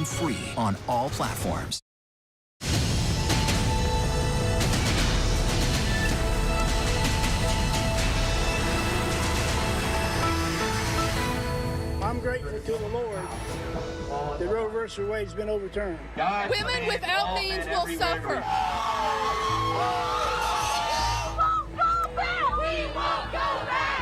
Listen free on all platforms. I'm grateful to the Lord that Roe v. Wade's been overturned. Women without means will suffer.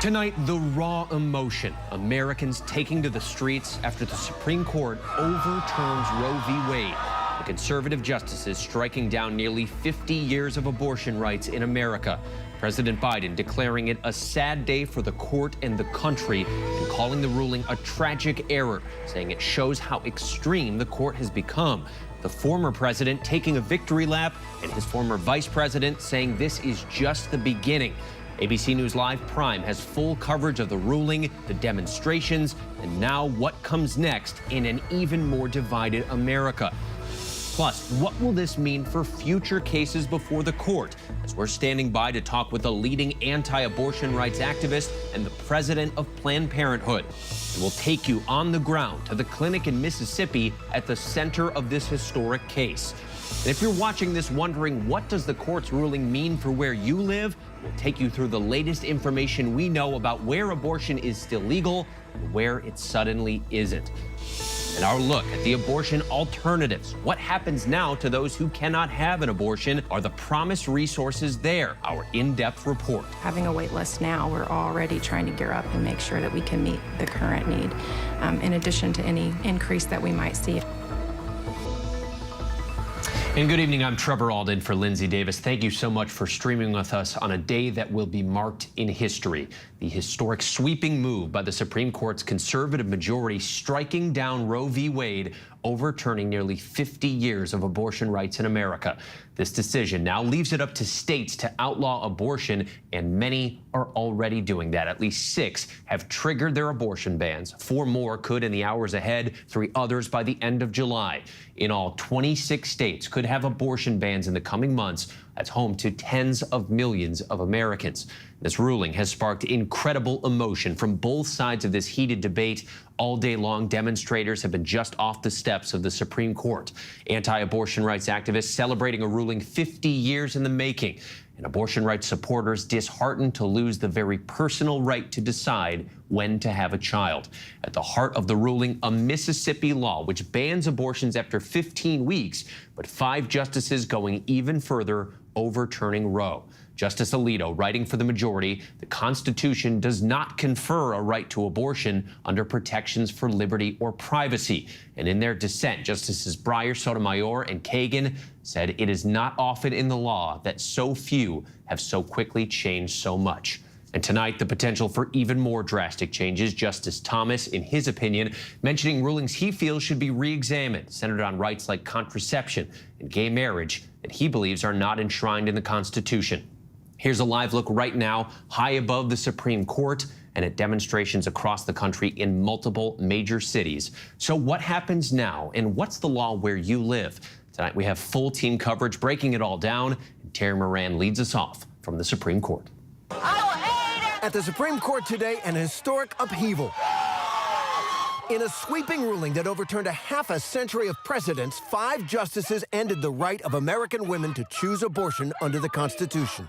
Tonight, the raw emotion. Americans taking to the streets after the Supreme Court overturns Roe v. Wade. The conservative justices striking down nearly 50 years of abortion rights in America. President Biden declaring it a sad day for the court and the country and calling the ruling a tragic error, saying it shows how extreme the court has become. The former president taking a victory lap and his former vice president saying this is just the beginning. ABC News Live Prime has full coverage of the ruling, the demonstrations, and now what comes next in an even more divided America. Plus, what will this mean for future cases before the court? As we're standing by to talk with a leading anti-abortion rights activist and the president of Planned Parenthood. And we'll take you on the ground to the clinic in Mississippi at the center of this historic case. And if you're watching this wondering what does the court's ruling mean for where you live, we'll take you through the latest information we know about where abortion is still legal and where it suddenly isn't. And our look at the abortion alternatives. What happens now to those who cannot have an abortion? Are the promised resources there? Our in-depth report. Having a wait list now, we're already trying to gear up and make sure that we can meet the current need, in addition to any increase that we might see. And good evening, I'm Trevor Alden for Lindsay Davis. Thank you so much for streaming with us on a day that will be marked in history. The historic sweeping move by the Supreme Court's conservative majority striking down Roe v. Wade, overturning nearly 50 years of abortion rights in America. This decision now leaves it up to states to outlaw abortion, and many are already doing that. At least 6 have triggered their abortion bans. 4 more could in the hours ahead, 3 others by the end of July. In all, 26 states could have abortion bans in the coming months. That's home to tens of millions of Americans. This ruling has sparked incredible emotion from both sides of this heated debate. All day long, demonstrators have been just off the steps of the Supreme Court. Anti-abortion rights activists celebrating a ruling 50 years in the making. And abortion rights supporters disheartened to lose the very personal right to decide when to have a child. At the heart of the ruling, a Mississippi law which bans abortions after 15 weeks, but 5 justices going even further, overturning Roe. Justice Alito writing for the majority, the Constitution does not confer a right to abortion under protections for liberty or privacy. And in their dissent, Justices Breyer, Sotomayor, and Kagan said it is not often in the law that so few have so quickly changed so much. And tonight, the potential for even more drastic changes. Justice Thomas, in his opinion, mentioning rulings he feels should be re-examined, centered on rights like contraception and gay marriage that he believes are not enshrined in the Constitution. Here's a live look right now, high above the Supreme Court and at demonstrations across the country in multiple major cities. So what happens now, and what's the law where you live? Tonight, we have full team coverage breaking it all down, and Terry Moran leads us off from the Supreme Court. At the Supreme Court today, an historic upheaval. In a sweeping ruling that overturned a half a century of precedents, 5 justices ended the right of American women to choose abortion under the Constitution.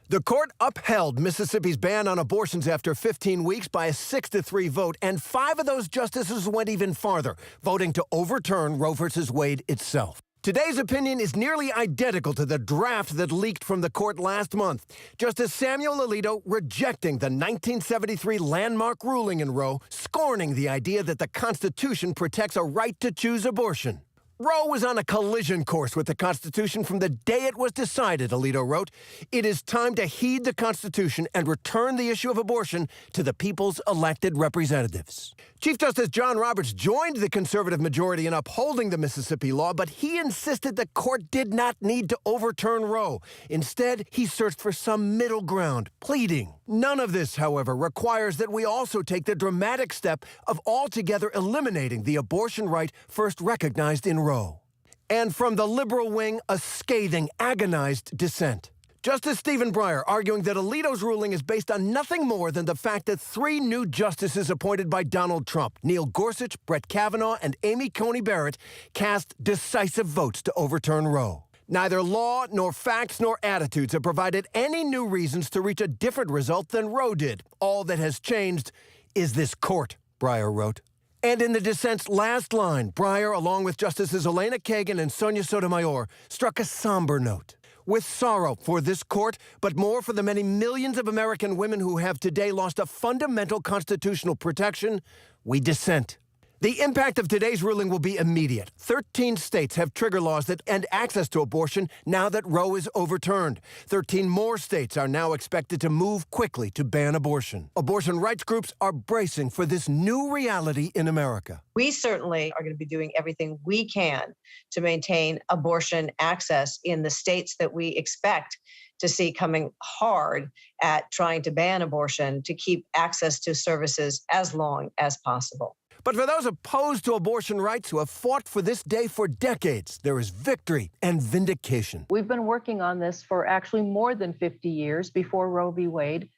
The court upheld Mississippi's ban on abortions after 15 weeks by a 6-3 vote, and 5 of those justices went even farther, voting to overturn Roe v. Wade itself. Today's opinion is nearly identical to the draft that leaked from the court last month. Justice Samuel Alito rejecting the 1973 landmark ruling in Roe, scorning the idea that the Constitution protects a right to choose abortion. Roe was on a collision course with the Constitution from the day it was decided, Alito wrote. It is time to heed the Constitution and return the issue of abortion to the people's elected representatives. Chief Justice John Roberts joined the conservative majority in upholding the Mississippi law, but he insisted the court did not need to overturn Roe. Instead, he searched for some middle ground, pleading. None of this, however, requires that we also take the dramatic step of altogether eliminating the abortion right first recognized in Roe. And from the liberal wing, a scathing, agonized dissent. Justice Stephen Breyer arguing that Alito's ruling is based on nothing more than the fact that 3 new justices appointed by Donald Trump, Neil Gorsuch, Brett Kavanaugh, and Amy Coney Barrett, cast decisive votes to overturn Roe. Neither law, nor facts, nor attitudes have provided any new reasons to reach a different result than Roe did. All that has changed is this court, Breyer wrote. And in the dissent's last line, Breyer, along with Justices Elena Kagan and Sonia Sotomayor, struck a somber note. With sorrow for this court, but more for the many millions of American women who have today lost a fundamental constitutional protection, we dissent. The impact of today's ruling will be immediate. 13 states have trigger laws that end access to abortion now that Roe is overturned. 13 more states are now expected to move quickly to ban abortion. Abortion rights groups are bracing for this new reality in America. We certainly are going to be doing everything we can to maintain abortion access in the states that we expect to see coming hard at trying to ban abortion, to keep access to services as long as possible. But for those opposed to abortion rights who have fought for this day for decades, there is victory and vindication. We've been working on this for actually more than 50 years before Roe v. Wade,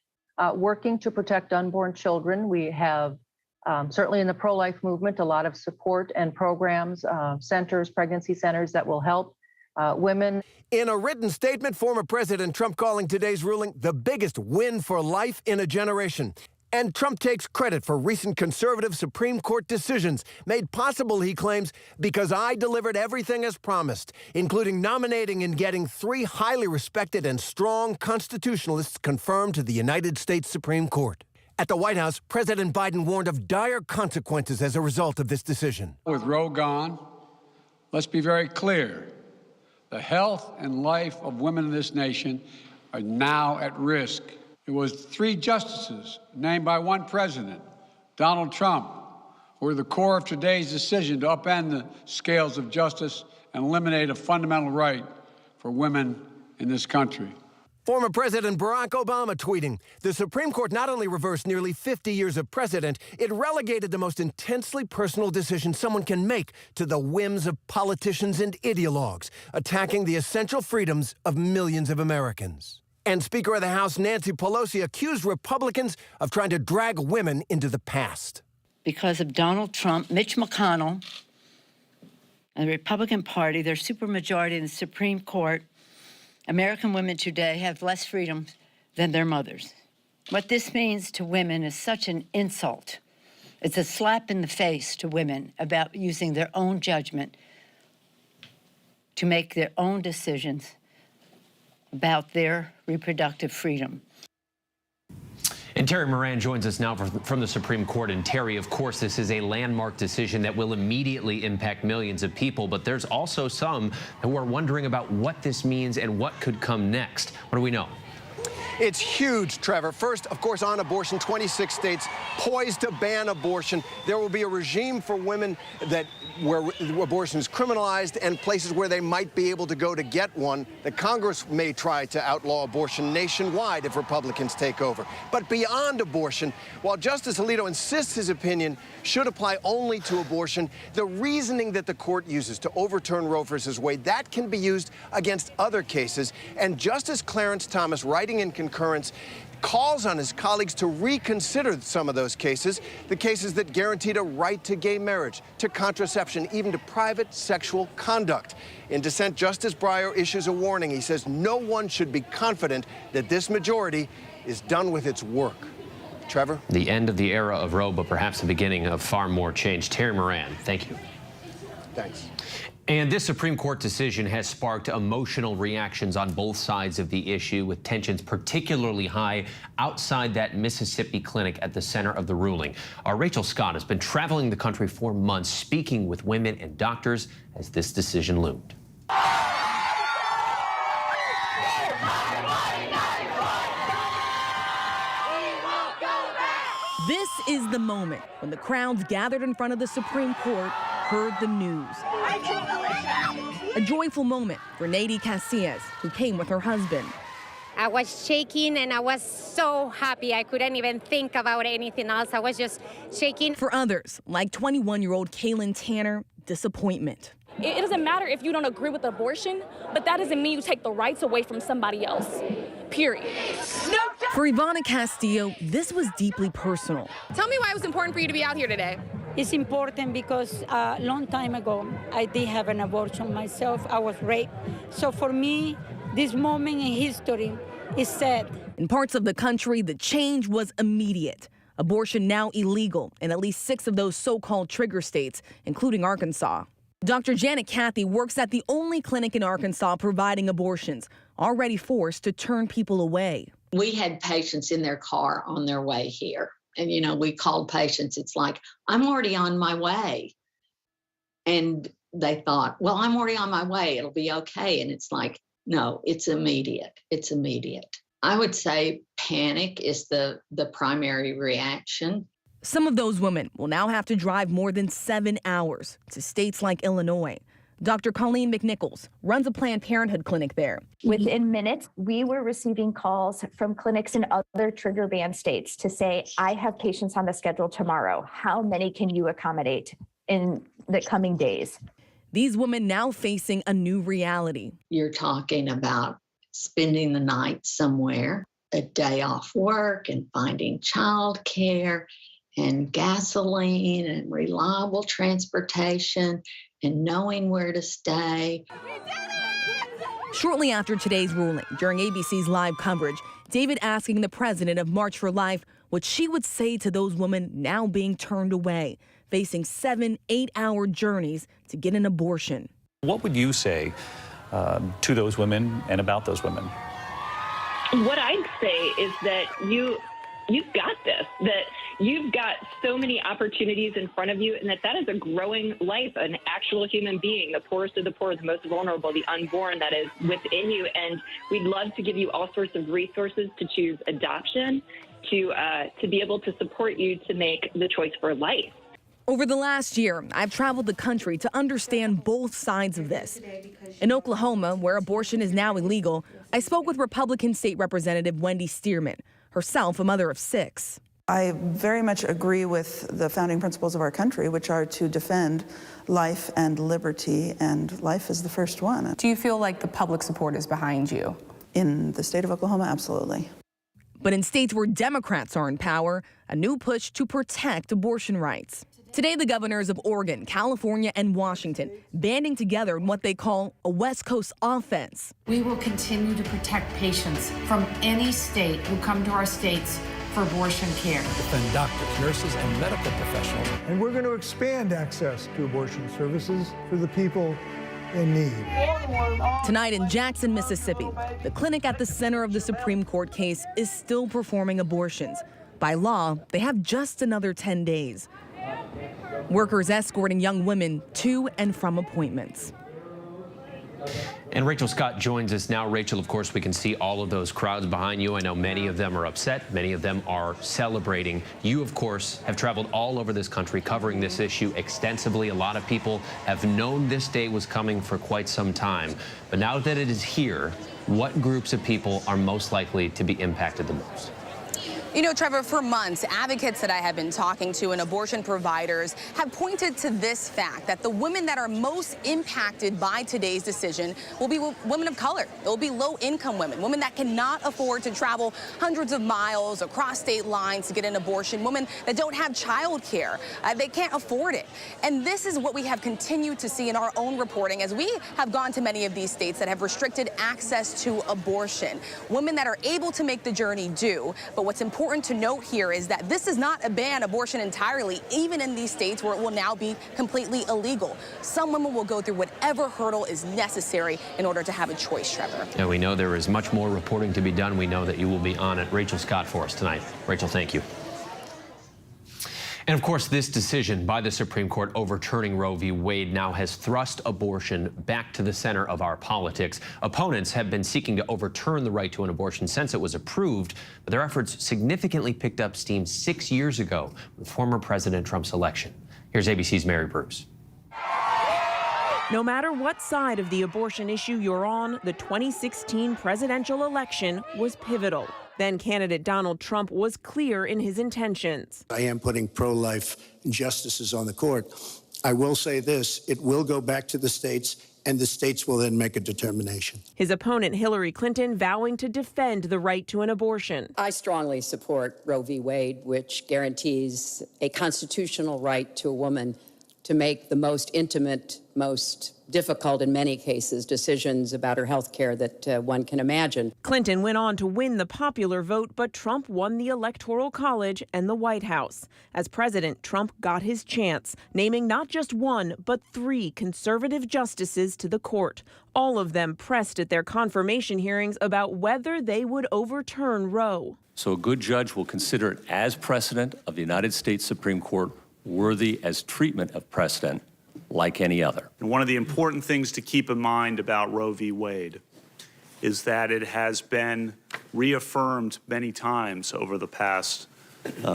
working to protect unborn children. We have certainly in the pro-life movement, a lot of support and programs, centers, pregnancy centers that will help women. In a written statement, former President Trump calling today's ruling the biggest win for life in a generation. And Trump takes credit for recent conservative Supreme Court decisions made possible, he claims, because I delivered everything as promised, including nominating and getting 3 highly respected and strong constitutionalists confirmed to the United States Supreme Court. At the White House, President Biden warned of dire consequences as a result of this decision. With Roe gone, let's be very clear. The health and life of women in this nation are now at risk. It was 3 justices named by 1 president, Donald Trump, who were the core of today's decision to upend the scales of justice and eliminate a fundamental right for women in this country. Former President Barack Obama tweeting, the Supreme Court not only reversed nearly 50 years of precedent, it relegated the most intensely personal decision someone can make to the whims of politicians and ideologues, attacking the essential freedoms of millions of Americans. And Speaker of the House Nancy Pelosi accused Republicans of trying to drag women into the past. Because of Donald Trump, Mitch McConnell, and the Republican Party, their supermajority in the Supreme Court, American women today have less freedom than their mothers. What this means to women is such an insult. It's a slap in the face to women about using their own judgment to make their own decisions about their reproductive freedom. And Terry Moran joins us now from the Supreme Court. And Terry, of course, this is a landmark decision that will immediately impact millions of people. But there's also some who are wondering about what this means and what could come next. What do we know? It's huge, Trevor. First, of course, on abortion, 26 states poised to ban abortion. There will be a regime for women where abortion is criminalized and places where they might be able to go to get one. The Congress may try to outlaw abortion nationwide if Republicans take over. But beyond abortion, while Justice Alito insists his opinion should apply only to abortion, the reasoning that the court uses to overturn Roe versus Wade, that can be used against other cases. And Justice Clarence Thomas, writing in concurrence, calls on his colleagues to reconsider some of those cases, the cases that guaranteed a right to gay marriage, to contraception, even to private sexual conduct. In dissent, Justice Breyer issues a warning. He says no one should be confident that this majority is done with its work. Trevor? The end of the era of Roe, but perhaps the beginning of far more change. Terry Moran, thank you. Thanks. And this Supreme Court decision has sparked emotional reactions on both sides of the issue, with tensions particularly high outside that Mississippi clinic at the center of the ruling. Our Rachel Scott has been traveling the country for months, speaking with women and doctors as this decision loomed. This is the moment when the crowds gathered in front of the Supreme Court heard the news. A joyful moment for Nady Casillas, who came with her husband. I was shaking and I was so happy. I couldn't even think about anything else. I was just shaking. For others, like 21-year-old Kaylin Tanner, disappointment. It doesn't matter if you don't agree with abortion, but that doesn't mean you take the rights away from somebody else, period. For Ivana Castillo, this was deeply personal. Tell me why it was important for you to be out here today. It's important because a long time ago, I did have an abortion myself. I was raped. So for me, this moment in history is sad. In parts of the country, the change was immediate. Abortion now illegal in at least 6 of those so-called trigger states, including Arkansas. Dr. Janet Cathy works at the only clinic in Arkansas providing abortions, already forced to turn people away. We had patients in their car on their way here. And, you know, we called patients. It's like, I'm already on my way. And they thought, well, I'm already on my way. It'll be okay. And it's like, no, it's immediate. It's immediate. I would say panic is the primary reaction. Some of those women will now have to drive more than 7 hours to states like Illinois. Dr. Colleen McNichols runs a Planned Parenthood clinic there. Within minutes, we were receiving calls from clinics in other trigger ban states to say, I have patients on the schedule tomorrow. How many can you accommodate in the coming days? These women now facing a new reality. You're talking about spending the night somewhere, a day off work, and finding childcare and gasoline and reliable transportation and knowing where to stay. Shortly after today's ruling, during ABC's live coverage, David asking the president of March for Life what she would say to those women now being turned away, facing 7-8-hour journeys to get an abortion. What would you say to those women and about those women? What I'd say is that you've got this, that you've got so many opportunities in front of you, and that is a growing life, an actual human being, the poorest of the poor, the most vulnerable, the unborn that is within you. And we'd love to give you all sorts of resources to choose adoption, to be able to support you to make the choice for life. Over the last year, I've traveled the country to understand both sides of this. In Oklahoma, where abortion is now illegal, I spoke with Republican State Representative Wendy Stearman, herself a mother of 6. I very much agree with the founding principles of our country, which are to defend life and liberty, and life is the first one. Do you feel like the public support is behind you? In the state of Oklahoma, absolutely. But in states where Democrats are in power, a new push to protect abortion rights. Today, the governors of Oregon, California, and Washington banding together in what they call a West Coast offense. We will continue to protect patients from any state who come to our states for abortion care. Defend doctors, nurses, and medical professionals. And we're going to expand access to abortion services for the people in need. Tonight in Jackson, Mississippi, the clinic at the center of the Supreme Court case is still performing abortions. By law, they have just another 10 days. Workers escorting young women to and from appointments. And Rachel Scott joins us now. Rachel, of course, we can see all of those crowds behind you. I know many of them are upset. Many of them are celebrating. You, of course, have traveled all over this country covering this issue extensively. A lot of people have known this day was coming for quite some time. But now that it is here, what groups of people are most likely to be impacted the most? You know, Trevor, for months, advocates that I have been talking to and abortion providers have pointed to this fact, that the women that are most impacted by today's decision will be women of color. It will be low-income women, women that cannot afford to travel hundreds of miles across state lines to get an abortion, women that don't have child care. They can't afford it. And this is what we have continued to see in our own reporting as we have gone to many of these states that have restricted access to abortion. Women that are able to make the journey do, but what's important to note here is that this does not ban abortion entirely, even in these states where it will now be completely illegal. Some women will go through whatever hurdle is necessary in order to have a choice, Trevor. And we know there is much more reporting to be done. We know that you will be on it. Rachel Scott for us tonight. Rachel, thank you. And of course, this decision by the Supreme Court overturning Roe v. Wade now has thrust abortion back to the center of our politics. Opponents have been seeking to overturn the right to an abortion since it was approved, but their efforts significantly picked up steam 6 years ago with former President Trump's election. Here's ABC's Mary Bruce. No matter what side of the abortion issue you're on, the 2016 presidential election was pivotal. Then candidate Donald Trump was clear in his intentions. I am putting pro-life justices on the court. I will say this, it will go back to the states, and the states will then make a determination. His opponent, Hillary Clinton, vowing to defend the right to an abortion. I strongly support Roe v. Wade, which guarantees a constitutional right to a woman to make the most intimate, most difficult in many cases decisions about her health care that one can imagine. Clinton went on to win the popular vote, but Trump won the Electoral College and the White House. As president, Trump got his chance, naming not just one, but 3 conservative justices to the court. All of them pressed at their confirmation hearings about whether they would overturn Roe. So a good judge will consider it as precedent of the United States Supreme Court, worthy as treatment of precedent like any other. And one of the important things to keep in mind about Roe v. Wade is that it has been reaffirmed many times over the past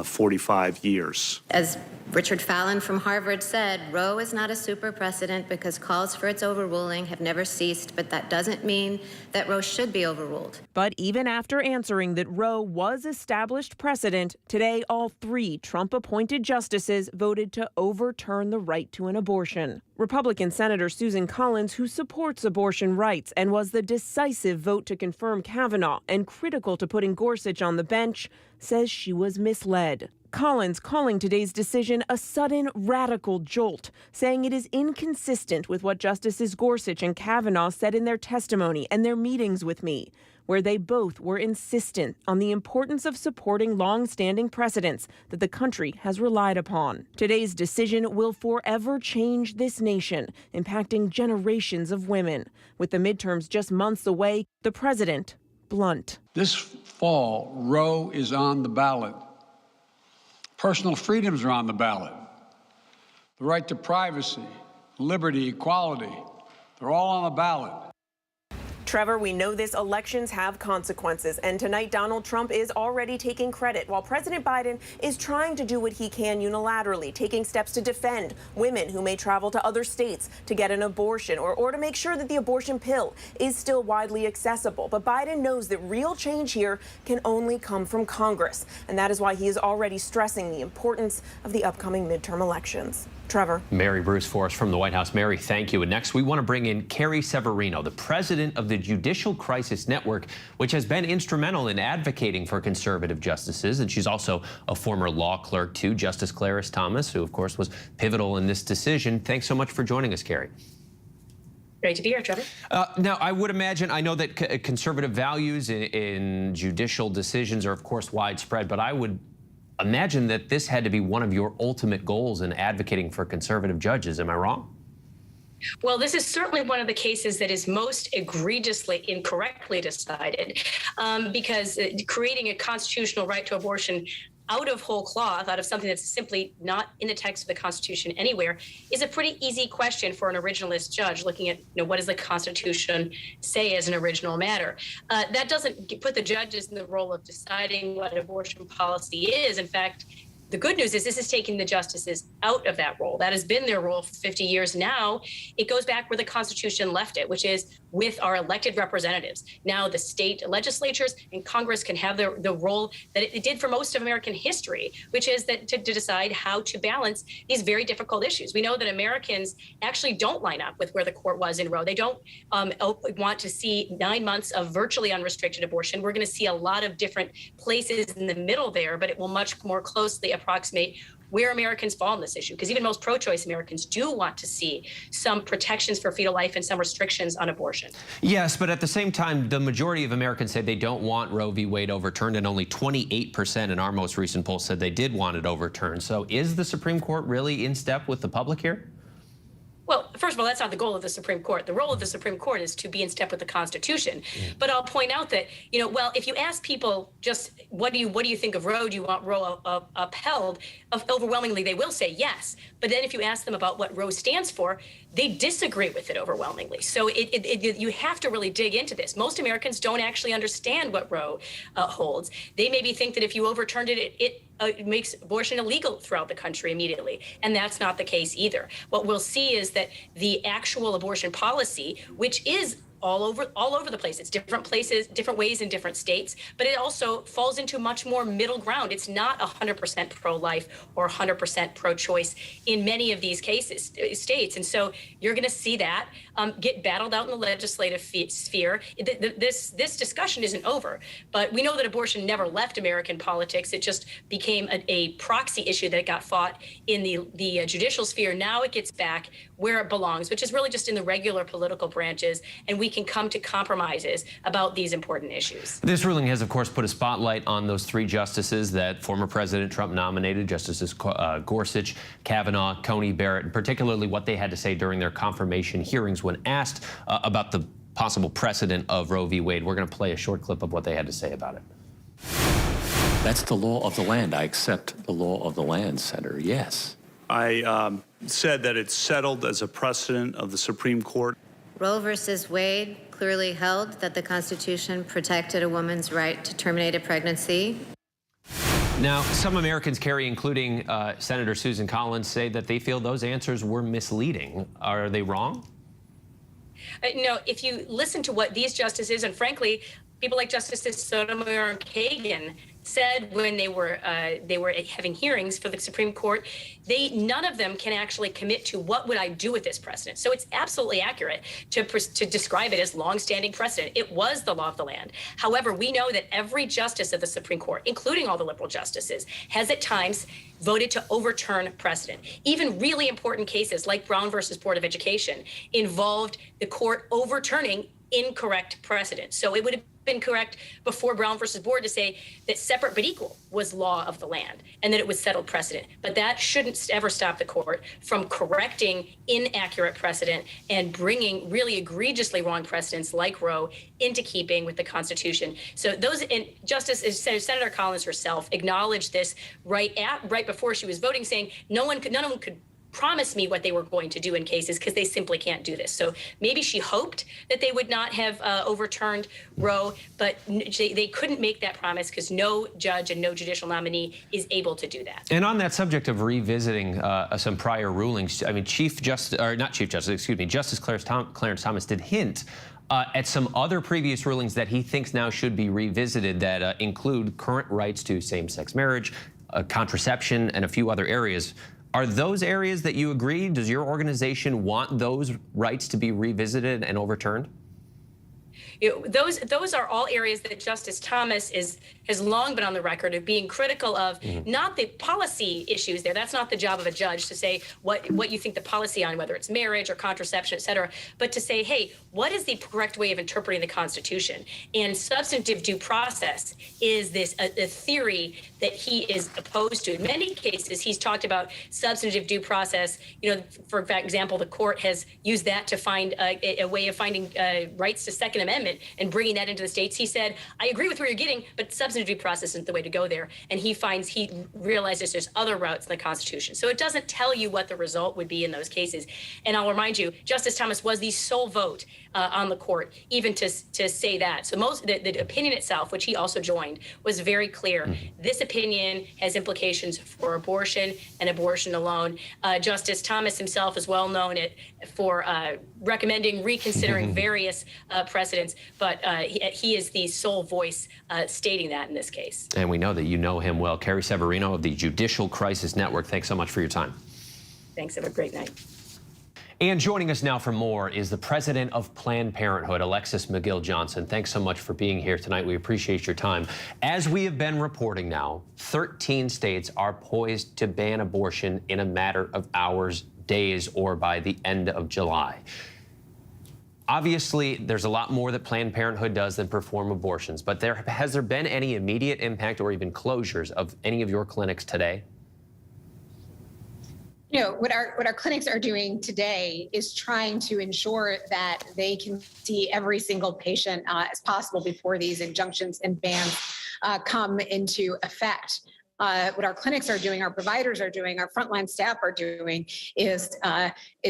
45 years. As Richard Fallon from Harvard said, Roe is not a super precedent because calls for its overruling have never ceased, but that doesn't mean that Roe should be overruled. But even after answering that Roe was established precedent, today all 3 Trump-appointed justices voted to overturn the right to an abortion. Republican Senator Susan Collins, who supports abortion rights and was the decisive vote to confirm Kavanaugh and critical to putting Gorsuch on the bench, says she was misled. Collins calling today's decision a sudden radical jolt, saying it is inconsistent with what Justices Gorsuch and Kavanaugh said in their testimony and their meetings with me, where they both were insistent on the importance of supporting long-standing precedents that the country has relied upon. Today's decision will forever change this nation, impacting generations of women. With the midterms just months away, the president blunt. This fall, Roe is on the ballot. Personal freedoms are on the ballot. The right to privacy, liberty, equality, they're all on the ballot. Trevor, we know this elections have consequences, and tonight Donald Trump is already taking credit while President Biden is trying to do what he can unilaterally, taking steps to defend women who may travel to other states to get an abortion or to make sure that the abortion pill is still widely accessible. But Biden knows that real change here can only come from Congress, and that is why he is already stressing the importance of the upcoming midterm elections. Trevor. Mary Bruce for us from the White House. Mary, thank you. And next, we want to bring in Carrie Severino, the president of the Judicial Crisis Network, which has been instrumental in advocating for conservative justices. And she's also a former law clerk to Justice Clarence Thomas, who, of course, was pivotal in this decision. Thanks so much for joining us, Carrie. Great to be here, Trevor. Now, I would imagine, I know that conservative values in judicial decisions are, of course, widespread, but I would imagine that this had to be one of your ultimate goals in advocating for conservative judges. Am I wrong? Well, this is certainly one of the cases that is most egregiously incorrectly decided because creating a constitutional right to abortion out of whole cloth, out of something that's simply not in the text of the Constitution anywhere, is a pretty easy question for an originalist judge looking at, what does the Constitution say as an original matter? That doesn't put the judges in the role of deciding what abortion policy is. In fact, the good news is this is taking the justices out of that role. That has been their role for 50 years now. It goes back where the Constitution left it, which is with our elected representatives. Now the state legislatures and Congress can have the role that it did for most of American history, which is that to decide how to balance these very difficult issues. We know that Americans actually don't line up with where the court was in Roe. They don't want to see 9 months of virtually unrestricted abortion. We're going to see a lot of different places in the middle there, but it will much more closely approximate where Americans fall on this issue, because even most pro-choice Americans do want to see some protections for fetal life and some restrictions on abortion. Yes, but at the same time, the majority of Americans say they don't want Roe v. Wade overturned, and only 28% in our most recent poll said they did want it overturned. So is the Supreme Court really in step with the public here? Well, first of all, that's not the goal of the Supreme Court. The role of the Supreme Court is to be in step with the Constitution. But I'll point out that, well, if you ask people just what do you think of Roe? Do you want Roe upheld? Overwhelmingly, they will say yes. But then if you ask them about what Roe stands for, they disagree with it overwhelmingly. So you have to really dig into this. Most Americans don't actually understand what Roe holds. They maybe think that if you overturned it, it makes abortion illegal throughout the country immediately. And that's not the case either. What we'll see is that the actual abortion policy, which is all over the place. It's different places, different ways in different states, but it also falls into much more middle ground. It's not 100% pro-life or 100% pro-choice in many of these states. And so you're going to see that get battled out in the legislative sphere. This discussion isn't over, but we know that abortion never left American politics. It just became a proxy issue that got fought in the judicial sphere. Now it gets back where it belongs, which is really just in the regular political branches, and we can come to compromises about these important issues. This ruling has, of course, put a spotlight on those three justices that former President Trump nominated, Justices Gorsuch, Kavanaugh, Coney Barrett, and particularly what they had to say during their confirmation hearings when asked about the possible precedent of Roe v. Wade. We're going to play a short clip of what they had to say about it. That's the law of the land. I accept the law of the land, Senator, yes. I said that it's settled as a precedent of the Supreme Court. Roe versus Wade clearly held that the Constitution protected a woman's right to terminate a pregnancy. Now, some Americans, Carrie, including Senator Susan Collins, say that they feel those answers were misleading. Are they wrong? No, if you listen to what these justices, and frankly, people like Justices Sotomayor and Kagan said when they were having hearings for the Supreme Court, none of them can actually commit to what would I do with this precedent. So it's absolutely accurate to describe it as longstanding precedent. It was the law of the land. However, we know that every justice of the Supreme Court, including all the liberal justices, has at times voted to overturn precedent. Even really important cases like Brown versus Board of Education involved the court overturning incorrect precedent. So it would have been correct before Brown versus Board to say that separate but equal was law of the land and that it was settled precedent. But that shouldn't ever stop the court from correcting inaccurate precedent and bringing really egregiously wrong precedents like Roe into keeping with the Constitution. So those, and Senator Collins herself acknowledged this right before she was voting, saying no one could promise me what they were going to do in cases because they simply can't do this. So maybe she hoped that they would not have overturned Roe, but they couldn't make that promise because no judge and no judicial nominee is able to do that. And on that subject of revisiting some prior rulings, I mean, Justice Clarence Thomas did hint at some other previous rulings that he thinks now should be revisited that include current rights to same-sex marriage, contraception, and a few other areas. Are those areas that you agree? Does your organization want those rights to be revisited and overturned? Those are all areas that Justice Thomas has long been on the record of being critical of, not the policy issues there. That's not the job of a judge to say what you think the policy on, whether it's marriage or contraception, et cetera, but to say, hey, what is the correct way of interpreting the Constitution? And substantive due process is a theory that he is opposed to. In many cases, he's talked about substantive due process. You know, for example, the court has used that to find a way of finding rights to Second Amendment and bringing that into the states. He said, I agree with where you're getting, but substantive due process isn't the way to go there. And he realizes there's other routes in the Constitution. So it doesn't tell you what the result would be in those cases. And I'll remind you, Justice Thomas was the sole vote on the court, even to say that. So the opinion itself, which he also joined, was very clear. This opinion has implications for abortion and abortion alone. Justice Thomas himself is well known for recommending reconsidering various precedents, but he is the sole voice stating that in this case. And we know that you know him well. Carrie Severino of the Judicial Crisis Network, thanks so much for your time. Thanks. Have a great night. And joining us now for more is the president of Planned Parenthood, Alexis Mcgill Johnson. Thanks so much for being here tonight. We appreciate your time. As we have been reporting now, 13 states are poised to ban abortion in a matter of hours, days, or by the end of July. Obviously, there's a lot more that Planned Parenthood does than perform abortions, but has there been any immediate impact or even closures of any of your clinics today? You know, what our clinics are doing today is trying to ensure that they can see every single patient as possible before these injunctions and bans come into effect. What our clinics are doing, our providers are doing, our frontline staff are doing is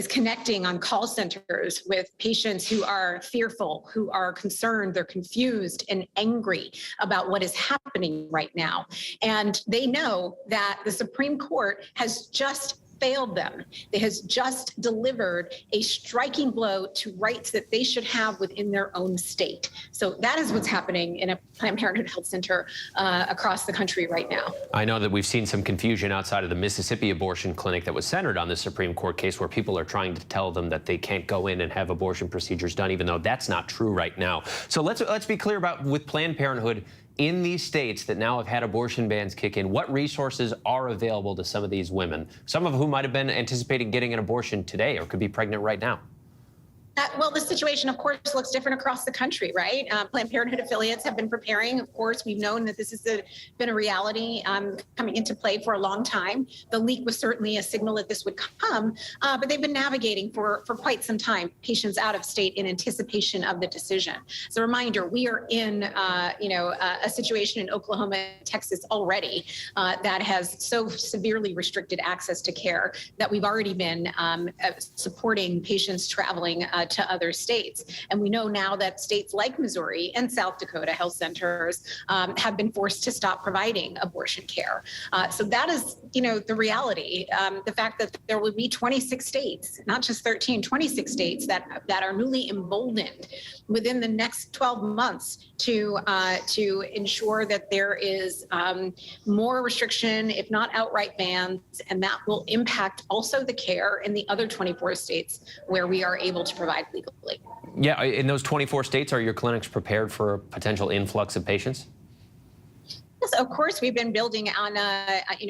connecting on call centers with patients who are fearful, who are concerned, they're confused and angry about what is happening right now. And they know that the Supreme Court has just failed them. It has just delivered a striking blow to rights that they should have within their own state. So that is what's happening in a Planned Parenthood health center across the country right now. I know that we've seen some confusion outside of the Mississippi abortion clinic that was centered on the Supreme Court case, where people are trying to tell them that they can't go in and have abortion procedures done, even though that's not true right now. So let's be clear about, with Planned Parenthood, in these states that now have had abortion bans kick in, what resources are available to some of these women, some of whom might have been anticipating getting an abortion today or could be pregnant right now? Well, the situation, of course, looks different across the country, right? Planned Parenthood affiliates have been preparing. Of course, we've known that this has been a reality coming into play for a long time. The leak was certainly a signal that this would come, but they've been navigating for quite some time patients out of state in anticipation of the decision. As a reminder, we are in, a situation in Oklahoma and Texas already that has so severely restricted access to care that we've already been supporting patients traveling to other states. And we know now that states like Missouri and South Dakota health centers have been forced to stop providing abortion care. So that is, the reality. The fact that there will be 26 states, not just 13, 26 states that are newly emboldened within the next 12 months to ensure that there is more restriction, if not outright bans, and that will impact also the care in the other 24 states where we are able to provide legally. Yeah, in those 24 states, are your clinics prepared for a potential influx of patients? Yes, of course, we've been building on,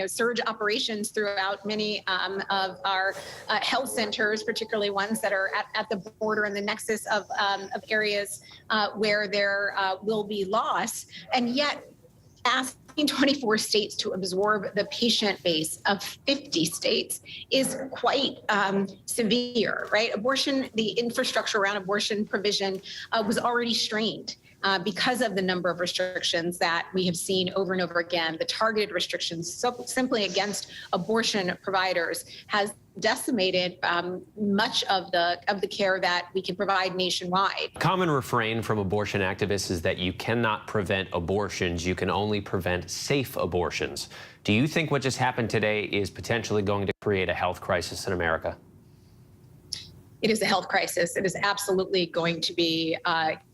surge operations throughout many of our health centers, particularly ones that are at the border and the nexus of areas where there will be loss. And yet, asking 24 states to absorb the patient base of 50 states is quite severe, right? Abortion, the infrastructure around abortion provision was already strained because of the number of restrictions that we have seen over and over again. The targeted restrictions simply against abortion providers has decimated much of the care that we can provide nationwide. Common refrain from abortion activists is that you cannot prevent abortions, you can only prevent safe abortions. Do you think what just happened today is potentially going to create a health crisis in America? It is a health crisis. It is absolutely going to be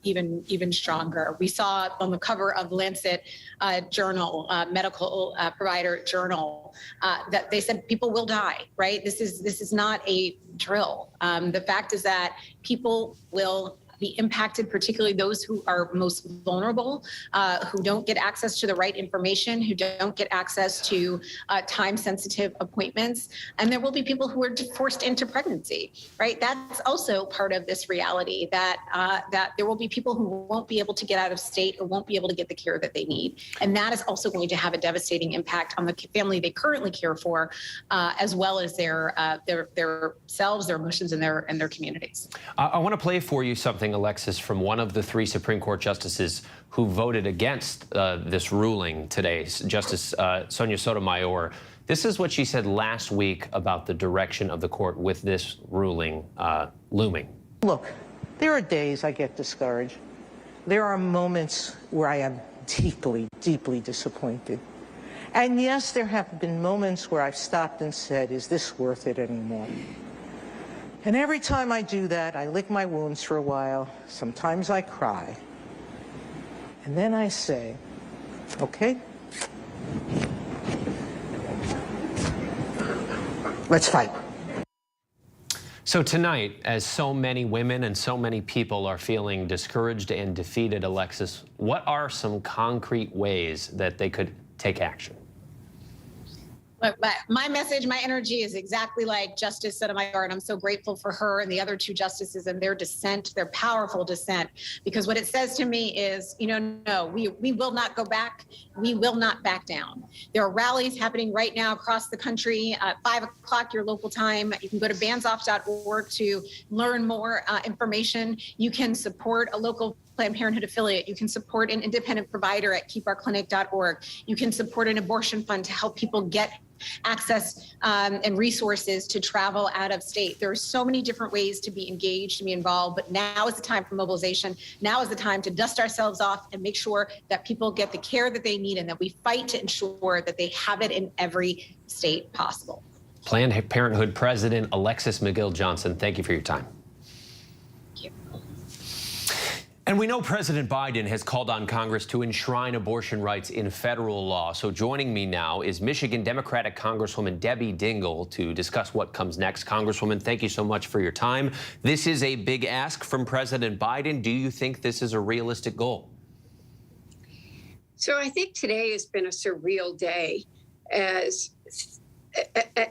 even stronger. We saw on the cover of Lancet journal, medical provider journal, that they said people will die, right? This is not a drill. The fact is that people will be impacted, particularly those who are most vulnerable, who don't get access to the right information, who don't get access to time-sensitive appointments. And there will be people who are forced into pregnancy, right? That's also part of this reality, that there will be people who won't be able to get out of state or won't be able to get the care that they need. And that is also going to have a devastating impact on the family they currently care for, as well as their selves, their emotions, and their communities. I want to play for you something, Alexis, from one of the 3 Supreme Court justices who voted against this ruling today, Justice Sonia Sotomayor. This is what she said last week about the direction of the court with this ruling looming. Look, there are days I get discouraged. There are moments where I am deeply, deeply disappointed. And yes, there have been moments where I've stopped and said, is this worth it anymore? And every time I do that, I lick my wounds for a while. Sometimes I cry. And then I say, okay, let's fight. So tonight, as so many women and so many people are feeling discouraged and defeated, Alexis, what are some concrete ways that they could take action? But my message, my energy is exactly like Justice Sotomayor, and I'm so grateful for her and the other 2 justices and their dissent, their powerful dissent, because what it says to me is, no, we will not go back. We will not back down. There are rallies happening right now across the country at 5 o'clock your local time. You can go to bandsoff.org to learn more information. You can support a local Planned Parenthood affiliate. You can support an independent provider at keepourclinic.org. You can support an abortion fund to help people get access and resources to travel out of state. There are so many different ways to be engaged, to be involved, but now is the time for mobilization. Now is the time to dust ourselves off and make sure that people get the care that they need and that we fight to ensure that they have it in every state possible. Planned Parenthood President Alexis Mcgill Johnson, thank you for your time. And we know President Biden has called on Congress to enshrine abortion rights in federal law. So joining me now is Michigan Democratic Congresswoman Debbie Dingell to discuss what comes next. Congresswoman, thank you so much for your time. This is a big ask from President Biden. Do you think this is a realistic goal? So I think today has been a surreal day as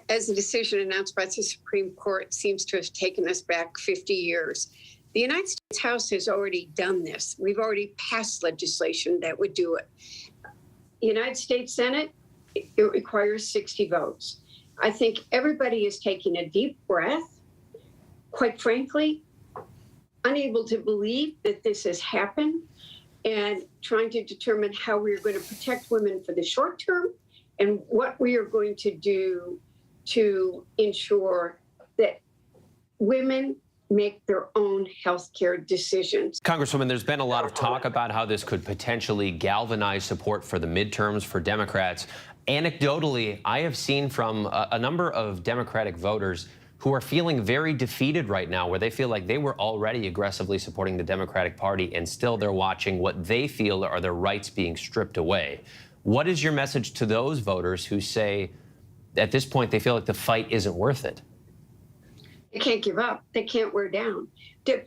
a decision announced by the Supreme Court seems to have taken us back 50 years. The United States House has already done this. We've already passed legislation that would do it. The United States Senate, it requires 60 votes. I think everybody is taking a deep breath, quite frankly, unable to believe that this has happened and trying to determine how we are going to protect women for the short term and what we are going to do to ensure that women make their own health care decisions. Congresswoman, there's been a lot of talk about how this could potentially galvanize support for the midterms for Democrats. Anecdotally, I have seen from a number of Democratic voters who are feeling very defeated right now, where they feel like they were already aggressively supporting the Democratic Party and still they're watching what they feel are their rights being stripped away. What is your message to those voters who say at this point they feel like the fight isn't worth it? They can't give up. They can't wear down.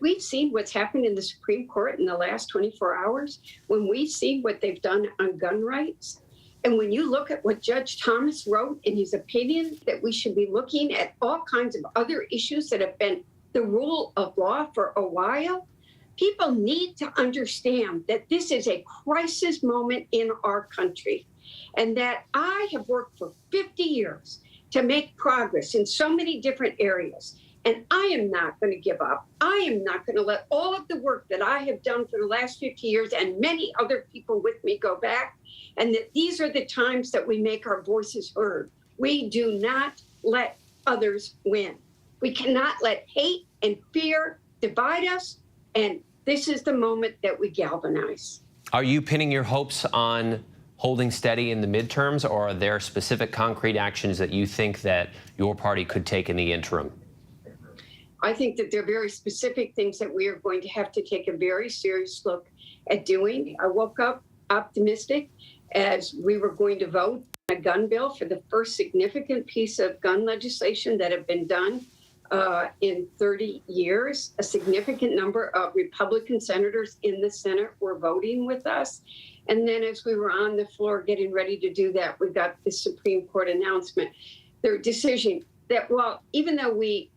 We've seen what's happened in the Supreme Court in the last 24 hours, when we see what they've done on gun rights. And when you look at what Judge Thomas wrote in his opinion, that we should be looking at all kinds of other issues that have been the rule of law for a while, people need to understand that this is a crisis moment in our country, and that I have worked for 50 years to make progress in so many different areas. And I am not going to give up. I am not going to let all of the work that I have done for the last 50 years and many other people with me go back. And that these are the times that we make our voices heard. We do not let others win. We cannot let hate and fear divide us. And this is the moment that we galvanize. Are you pinning your hopes on holding steady in the midterms, or are there specific concrete actions that you think that your party could take in the interim? I think that there are very specific things that we are going to have to take a very serious look at doing. I woke up optimistic as we were going to vote on a gun bill for the first significant piece of gun legislation that had been done in 30 years. A significant number of Republican senators in the Senate were voting with us. And then as we were on the floor getting ready to do that, we got the Supreme Court announcement, their decision that, well, even though we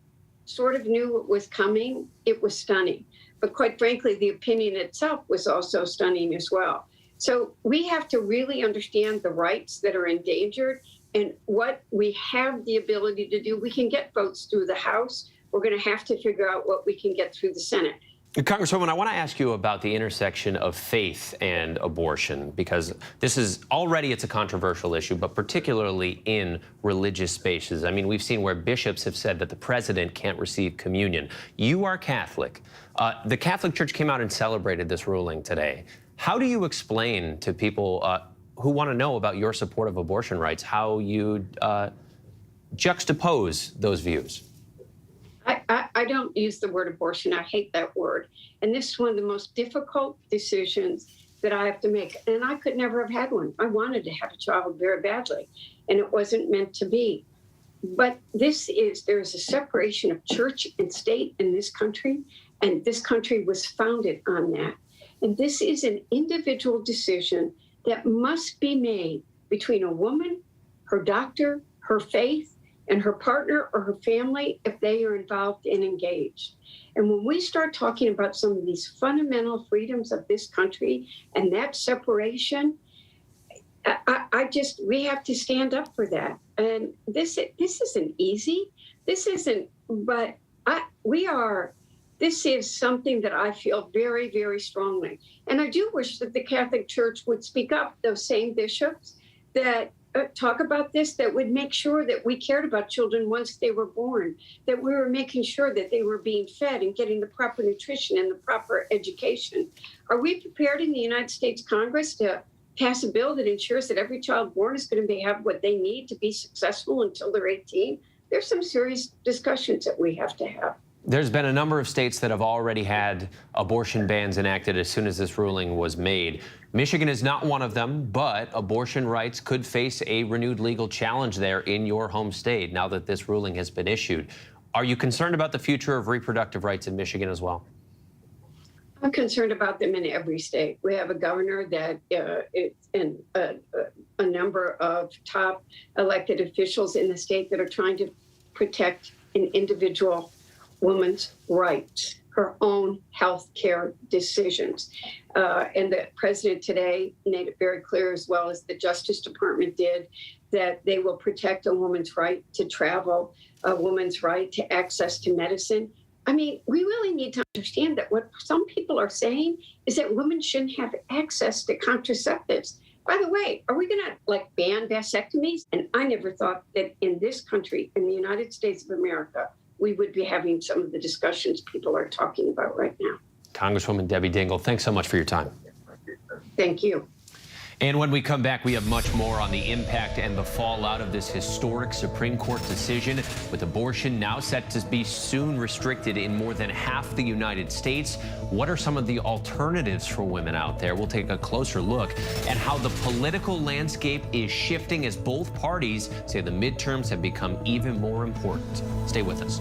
sort of knew it was coming, it was stunning. But quite frankly, the opinion itself was also stunning as well. So we have to really understand the rights that are endangered and what we have the ability to do. We can get votes through the House. We're going to have to figure out what we can get through the Senate. Congresswoman, I want to ask you about the intersection of faith and abortion, because this is already, it's a controversial issue, but particularly in religious spaces. I mean, we've seen where bishops have said that the president can't receive communion. You are Catholic. The Catholic Church came out and celebrated this ruling today. How do you explain to people who want to know about your support of abortion rights how you juxtapose those views? I don't use the word abortion. I hate that word. And this is one of the most difficult decisions that I have to make. And I could never have had one. I wanted to have a child very badly, and it wasn't meant to be. But there's a separation of church and state in this country, and this country was founded on that. And this is an individual decision that must be made between a woman, her doctor, her faith, and her partner or her family if they are involved and engaged. And when we start talking about some of these fundamental freedoms of this country and that separation, we have to stand up for that. And this isn't easy. This isn't, but this is something that I feel very, very strongly. And I do wish that the Catholic Church would speak up, those same bishops that talk about this, that would make sure that we cared about children once they were born, that we were making sure that they were being fed and getting the proper nutrition and the proper education. Are we prepared in the United States Congress to pass a bill that ensures that every child born is going to have what they need to be successful until they're 18? there's some serious discussions that we have to have. There's been a number of states that have already had abortion bans enacted as soon as this ruling was made. Michigan is not one of them, but abortion rights could face a renewed legal challenge there in your home state now that this ruling has been issued. Are you concerned about the future of reproductive rights in Michigan as well? I'm concerned about them in every state. We have a governor that and a number of top elected officials in the state that are trying to protect an individual woman's rights, her own health care decisions. And the president today made it very clear, as well as the Justice Department did, that they will protect a woman's right to travel, a woman's right to access to medicine. I mean, we really need to understand that what some people are saying is that women shouldn't have access to contraceptives. By the way, are we going to ban vasectomies? And I never thought that in this country, in the United States of America, we would be having some of the discussions people are talking about right now. Congresswoman Debbie Dingell, thanks so much for your time. Thank you. And when we come back, we have much more on the impact and the fallout of this historic Supreme Court decision, with abortion now set to be soon restricted in more than half the United States. What are some of the alternatives for women out there? We'll take a closer look at how the political landscape is shifting as both parties say the midterms have become even more important. Stay with us.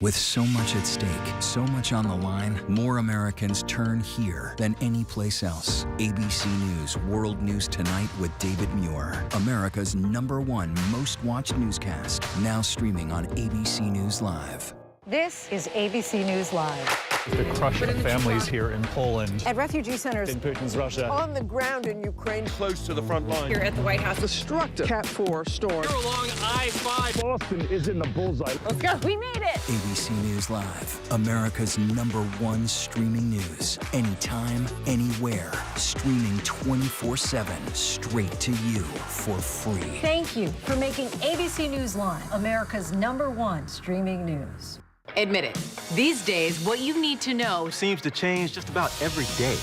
With so much at stake, so much on the line, more Americans turn here than any place else. ABC News World News Tonight with David Muir, America's #1 most watched newscast, now streaming on ABC News Live. This is ABC News Live. The crush of families here in Poland. At refugee centers. In Putin's Russia. On the ground in Ukraine. Close to the front line. Here at the White House. Destructive Cat 4 storm. Here along I-5. Boston is in the bullseye. Let's go. We made it. ABC News Live, America's #1 streaming news. Anytime, anywhere. Streaming 24/7, straight to you for free. Thank you for making ABC News Live America's #1 streaming news. Admit it, these days, what you need to know seems to change just about every day.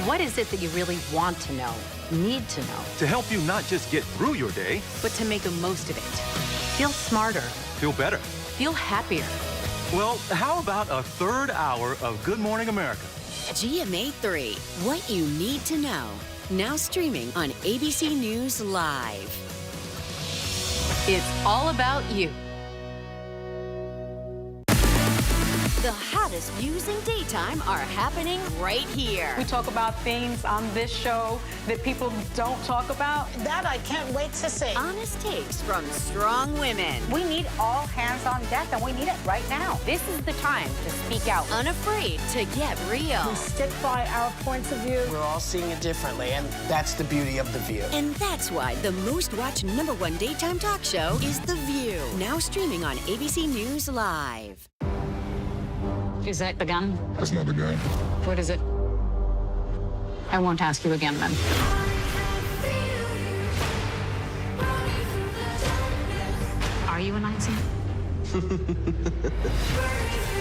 What is it that you really want to know, need to know? To help you not just get through your day, but to make the most of it. Feel smarter. Feel better. Feel happier. Well, how about a third hour of Good Morning America? GMA 3, what you need to know. Now streaming on ABC News Live. It's all about you. The hottest views in daytime are happening right here. We talk about things on this show that people don't talk about. That I can't wait to see. Honest takes from strong women. We need all hands on deck, and we need it right now. This is the time to speak out. Unafraid to get real. We stick by our points of view. We're all seeing it differently, and that's the beauty of The View. And that's why the most watched #1 daytime talk show is The View. Now streaming on ABC News Live. Is that the gun? That's not the gun. What is it? I won't ask you again then. Are you a Nazi?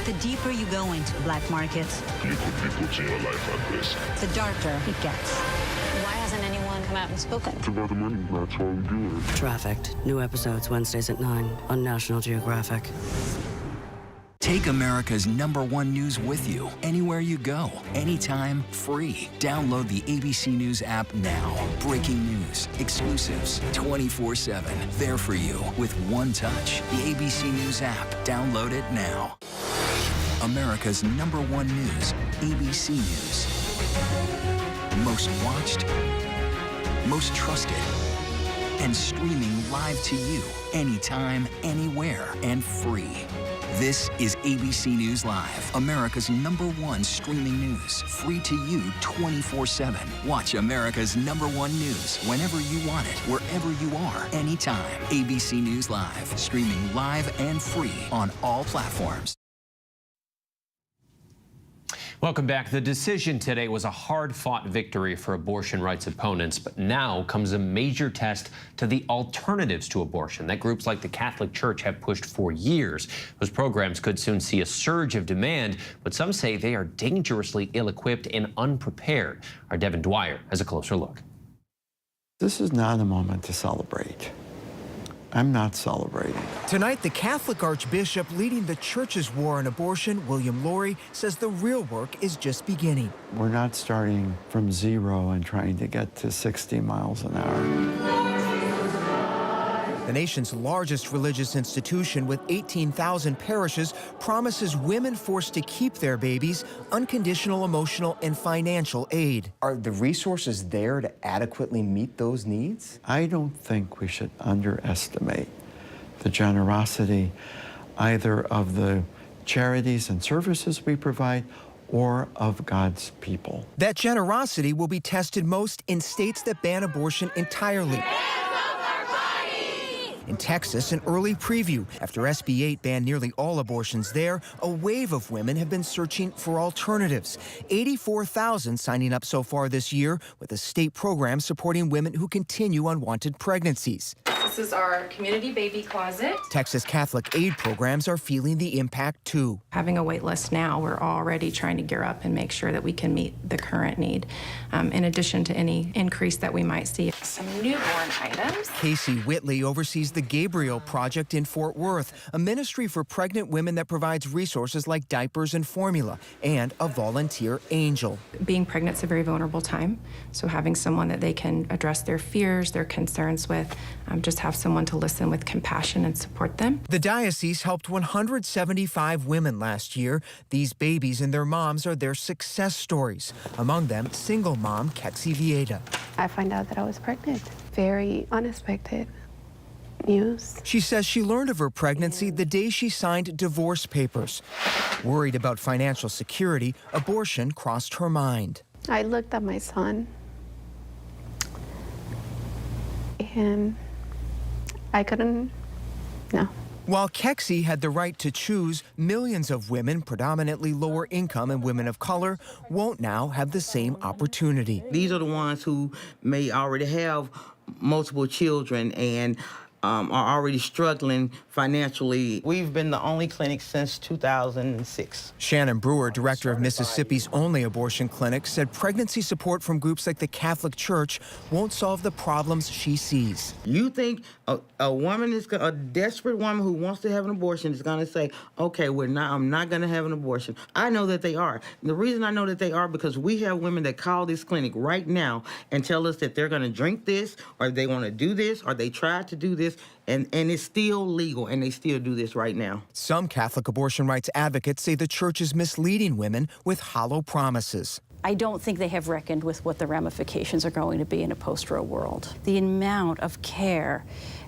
The deeper you go into black markets, You put your life at risk. the darker it gets. Why hasn't anyone come out and spoken? It's about the money. That's why we do it. Trafficked. New episodes Wednesdays at 9 on National Geographic. Take America's #1 news with you anywhere you go, anytime, free. Download the ABC News app now. Breaking news, exclusives, 24/7. There for you with one touch. The ABC News app. Download it now. America's #1 news, ABC News. Most watched, most trusted, and streaming live to you anytime, anywhere, and free. This is ABC News Live, America's #1 streaming news, free to you 24/7. Watch America's #1 news whenever you want it, wherever you are, anytime. ABC News Live, streaming live and free on all platforms. Welcome back. The decision today was a hard-fought victory for abortion rights opponents, but now comes a major test to the alternatives to abortion that groups like the Catholic Church have pushed for years. Those programs could soon see a surge of demand, but some say they are dangerously ill-equipped and unprepared. Our Devin Dwyer has a closer look. This is not a moment to celebrate. I'm not celebrating. Tonight, the Catholic Archbishop leading the Church's war on abortion, William Lori, says the real work is just beginning. We're not starting from zero and trying to get to 60 miles an hour. The nation's largest religious institution with 18,000 parishes promises women forced to keep their babies unconditional emotional and financial aid. Are the resources there to adequately meet those needs? I don't think we should underestimate the generosity either of the charities and services we provide or of God's people. That generosity will be tested most in states that ban abortion entirely. In Texas, an early preview. After SB 8 banned nearly all abortions there, a wave of women have been searching for alternatives. 84,000 signing up so far this year, with a state program supporting women who continue unwanted pregnancies. This is our community baby closet. Texas Catholic aid programs are feeling the impact too. Having a wait list now, we're already trying to gear up and make sure that we can meet the current need, in addition to any increase that we might see. Some newborn items. Casey Whitley oversees the Gabriel Project in Fort Worth, a ministry for pregnant women that provides resources like diapers and formula, and a volunteer angel. Being pregnant is a very vulnerable time, so having someone that they can address their fears, their concerns with, just have someone to listen with compassion and support them. The diocese helped 175 women last year. These babies and their moms are their success stories. Among them, single mom Kexi Vieda. I find out that I was pregnant. Very unexpected news. She says she learned of her pregnancy the day she signed divorce papers. Worried about financial security, abortion crossed her mind. I looked at my son and I couldn't, no. While Kexi had the right to choose, millions of women, predominantly lower income and women of color, won't now have the same opportunity. These are the ones who may already have multiple children and are already struggling financially. We've been the only clinic since 2006. Shannon Brewer, director of Mississippi's only abortion clinic, said pregnancy support from groups like the Catholic Church won't solve the problems she sees. You think a woman is a desperate woman who wants to have an abortion is going to say, okay, I'm not going to have an abortion. I know that they are. And the reason I know that they are because we have women that call this clinic right now and tell us that they're going to drink this, or they want to do this, or they tried to do this, and it's still legal, and they still do this right now. Some Catholic abortion rights advocates say the church is misleading women with hollow promises. I don't think they have reckoned with what the ramifications are going to be in a post-Roe world. The amount of care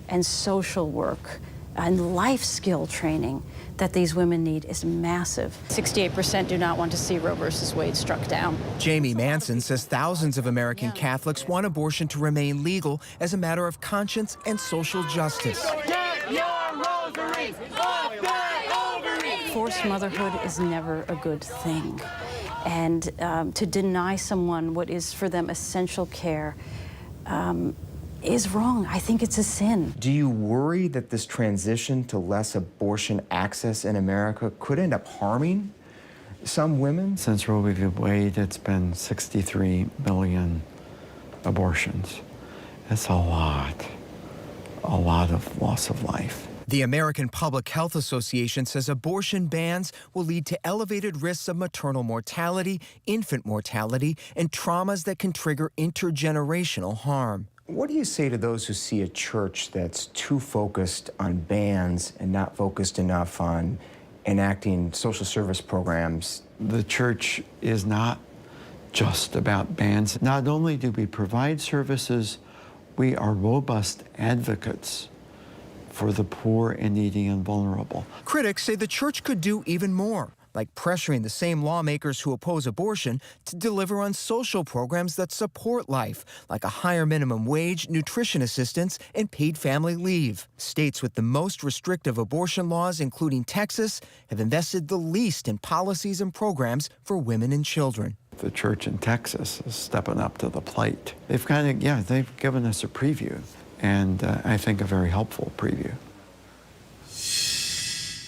and social work and life skill training that these women need is massive. 68% do not want to see Roe versus Wade struck down. Jamie Manson says thousands of American Catholics want abortion to remain legal as a matter of conscience and social justice. Forced motherhood is never a good thing. And to deny someone what is for them essential care is wrong. I think it's a sin. Do you worry that this transition to less abortion access in America could end up harming some women? Since Roe v. Wade, it's been 63 million abortions. That's a lot of loss of life. The American Public Health Association says abortion bans will lead to elevated risks of maternal mortality, infant mortality, and traumas that can trigger intergenerational harm. What do you say to those who see a church that's too focused on bans and not focused enough on enacting social service programs? The church is not just about bans. Not only do we provide services, we are robust advocates for the poor and needy and vulnerable. Critics say the church could do even more, like pressuring the same lawmakers who oppose abortion to deliver on social programs that support life, like a higher minimum wage, nutrition assistance, and paid family leave. States with the most restrictive abortion laws, including Texas, have invested the least in policies and programs for women and children. The church in Texas is stepping up to the plate. They've they've given us a preview, and I think a very helpful preview.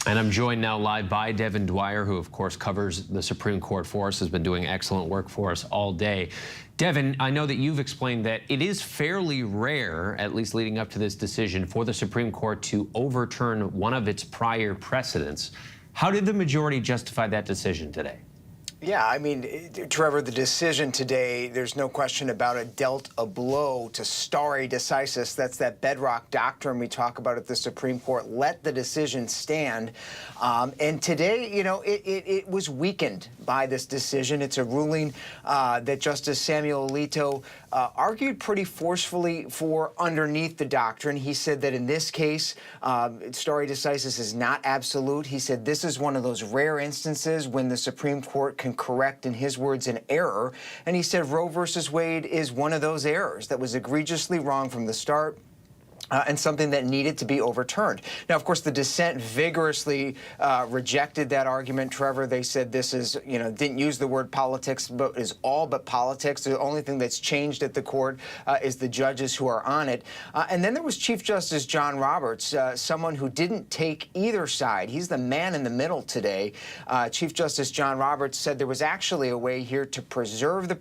And I'm joined now live by Devin Dwyer, who, of course, covers the Supreme Court for us, has been doing excellent work for us all day. Devin, I know that you've explained that it is fairly rare, at least leading up to this decision, for the Supreme Court to overturn one of its prior precedents. How did the majority justify that decision today? Yeah, I mean, Trevor, the decision today, there's no question about it, dealt a blow to stare decisis. That's that bedrock doctrine we talk about at the Supreme Court. Let the decision stand. And today, you know, it was weakened by this decision. It's a ruling that Justice Samuel Alito argued pretty forcefully for underneath the doctrine. He said that in this case, stare decisis is not absolute. He said this is one of those rare instances when the Supreme Court can correct, in his words, an error. And he said Roe versus Wade is one of those errors that was egregiously wrong from the start. And something that needed to be overturned. Now, of course, the dissent vigorously rejected that argument, Trevor. They said this is, you know, didn't use the word politics, but is all but politics. The only thing that's changed at the court is the judges who are on it. And then there was Chief Justice John Roberts, someone who didn't take either side. He's the man in the middle today. Chief Justice John Roberts said there was actually a way here to preserve the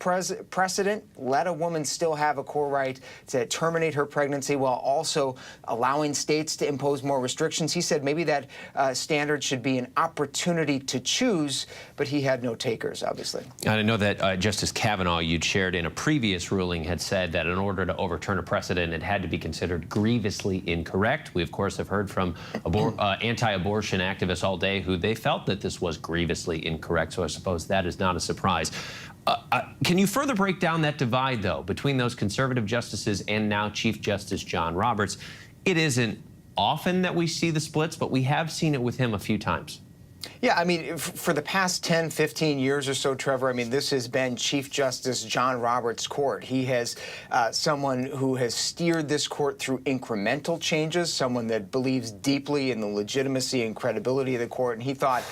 precedent, let a woman still have a core right to terminate her pregnancy while also allowing states to impose more restrictions. He said maybe that standard should be an opportunity to choose, but he had no takers, obviously. And I know that Justice Kavanaugh, you'd shared in a previous ruling, had said that in order to overturn a precedent, it had to be considered grievously incorrect. We, of course, have heard from anti-abortion activists all day who they felt that this was grievously incorrect, so I suppose that is not a surprise. Can you further break down that divide, though, between those conservative justices and now Chief Justice John Roberts? It isn't often that we see the splits, but we have seen it with him a few times. Yeah, I mean, for the past 10, 15 years or so, Trevor, I mean, this has been Chief Justice John Roberts' court. He has someone who has steered this court through incremental changes, someone that believes deeply in the legitimacy and credibility of the court. And he thought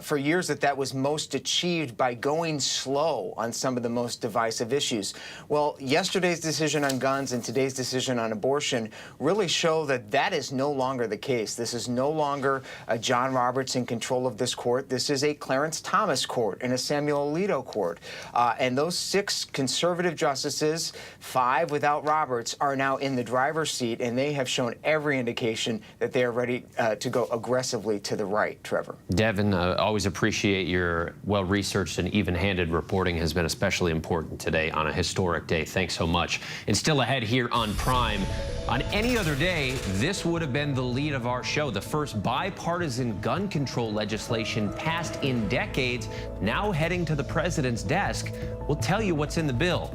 for years that that was most achieved by going slow on some of the most divisive issues. Well, yesterday's decision on guns and today's decision on abortion really show that that is no longer the case. This is no longer John Roberts in control of this court. This is a Clarence Thomas court and a Samuel Alito court. And those 6 conservative justices, 5 without Roberts, are now in the driver's seat, and they have shown every indication that they are ready to go aggressively to the right, Trevor. Devin, always appreciate your well-researched and even-handed reporting. Has been especially important today on a historic day. Thanks so much. And still ahead here on Prime. On any other day, this would have been the lead of our show. The first bipartisan gun control legislation passed in decades, now heading to the president's desk. We'll tell you what's in the bill.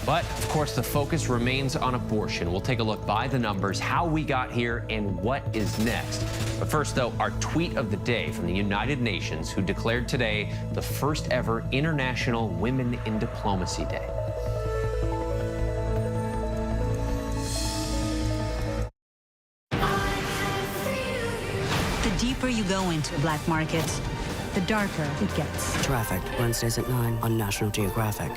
But, of course, the focus remains on abortion. We'll take a look by the numbers, how we got here, and what is next. But first, though, our tweet of the day from the United Nations, who declared today the first ever International Women in Diplomacy Day. The deeper you go into black markets, the darker it gets. Trafficked, Wednesdays at 9 on National Geographic.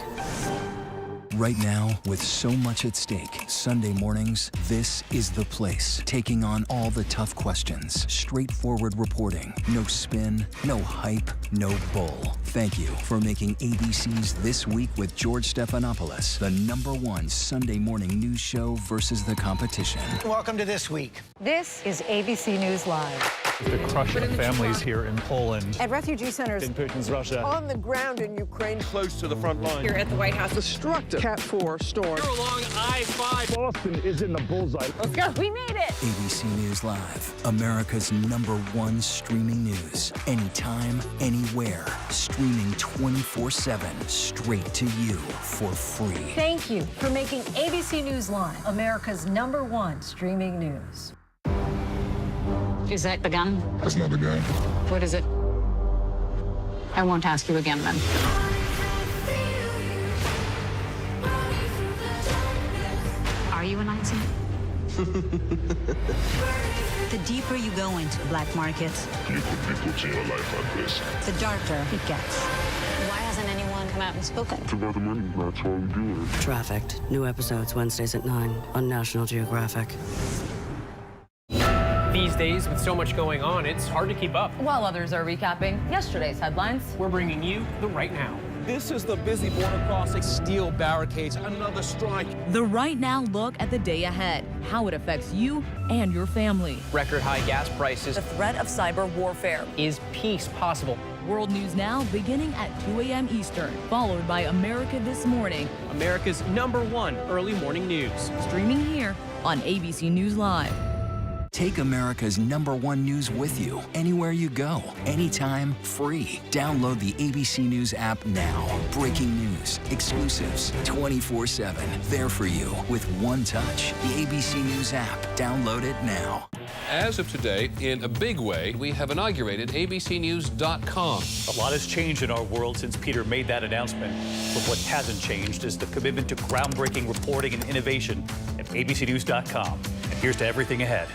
Right now, with so much at stake, Sunday mornings, this is the place. Taking on all the tough questions. Straightforward reporting. No spin, no hype, no bull. Thank you for making ABC's This Week with George Stephanopoulos the #1 Sunday morning news show versus the competition. Welcome to This Week. This is ABC News Live. The crush of families here in Poland. At refugee centers. In Putin's Russia. On the ground in Ukraine. Close to the front line. Here at the White House. Destructive Cat 4 storm. Here along I-5. Boston is in the bullseye. Let's go. We made it. ABC News Live, America's #1 streaming news. Anytime, anywhere. Streaming 24/7, straight to you for free. Thank you for making ABC News Live America's #1 streaming news. Is that the gun? That's not the gun. What is it? I won't ask you again then. Are you a Nazi? The deeper you go into black markets, You put your life at risk. the darker it gets. Why hasn't anyone come out and spoken? It's about the money. That's why we do it. Trafficked, new episodes Wednesdays at 9 on National Geographic. These days with so much going on, it's hard to keep up. While others are recapping yesterday's headlines, we're bringing you the right now. This is the busy border crossing. Steel barricades, another strike. The right now look at the day ahead, how it affects you and your family. Record high gas prices. The threat of cyber warfare. Is peace possible? World News Now beginning at 2 a.m. Eastern, followed by America This Morning. America's #1 early morning news. Streaming here on ABC News Live. Take America's #1 news with you anywhere you go, anytime, free. Download the ABC News app now. Breaking news, exclusives, 24/7. There for you with one touch. The ABC News app. Download it now. As of today, in a big way, we have inaugurated abcnews.com. A lot has changed in our world since Peter made that announcement. But what hasn't changed is the commitment to groundbreaking reporting and innovation at abcnews.com. And here's to everything ahead.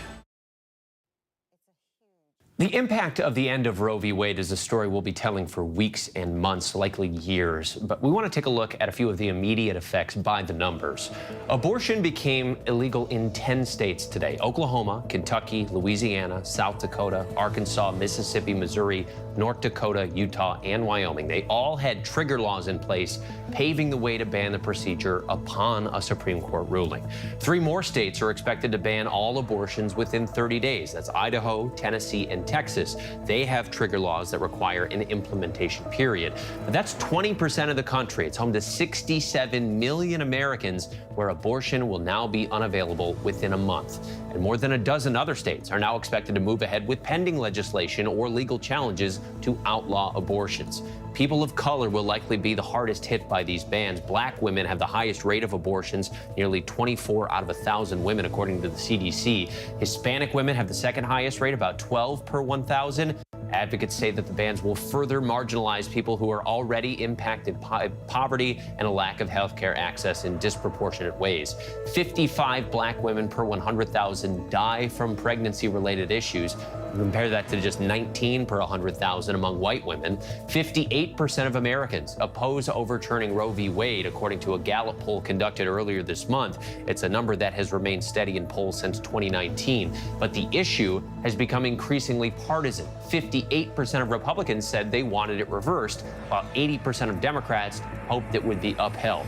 The impact of the end of Roe v. Wade is a story we'll be telling for weeks and months, likely years. But we want to take a look at a few of the immediate effects by the numbers. Abortion became illegal in 10 states today: Oklahoma, Kentucky, Louisiana, South Dakota, Arkansas, Mississippi, Missouri, North Dakota, Utah, and Wyoming. They all had trigger laws in place, paving the way to ban the procedure upon a Supreme Court ruling. 3 more states are expected to ban all abortions within 30 days. That's Idaho, Tennessee, and Texas. They have trigger laws that require an implementation period. But that's 20% of the country. It's home to 67 million Americans where abortion will now be unavailable within a month. And more than a dozen other states are now expected to move ahead with pending legislation or legal challenges to outlaw abortions. People of color will likely be the hardest hit by these bans. Black women have the highest rate of abortions, nearly 24 out of 1,000 women, according to the CDC. Hispanic women have the second highest rate, about 12 per 1,000. Advocates say that the bans will further marginalize people who are already impacted by poverty and a lack of health care access in disproportionate ways. 55 black women per 100,000 die from pregnancy-related issues. Compare that to just 19 per 100,000 among white women. 58% of Americans oppose overturning Roe v. Wade, according to a Gallup poll conducted earlier this month. It's a number that has remained steady in polls since 2019. But the issue has become increasingly partisan. 58% of Republicans said they wanted it reversed, while 80% of Democrats hoped it would be upheld.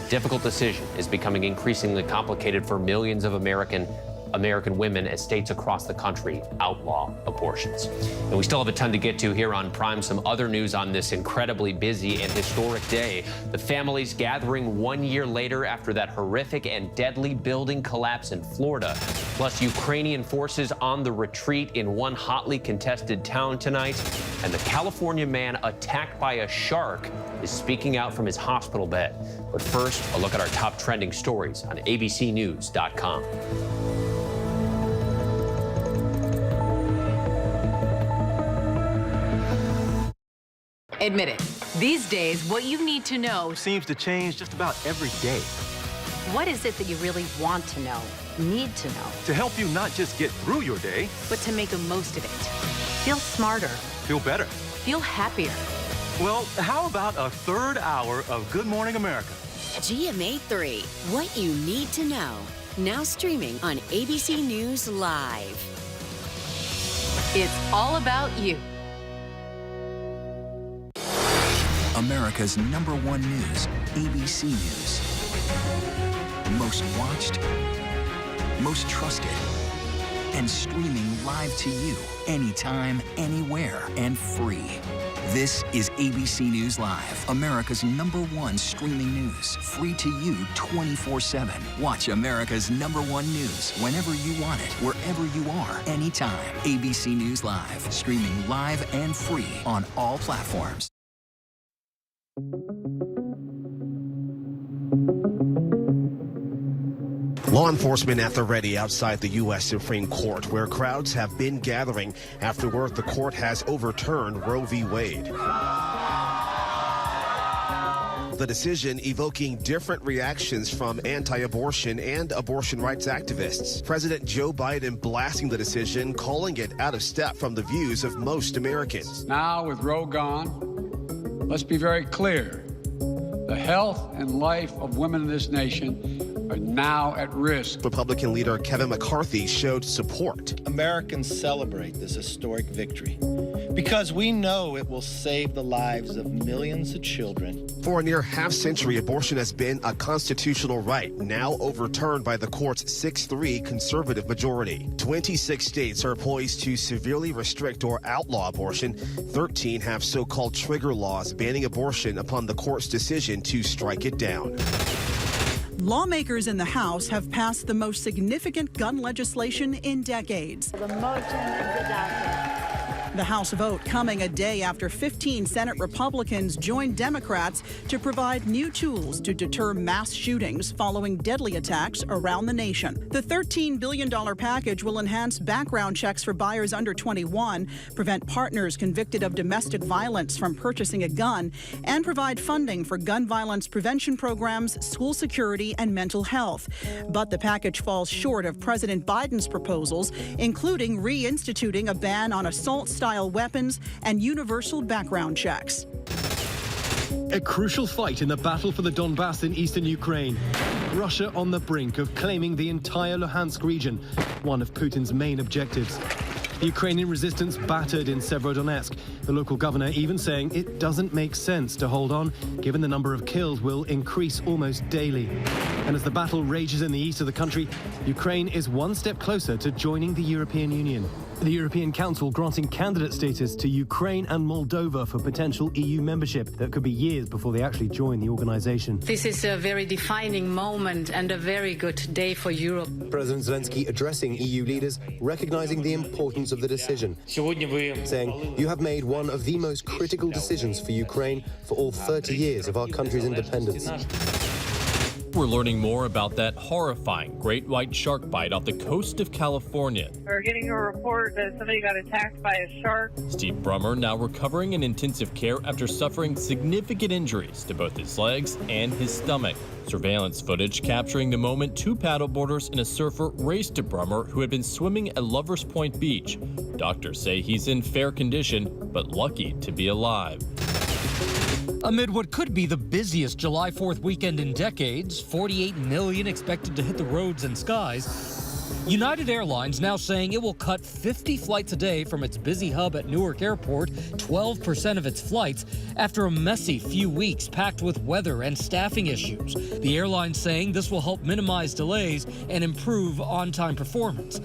A difficult decision is becoming increasingly complicated for millions of American women as states across the country outlaw abortions. And we still have a ton to get to here on Prime. Some other news on this incredibly busy and historic day. The families gathering 1 year later after that horrific and deadly building collapse in Florida. Plus, Ukrainian forces on the retreat in one hotly contested town tonight. And the California man attacked by a shark is speaking out from his hospital bed. But first, a look at our top trending stories on abcnews.com. Admit it. These days, what you need to know seems to change just about every day. What is it that you really want to know, need to know? To help you not just get through your day, but to make the most of it. Feel smarter. Feel better. Feel happier. Well, how about a third hour of Good Morning America? GMA 3, what you need to know. Now streaming on ABC News Live. It's all about you. America's #1 news, ABC News. Most watched, most trusted, and streaming live to you anytime, anywhere, and free. This is ABC News Live, America's #1 streaming news, free to you 24/7. Watch America's #1 news whenever you want it, wherever you are, anytime. ABC News Live, streaming live and free on all platforms. Law enforcement at the ready outside the U.S. Supreme Court, where crowds have been gathering after word the court has overturned Roe v. Wade. The decision evoking different reactions from anti-abortion and abortion rights activists. President Joe Biden blasting the decision, calling it out of step from the views of most Americans. Now, with Roe gone, let's be very clear. The health and life of women in this nation are now at risk. Republican leader Kevin McCarthy showed support. Americans celebrate this historic victory because we know it will save the lives of millions of children. For a near half-century, abortion has been a constitutional right, now overturned by the court's 6-3 conservative majority. 26 states are poised to severely restrict or outlaw abortion. 13 have so-called trigger laws banning abortion upon the court's decision to strike it down. Lawmakers in the House have passed the most significant gun legislation in decades. The motion is adopted. The House vote coming a day after 15 Senate Republicans joined Democrats to provide new tools to deter mass shootings following deadly attacks around the nation. The $13 billion package will enhance background checks for buyers under 21, prevent partners convicted of domestic violence from purchasing a gun, and provide funding for gun violence prevention programs, school security, and mental health. But the package falls short of President Biden's proposals, including reinstituting a ban on assault-style weapons and universal background checks. A crucial fight in the battle for the Donbass in eastern Ukraine. Russia on the brink of claiming the entire Luhansk region, one of Putin's main objectives. Ukrainian resistance battered in Severodonetsk, the local governor even saying it doesn't make sense to hold on, given the number of killed will increase almost daily. And as the battle rages in the east of the country, Ukraine is one step closer to joining the European Union. The European Council granting candidate status to Ukraine and Moldova for potential EU membership. That could be years before they actually join the organization. This is a very defining moment and a very good day for Europe. President Zelensky addressing EU leaders, recognizing the importance of the decision, saying, "You have made one of the most critical decisions for Ukraine for all 30 years of our country's independence." We're learning more about that horrifying great white shark bite off the coast of California. We're getting a report that somebody got attacked by a shark. Steve Brummer now recovering in intensive care after suffering significant injuries to both his legs and his stomach. Surveillance footage capturing the moment two paddleboarders and a surfer raced to Brummer, who had been swimming at Lovers Point Beach. Doctors say he's in fair condition, but lucky to be alive. Amid what could be the busiest July 4th weekend in decades, 48 million expected to hit the roads and skies, United Airlines now saying it will cut 50 flights a day from its busy hub at Newark Airport, 12% of its flights, after a messy few weeks packed with weather and staffing issues. The airline saying this will help minimize delays and improve on-time performance.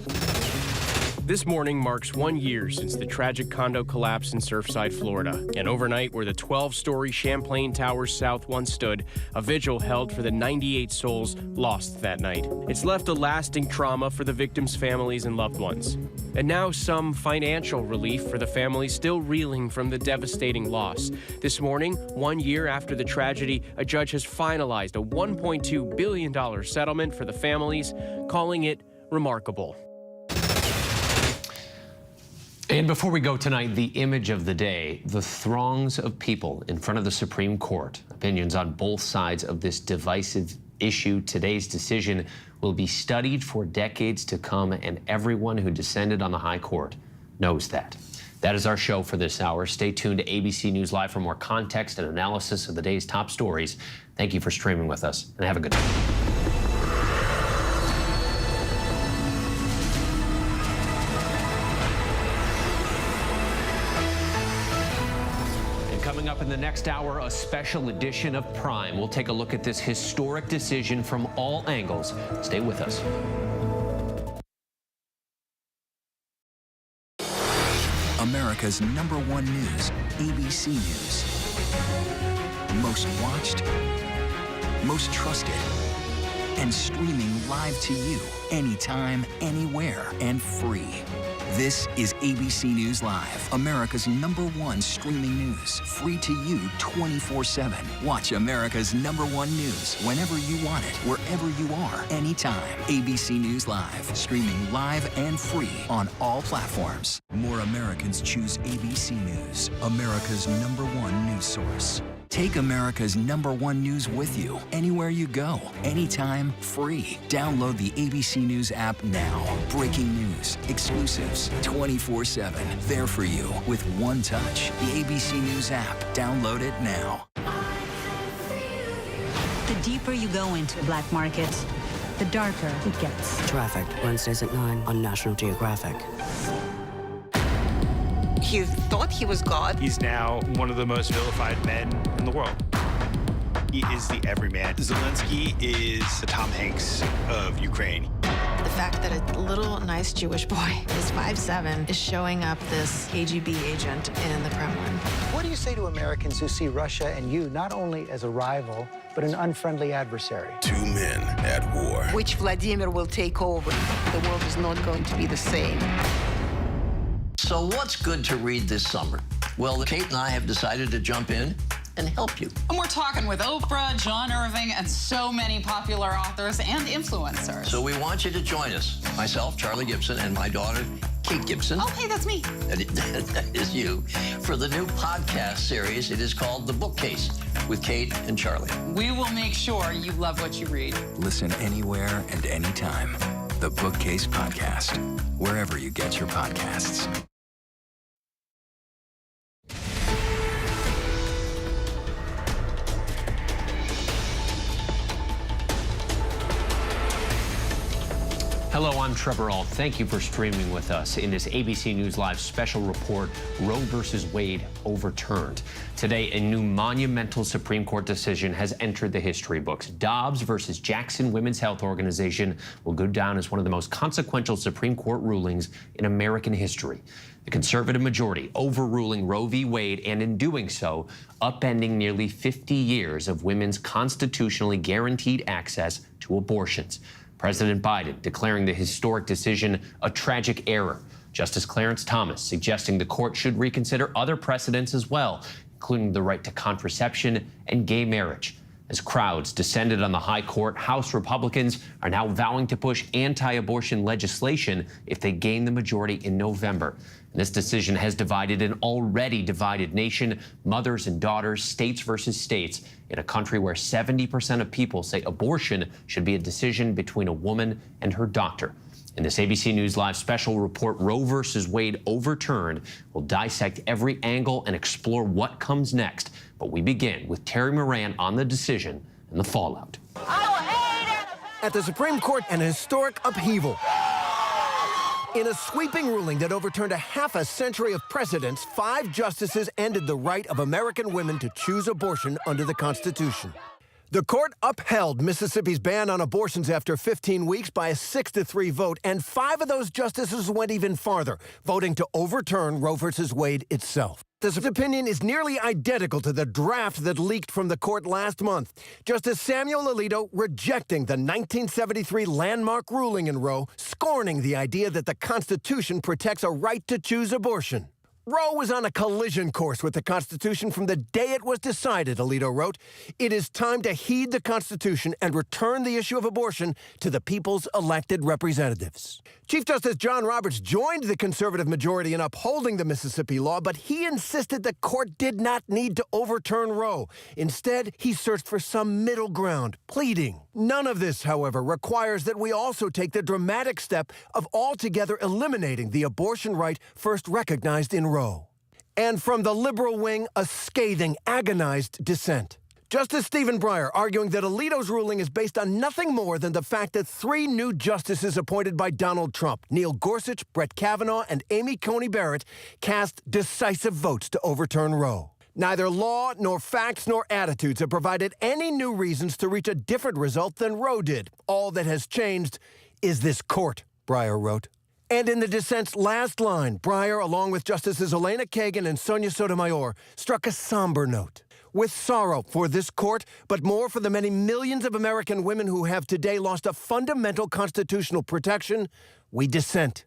This morning marks 1 year since the tragic condo collapse in Surfside, Florida. And overnight, where the 12-story Champlain Towers South once stood, a vigil held for the 98 souls lost that night. It's left a lasting trauma for the victims' families and loved ones. And now some financial relief for the families still reeling from the devastating loss. This morning, 1 year after the tragedy, a judge has finalized a $1.2 billion settlement for the families, calling it remarkable. And before we go tonight, the image of the day, the throngs of people in front of the Supreme Court. Opinions on both sides of this divisive issue. Today's decision will be studied for decades to come, and everyone who descended on the High Court knows that. That is our show for this hour. Stay tuned to ABC News Live for more context and analysis of the day's top stories. Thank you for streaming with us, and have a good night. Coming up in the next hour, a special edition of Prime. We'll take a look at this historic decision from all angles. Stay with us. America's #1 news, ABC News. Most watched, most trusted, and streaming live to you anytime, anywhere, and free. This is ABC News Live, America's #1 streaming news. Free to you 24/7. Watch America's #1 news whenever you want it, wherever you are, anytime. ABC News Live, streaming live and free on all platforms. More Americans choose ABC News, America's #1 news source. Take America's #1 news with you anywhere you go, anytime, free. Download the ABC News app now. Breaking news, exclusives, 24/7. There for you with one touch. The ABC News app. Download it now. The deeper you go into black markets, the darker it gets. Trafficked, Wednesdays at 9 on National Geographic. He thought he was God. He's now one of the most vilified men in the world. He is the everyman. Zelensky is the Tom Hanks of Ukraine. The fact that a little nice Jewish boy is 5'7" is showing up this KGB agent in the Kremlin. What do you say to Americans who see Russia and you not only as a rival, but an unfriendly adversary? Two men at war. Which Vladimir will take over. The world is not going to be the same. So what's good to read this summer? Well, Kate and I have decided to jump in and help you. And we're talking with Oprah, John Irving, and so many popular authors and influencers. So we want you to join us. Myself, Charlie Gibson, and my daughter, Kate Gibson. Oh, hey, that's me. That is you. For the new podcast series, it is called The Bookcase with Kate and Charlie. We will make sure you love what you read. Listen anywhere and anytime. The Bookcase Podcast, wherever you get your podcasts. Hello, I'm Trevor Ault. Thank you for streaming with us in this ABC News Live special report, Roe versus Wade overturned. Today, a new monumental Supreme Court decision has entered the history books. Dobbs versus Jackson Women's Health Organization will go down as one of the most consequential Supreme Court rulings in American history. The conservative majority overruling Roe v. Wade, and in doing so, upending nearly 50 years of women's constitutionally guaranteed access to abortions. President Biden declaring the historic decision a tragic error. Justice Clarence Thomas suggesting the court should reconsider other precedents as well, including the right to contraception and gay marriage. As crowds descended on the high court, House Republicans are now vowing to push anti-abortion legislation if they gain the majority in November. And this decision has divided an already divided nation, mothers and daughters, states versus states, in a country where 70% of people say abortion should be a decision between a woman and her doctor. In this ABC News Live special report, Roe versus Wade overturned, we'll dissect every angle and explore what comes next. But we begin with Terry Moran on the decision and the fallout. At the Supreme Court, an historic upheaval. In a sweeping ruling that overturned a half a century of precedents, 5 justices ended the right of American women to choose abortion under the Constitution. The court upheld Mississippi's ban on abortions after 15 weeks by a 6-3 vote, and 5 of those justices went even farther, voting to overturn Roe v. Wade itself. This opinion is nearly identical to the draft that leaked from the court last month. Justice Samuel Alito rejecting the 1973 landmark ruling in Roe, scorning the idea that the Constitution protects a right to choose abortion. Roe was on a collision course with the Constitution from the day it was decided, Alito wrote. It is time to heed the Constitution and return the issue of abortion to the people's elected representatives. Chief Justice John Roberts joined the conservative majority in upholding the Mississippi law, but he insisted the court did not need to overturn Roe. Instead, he searched for some middle ground, pleading. None of this, however, requires that we also take the dramatic step of altogether eliminating the abortion right first recognized in Roe. And from the liberal wing, a scathing, agonized dissent. Justice Stephen Breyer arguing that Alito's ruling is based on nothing more than the fact that 3 new justices appointed by Donald Trump, Neil Gorsuch, Brett Kavanaugh, and Amy Coney Barrett, cast decisive votes to overturn Roe. Neither law, nor facts, nor attitudes have provided any new reasons to reach a different result than Roe did. All that has changed is this court, Breyer wrote. And in the dissent's last line, Breyer, along with Justices Elena Kagan and Sonia Sotomayor, struck a somber note. With sorrow for this court, but more for the many millions of American women who have today lost a fundamental constitutional protection, we dissent.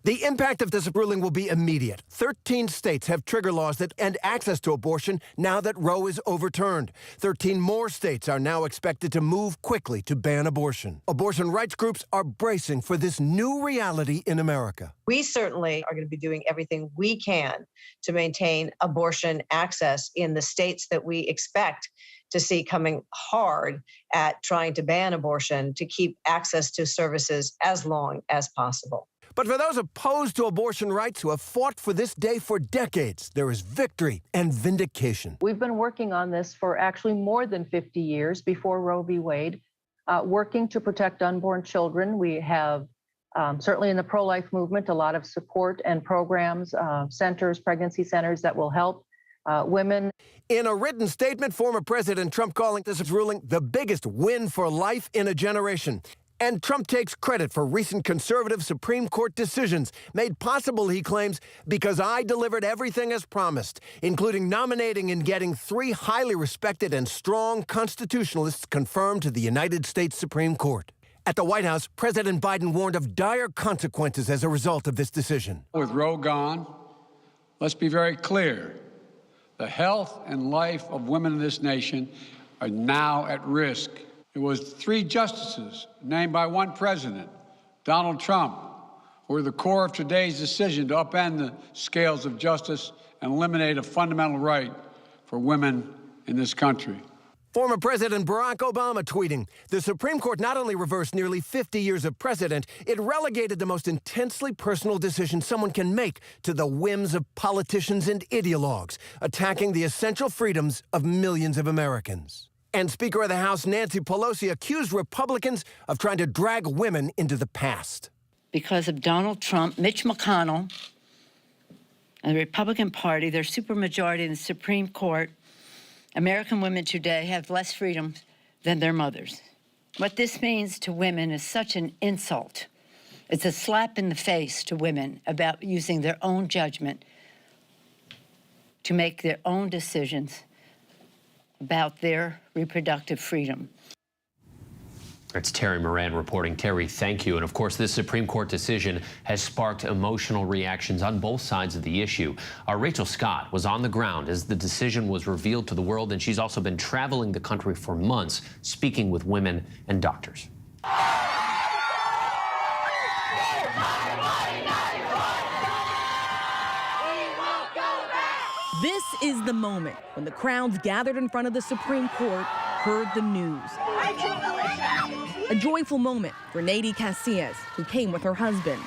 The impact of this ruling will be immediate. 13 states have trigger laws that end access to abortion now that Roe is overturned. 13 more states are now expected to move quickly to ban abortion. Abortion rights groups are bracing for this new reality in America. We certainly are going to be doing everything we can to maintain abortion access in the states that we expect to see coming hard at trying to ban abortion, to keep access to services as long as possible. But for those opposed to abortion rights who have fought for this day for decades, there is victory and vindication. We've been working on this for actually more than 50 years before Roe v. Wade. working to protect unborn children. We have certainly in the pro-life movement, a lot of support and programs, centers, pregnancy centers that will help women. In a written statement, former President Trump calling this ruling the biggest win for life in a generation. And Trump takes credit for recent conservative Supreme Court decisions made possible, he claims, because I delivered everything as promised, including nominating and getting 3 highly respected and strong constitutionalists confirmed to the United States Supreme Court. At the White House, President Biden warned of dire consequences as a result of this decision. With Roe gone, let's be very clear. The health and life of women in this nation are now at risk. It was 3 justices named by 1 president, Donald Trump, who were the core of today's decision to upend the scales of justice and eliminate a fundamental right for women in this country. Former President Barack Obama tweeting, the Supreme Court not only reversed nearly 50 years of precedent, it relegated the most intensely personal decision someone can make to the whims of politicians and ideologues, attacking the essential freedoms of millions of Americans. And Speaker of the House Nancy Pelosi accused Republicans of trying to drag women into the past. Because of Donald Trump, Mitch McConnell, and the Republican Party, their supermajority in the Supreme Court, American women today have less freedom than their mothers. What this means to women is such an insult. It's a slap in the face to women about using their own judgment to make their own decisions about their reproductive freedom. It's Terry Moran reporting. Terry, thank you. And of course, this Supreme Court decision has sparked emotional reactions on both sides of the issue. Rachel Scott was on the ground as the decision was revealed to the world, and she's also been traveling the country for months, speaking with women and doctors. This is the moment when the crowds gathered in front of the Supreme Court heard the news. A joyful moment for Nady Casillas, who came with her husband.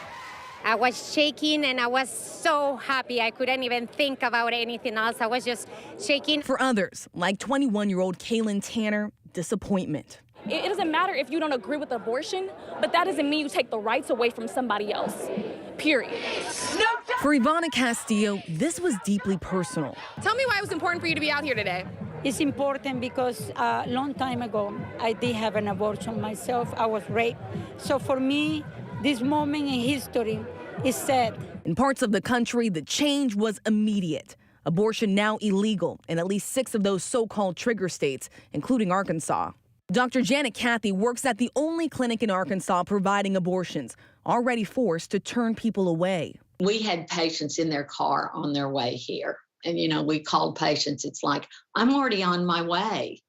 I was shaking and I was so happy. I couldn't even think about anything else. I was just shaking. For others, like 21-year-old Kaylin Tanner, disappointment. It doesn't matter if you don't agree with abortion, but that doesn't mean you take the rights away from somebody else, period. For Ivana Castillo, this was deeply personal. Tell me why it was important for you to be out here today. It's important because a long time ago, I did have an abortion myself. I was raped. So for me, this moment in history is sad. In parts of the country, the change was immediate. Abortion now illegal in at least 6 of those so-called trigger states, including Arkansas. Dr. Janet Cathy works at the only clinic in Arkansas providing abortions, already forced to turn people away. We had patients in their car on their way here. And, you know, we called patients. It's like, I'm already on my way.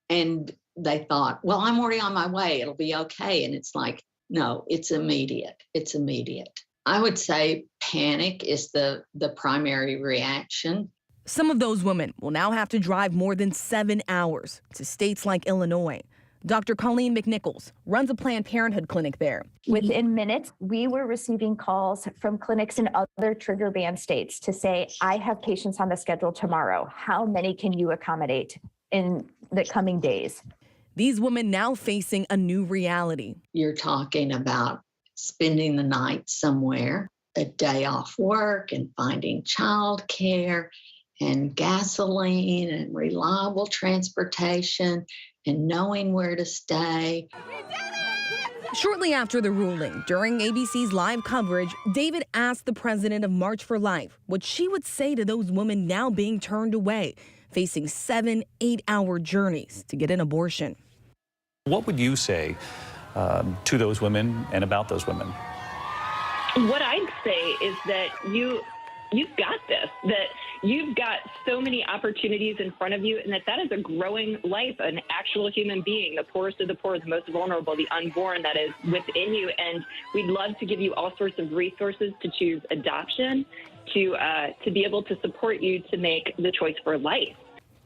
And they thought, well, I'm already on my way. It'll be okay. And it's like, no, it's immediate. It's immediate. I would say panic is the primary reaction. Some of those women will now have to drive more than 7 hours to states like Illinois. Dr. Colleen McNichols runs a Planned Parenthood clinic there. Within minutes, we were receiving calls from clinics in other trigger ban states to say, I have patients on the schedule tomorrow. How many can you accommodate in the coming days? These women now facing a new reality. You're talking about spending the night somewhere, a day off work, and finding childcare and gasoline and reliable transportation and knowing where to stay. Shortly after the ruling, during ABC's live coverage, David asked the president of March for Life what she would say to those women now being turned away, facing 7-8-hour journeys to get an abortion. What would you say to those women and about those women? What I'd say is that you've got this, that you've got so many opportunities in front of you, and that is a growing life, an actual human being, the poorest of the poor, the most vulnerable, the unborn that is within you. And we'd love to give you all sorts of resources to choose adoption, to be able to support you to make the choice for life.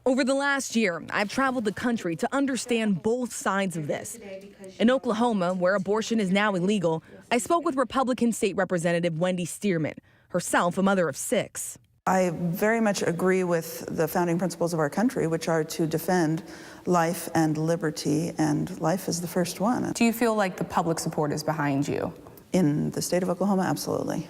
Over the last year, I've traveled the country to understand both sides of this. In Oklahoma, where abortion is now illegal, I spoke with Republican State Representative Wendy Stearman, herself a mother of 6. I very much agree with the founding principles of our country, which are to defend life and liberty, and life is the first one. Do you feel like the public support is behind you? In the state of Oklahoma, absolutely.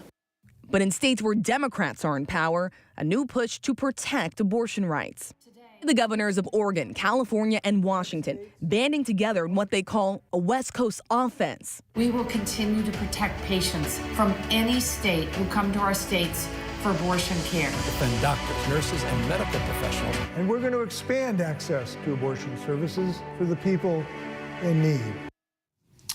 But in states where Democrats are in power, a new push to protect abortion rights. The governors of Oregon, California, and Washington banding together in what they call a West Coast offense. We will continue to protect patients from any state who come to our states for abortion care. Defend doctors, nurses, and medical professionals. And we're going to expand access to abortion services for the people in need.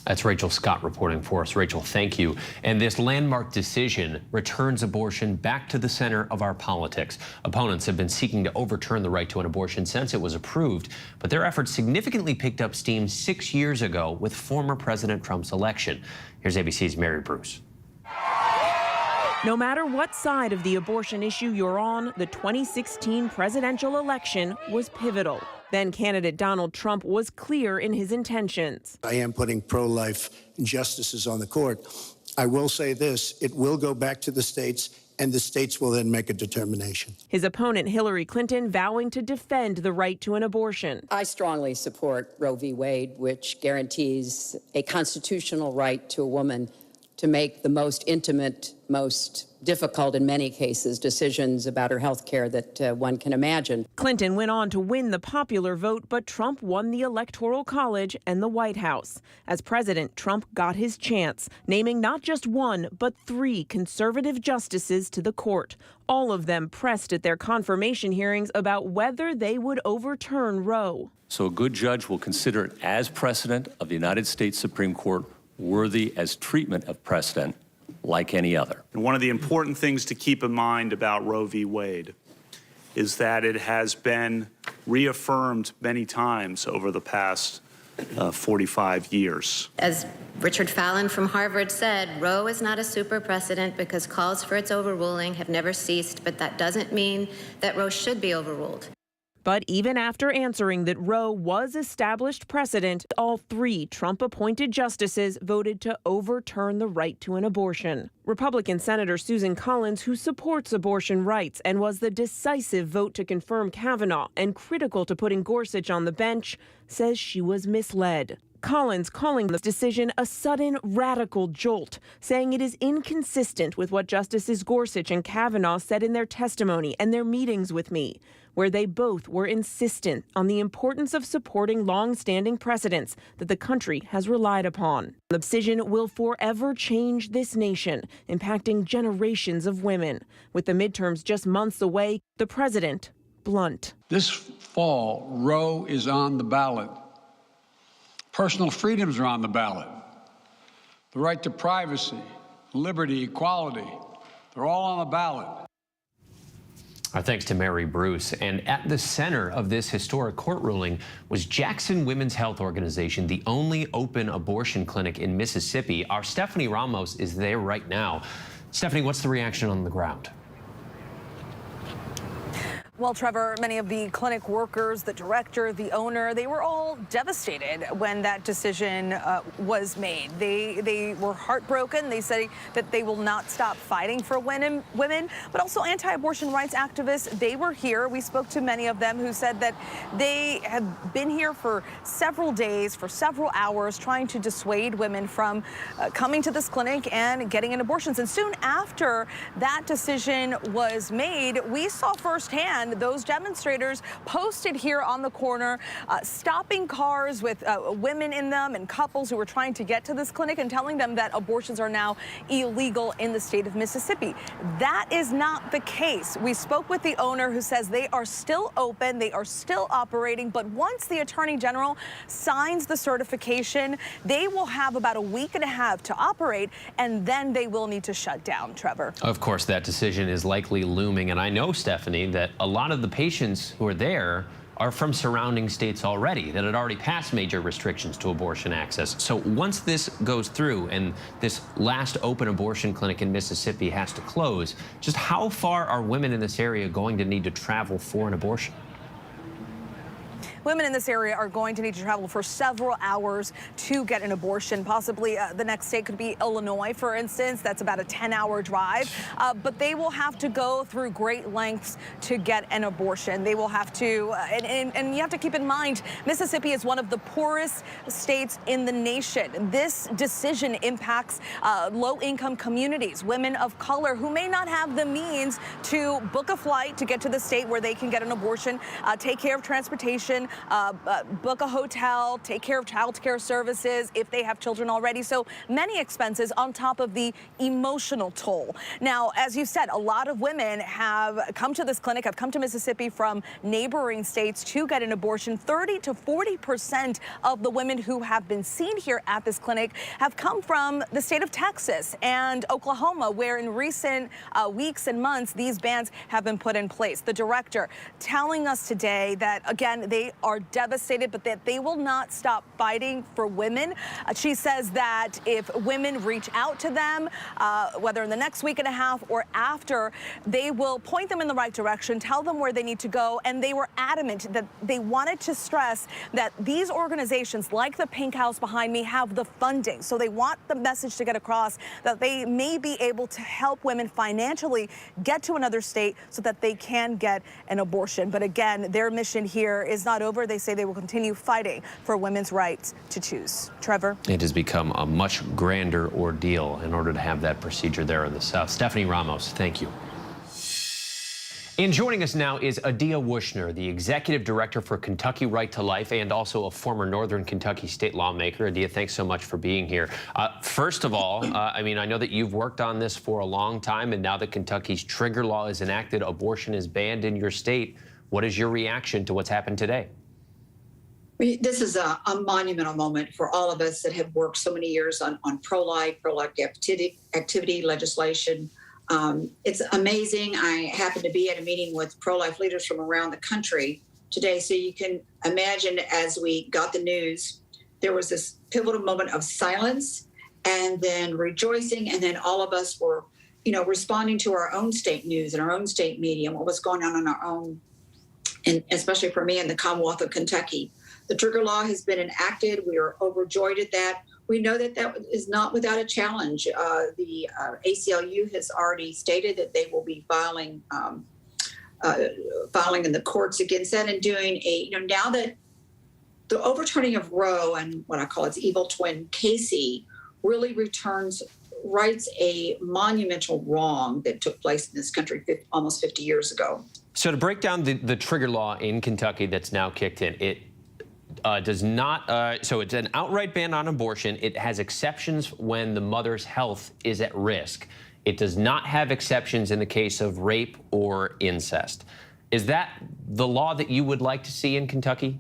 That's Rachel Scott reporting for us. Rachel, thank you. And this landmark decision returns abortion back to the center of our politics. Opponents have been seeking to overturn the right to an abortion since it was approved, but their efforts significantly picked up steam 6 years ago with former President Trump's election. Here's ABC's Mary Bruce. No matter what side of the abortion issue you're on, the 2016 presidential election was pivotal. Then candidate Donald Trump was clear in his intentions. I am putting pro-life justices on the court. I will say this, it will go back to the states, and the states will then make a determination. His opponent, Hillary Clinton, vowing to defend the right to an abortion. I strongly support Roe v. Wade, which guarantees a constitutional right to a woman to make the most intimate, most difficult in many cases decisions about her health care that one can imagine. Clinton went on to win the popular vote, but Trump won the Electoral College and the White House. As president, Trump got his chance, naming not just one, but 3 conservative justices to the court. All of them pressed at their confirmation hearings about whether they would overturn Roe. So a good judge will consider it as precedent of the United States Supreme Court, worthy as treatment of precedent like any other. And one of the important things to keep in mind about Roe v. Wade is that it has been reaffirmed many times over the past 45 years. As Richard Fallon from Harvard said, Roe is not a super precedent because calls for its overruling have never ceased, but that doesn't mean that Roe should be overruled. But even after answering that Roe was established precedent, all 3 Trump-appointed justices voted to overturn the right to an abortion. Republican Senator Susan Collins, who supports abortion rights and was the decisive vote to confirm Kavanaugh and critical to putting Gorsuch on the bench, says she was misled. Collins calling this decision a sudden radical jolt, saying it is inconsistent with what Justices Gorsuch and Kavanaugh said in their testimony and their meetings with me, where they both were insistent on the importance of supporting long-standing precedents that the country has relied upon. The decision will forever change this nation, impacting generations of women. With the midterms just months away, the president blunt. This fall, Roe is on the ballot. Personal freedoms are on the ballot. The right to privacy, liberty, equality, they're all on the ballot. Our thanks to Mary Bruce. And at the center of this historic court ruling was Jackson Women's Health Organization, the only open abortion clinic in Mississippi. Our Stephanie Ramos is there right now. Stephanie, what's the reaction on the ground? Well, Trevor, many of the clinic workers, the director, the owner, they were all devastated when that decision was made. They were heartbroken. They said that they will not stop fighting for women, but also anti-abortion rights activists. They were here. We spoke to many of them who said that they have been here for several days, for several hours, trying to dissuade women from coming to this clinic and getting an abortion. And soon after that decision was made, we saw firsthand those demonstrators posted here on the corner, stopping cars with women in them and couples who were trying to get to this clinic and telling them that abortions are now illegal in the state of Mississippi. That is not the case. We spoke with the owner who says they are still open, they are still operating, but once the Attorney General signs the certification, they will have about a week and a half to operate, and then they will need to shut down, Trevor. Of course, that decision is likely looming, and I know, Stephanie, that a lot of the patients who are there are from surrounding states already that had already passed major restrictions to abortion access. So once this goes through and this last open abortion clinic in Mississippi has to close, just how far are women in this area going to need to travel for an abortion? women in this area are going to need to travel for several hours to get an abortion. Possibly the next state could be Illinois, for instance. That's about a 10-hour drive. But they will have to go through great lengths to get an abortion. They will have to, and you have to keep in mind, Mississippi is one of the poorest states in the nation. This decision impacts low-income communities, women of color who may not have the means to book a flight to get to the state where they can get an abortion, take care of transportation, book a hotel, take care of child care services if they have children already. So many expenses on top of the emotional toll. Now, as you said, a lot of women have come to this clinic, have come to Mississippi from neighboring states to get an abortion. 30 to 40% of the women who have been seen here at this clinic have come from the state of Texas and Oklahoma, where in recent weeks and months, these bans have been put in place. The director telling us today that, again, they are devastated, but that they will not stop fighting for women. She says that if women reach out to them, whether in the next week and a half or after, they will point them in the right direction, tell them where they need to go. And they were adamant that they wanted to stress that these organizations, like the Pink House behind me, have the funding. So they want the message to get across that they may be able to help women financially get to another state so that they can get an abortion. But again, their mission here is not over. They say they will continue fighting for women's rights to choose. Trevor? It has become a much grander ordeal in order to have that procedure there in the South. Stephanie Ramos, thank you. And joining us now is Adia Wushner, the executive director for Kentucky Right to Life and also a former Northern Kentucky state lawmaker. Adia, thanks so much for being here. First of all, I know that you've worked on this for a long time, and now that Kentucky's trigger law is enacted, abortion is banned in your state. What is your reaction to what's happened today? This is a monumental moment for all of us that have worked so many years on pro-life activity legislation. It's amazing. I happened to be at a meeting with pro-life leaders from around the country today. So you can imagine, as we got the news, there was this pivotal moment of silence and then rejoicing. And then all of us were, responding to our own state news and our own state media and what was going on in our own, and especially for me in the Commonwealth of Kentucky. The trigger law has been enacted. We are overjoyed at that. We know that that is not without a challenge. The ACLU has already stated that they will be filing in the courts against that and doing now that the overturning of Roe and what I call its evil twin, Casey, really rights a monumental wrong that took place in this country almost 50 years ago. So to break down the trigger law in Kentucky that's now kicked in, it does not, so it's an outright ban on abortion. It has exceptions when the mother's health is at risk. It does not have exceptions in the case of rape or incest. Is that the law that you would like to see in Kentucky?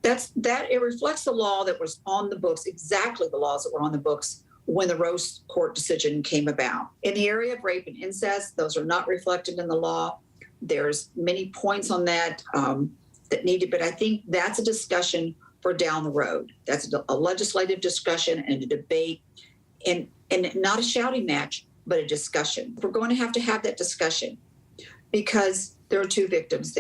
It reflects the law that was on the books, exactly the laws that were on the books when the Roe court decision came about. In the area of rape and incest, those are not reflected in the law. There's many points on that that needed, but I think that's a discussion for down the road. That's a legislative discussion and a debate, and not a shouting match, but a discussion. We're going to have that discussion because there are two victims.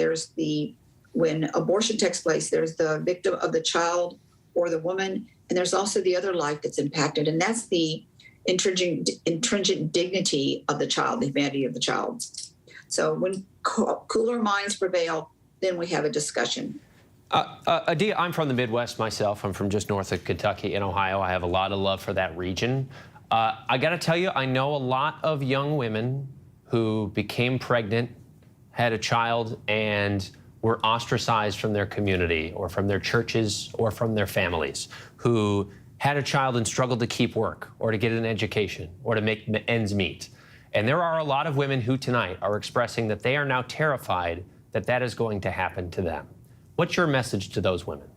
When abortion takes place, there's the victim of the child or the woman, and there's also the other life that's impacted, and that's the intrinsic dignity of the child, the humanity of the child. So when cooler minds prevail, then we have a discussion. Adia, I'm from the Midwest myself. I'm from just north of Kentucky in Ohio. I have a lot of love for that region. I got to tell you, I know a lot of young women who became pregnant, had a child, and were ostracized from their community or from their churches or from their families, who had a child and struggled to keep work or to get an education or to make ends meet. And there are a lot of women who tonight are expressing that they are now terrified that that is going to happen to them. What's your message to those women?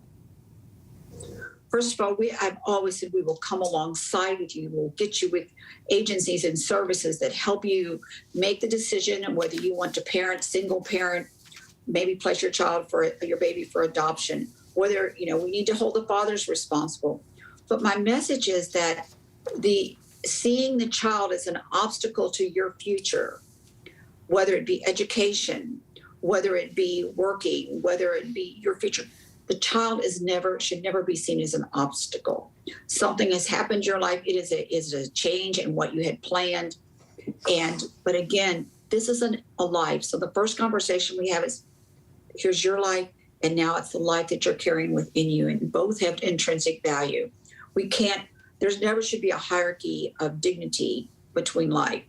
First of all, I've always said we will come alongside with you. We'll get you with agencies and services that help you make the decision whether you want to parent, single parent, maybe place your baby for adoption, whether, we need to hold the fathers responsible. But my message is that seeing the child as an obstacle to your future, whether it be education whether it be working, whether it be your future. The child should never be seen as an obstacle. Something has happened in your life. It is a change in what you had planned. But again, this isn't a life. So the first conversation we have is, here's your life, and now it's the life that you're carrying within you, and both have intrinsic value. There's never should be a hierarchy of dignity between life.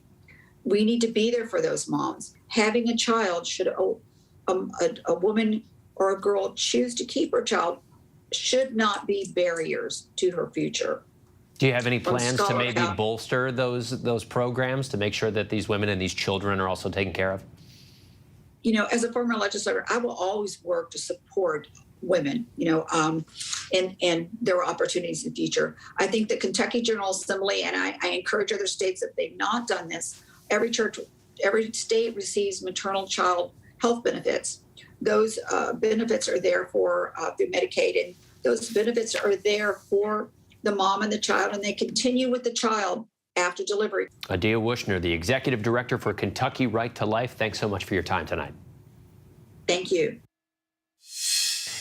We need to be there for those moms. Having a child, should a woman or a girl choose to keep her child, should not be barriers to her future. Do you have any plans to maybe bolster those programs to make sure that these women and these children are also taken care of? You know, as a former legislator, I will always work to support women, and there are opportunities in the future. I think the Kentucky General Assembly, and I encourage other states, if they've not done this, every state receives maternal child health benefits. Those benefits are there for through Medicaid, and those benefits are there for the mom and the child, and they continue with the child after delivery. Adia Wushner, the Executive Director for Kentucky Right to Life, thanks so much for your time tonight. Thank you.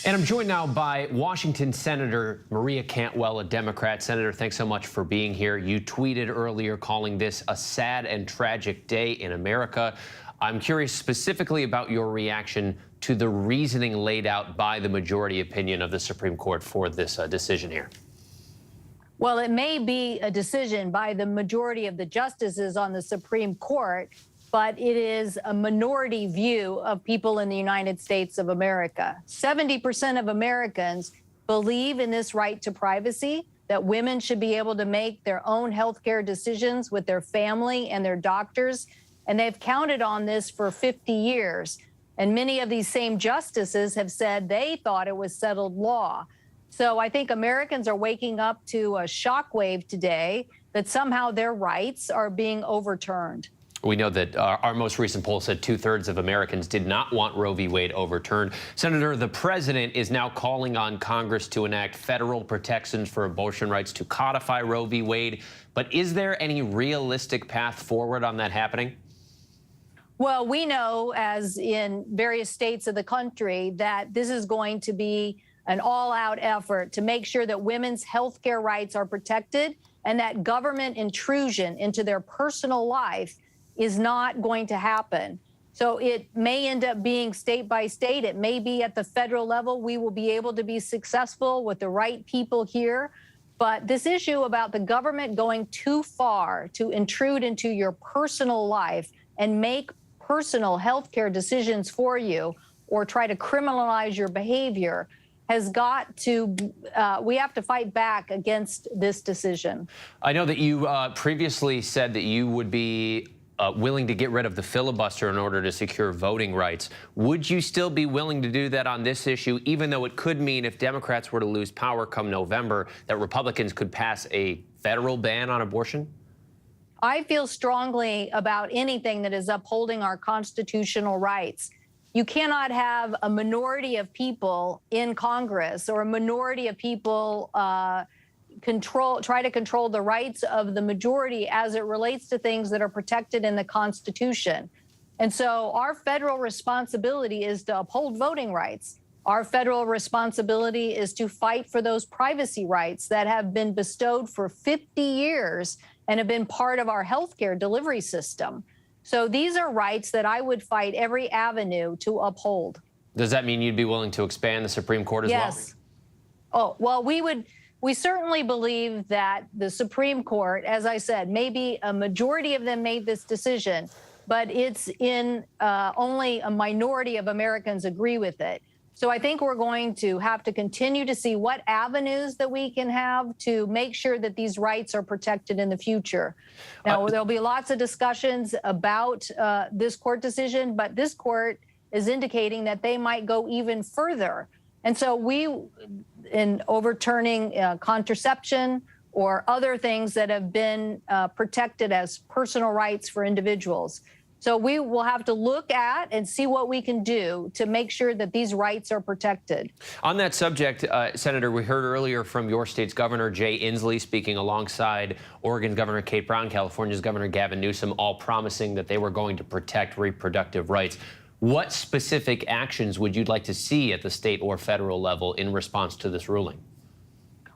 And I'm joined now by Washington Senator Maria Cantwell, a Democrat. Senator, thanks so much for being here. You tweeted earlier calling this a sad and tragic day in America. I'm curious specifically about your reaction to the reasoning laid out by the majority opinion of the Supreme Court for this decision here. Well, it may be a decision by the majority of the justices on the Supreme Court, but it is a minority view of people in the United States of America. 70% of Americans believe in this right to privacy, that women should be able to make their own health care decisions with their family and their doctors. And they've counted on this for 50 years. And many of these same justices have said they thought it was settled law. So I think Americans are waking up to a shockwave today that somehow their rights are being overturned. We know that our most recent poll said 2/3 of Americans did not want Roe v. Wade overturned. Senator, the president is now calling on Congress to enact federal protections for abortion rights to codify Roe v. Wade. But is there any realistic path forward on that happening? Well, we know, as in various states of the country, that this is going to be an all-out effort to make sure that women's health care rights are protected and that government intrusion into their personal life is not going to happen. So it may end up being state by state. It may be at the federal level. We will be able to be successful with the right people here. But this issue about the government going too far to intrude into your personal life and make personal health care decisions for you or try to criminalize your behavior has got to, we have to fight back against this decision. I know that you previously said that you would be willing to get rid of the filibuster in order to secure voting rights. Would you still be willing to do that on this issue, even though it could mean if Democrats were to lose power come November, that Republicans could pass a federal ban on abortion? I feel strongly about anything that is upholding our constitutional rights. You cannot have a minority of people in Congress or a minority of people try to control the rights of the majority as it relates to things that are protected in the Constitution. And so our federal responsibility is to uphold voting rights. Our federal responsibility is to fight for those privacy rights that have been bestowed for 50 years and have been part of our healthcare delivery system. So these are rights that I would fight every avenue to uphold. Does that mean you'd be willing to expand the Supreme Court as well? Yes. Oh, well, we certainly believe that the Supreme Court, as I said, maybe a majority of them made this decision, but it's in only a minority of Americans agree with it. So I think we're going to have to continue to see what avenues that we can have to make sure that these rights are protected in the future. Now, there'll be lots of discussions about this court decision, but this court is indicating that they might go even further. And so in overturning contraception or other things that have been protected as personal rights for individuals. So we will have to look at and see what we can do to make sure that these rights are protected. On that subject, Senator, we heard earlier from your state's governor, Jay Inslee, speaking alongside Oregon's Governor Kate Brown, California's Governor Gavin Newsom, all promising that they were going to protect reproductive rights. What specific actions would you like to see at the state or federal level in response to this ruling?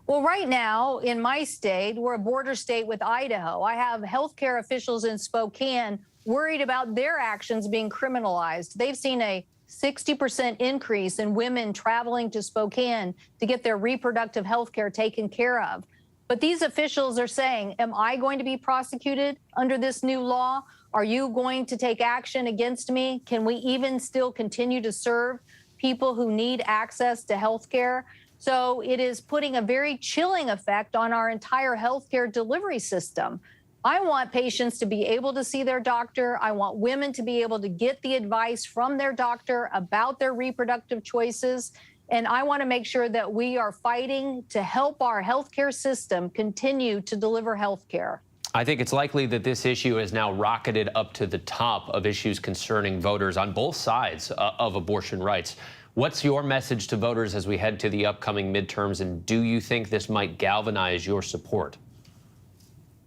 Well, right now in my state, we're a border state with Idaho. I have healthcare officials in Spokane worried about their actions being criminalized. They've seen a 60% increase in women traveling to Spokane to get their reproductive health care taken care of. But these officials are saying, am I going to be prosecuted under this new law? Are you going to take action against me? Can we even still continue to serve people who need access to health care? So it is putting a very chilling effect on our entire healthcare delivery system. I want patients to be able to see their doctor. I want women to be able to get the advice from their doctor about their reproductive choices. And I want to make sure that we are fighting to help our healthcare system continue to deliver healthcare. I think it's likely that this issue has now rocketed up to the top of issues concerning voters on both sides of abortion rights. What's your message to voters as we head to the upcoming midterms, and do you think this might galvanize your support?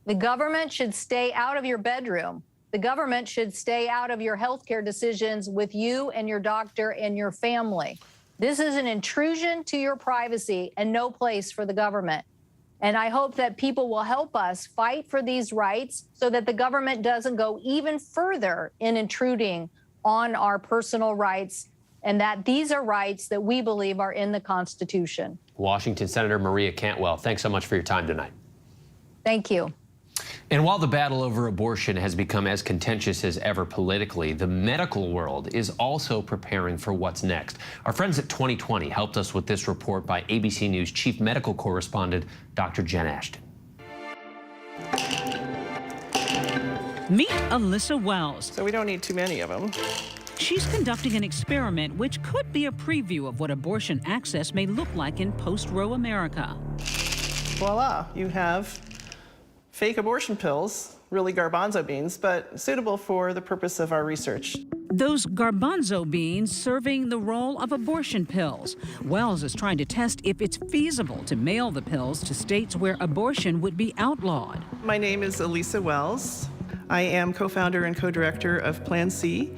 The government should stay out of your bedroom. The government should stay out of your healthcare decisions with you and your doctor and your family. This is an intrusion to your privacy and no place for the government. And I hope that people will help us fight for these rights so that the government doesn't go even further in intruding on our personal rights, and that these are rights that we believe are in the Constitution. Washington Senator Maria Cantwell, thanks so much for your time tonight. Thank you. And while the battle over abortion has become as contentious as ever politically, the medical world is also preparing for what's next. Our friends at 2020 helped us with this report by ABC News Chief Medical Correspondent Dr. Jen Ashton. Meet Alyssa Wells. So we don't need too many of them. She's conducting an experiment which could be a preview of what abortion access may look like in post-Roe America. Voila, you have fake abortion pills, really garbanzo beans, but suitable for the purpose of our research. Those garbanzo beans serving the role of abortion pills. Wells is trying to test if it's feasible to mail the pills to states where abortion would be outlawed. My name is Elisa Wells. I am co-founder and co-director of Plan C.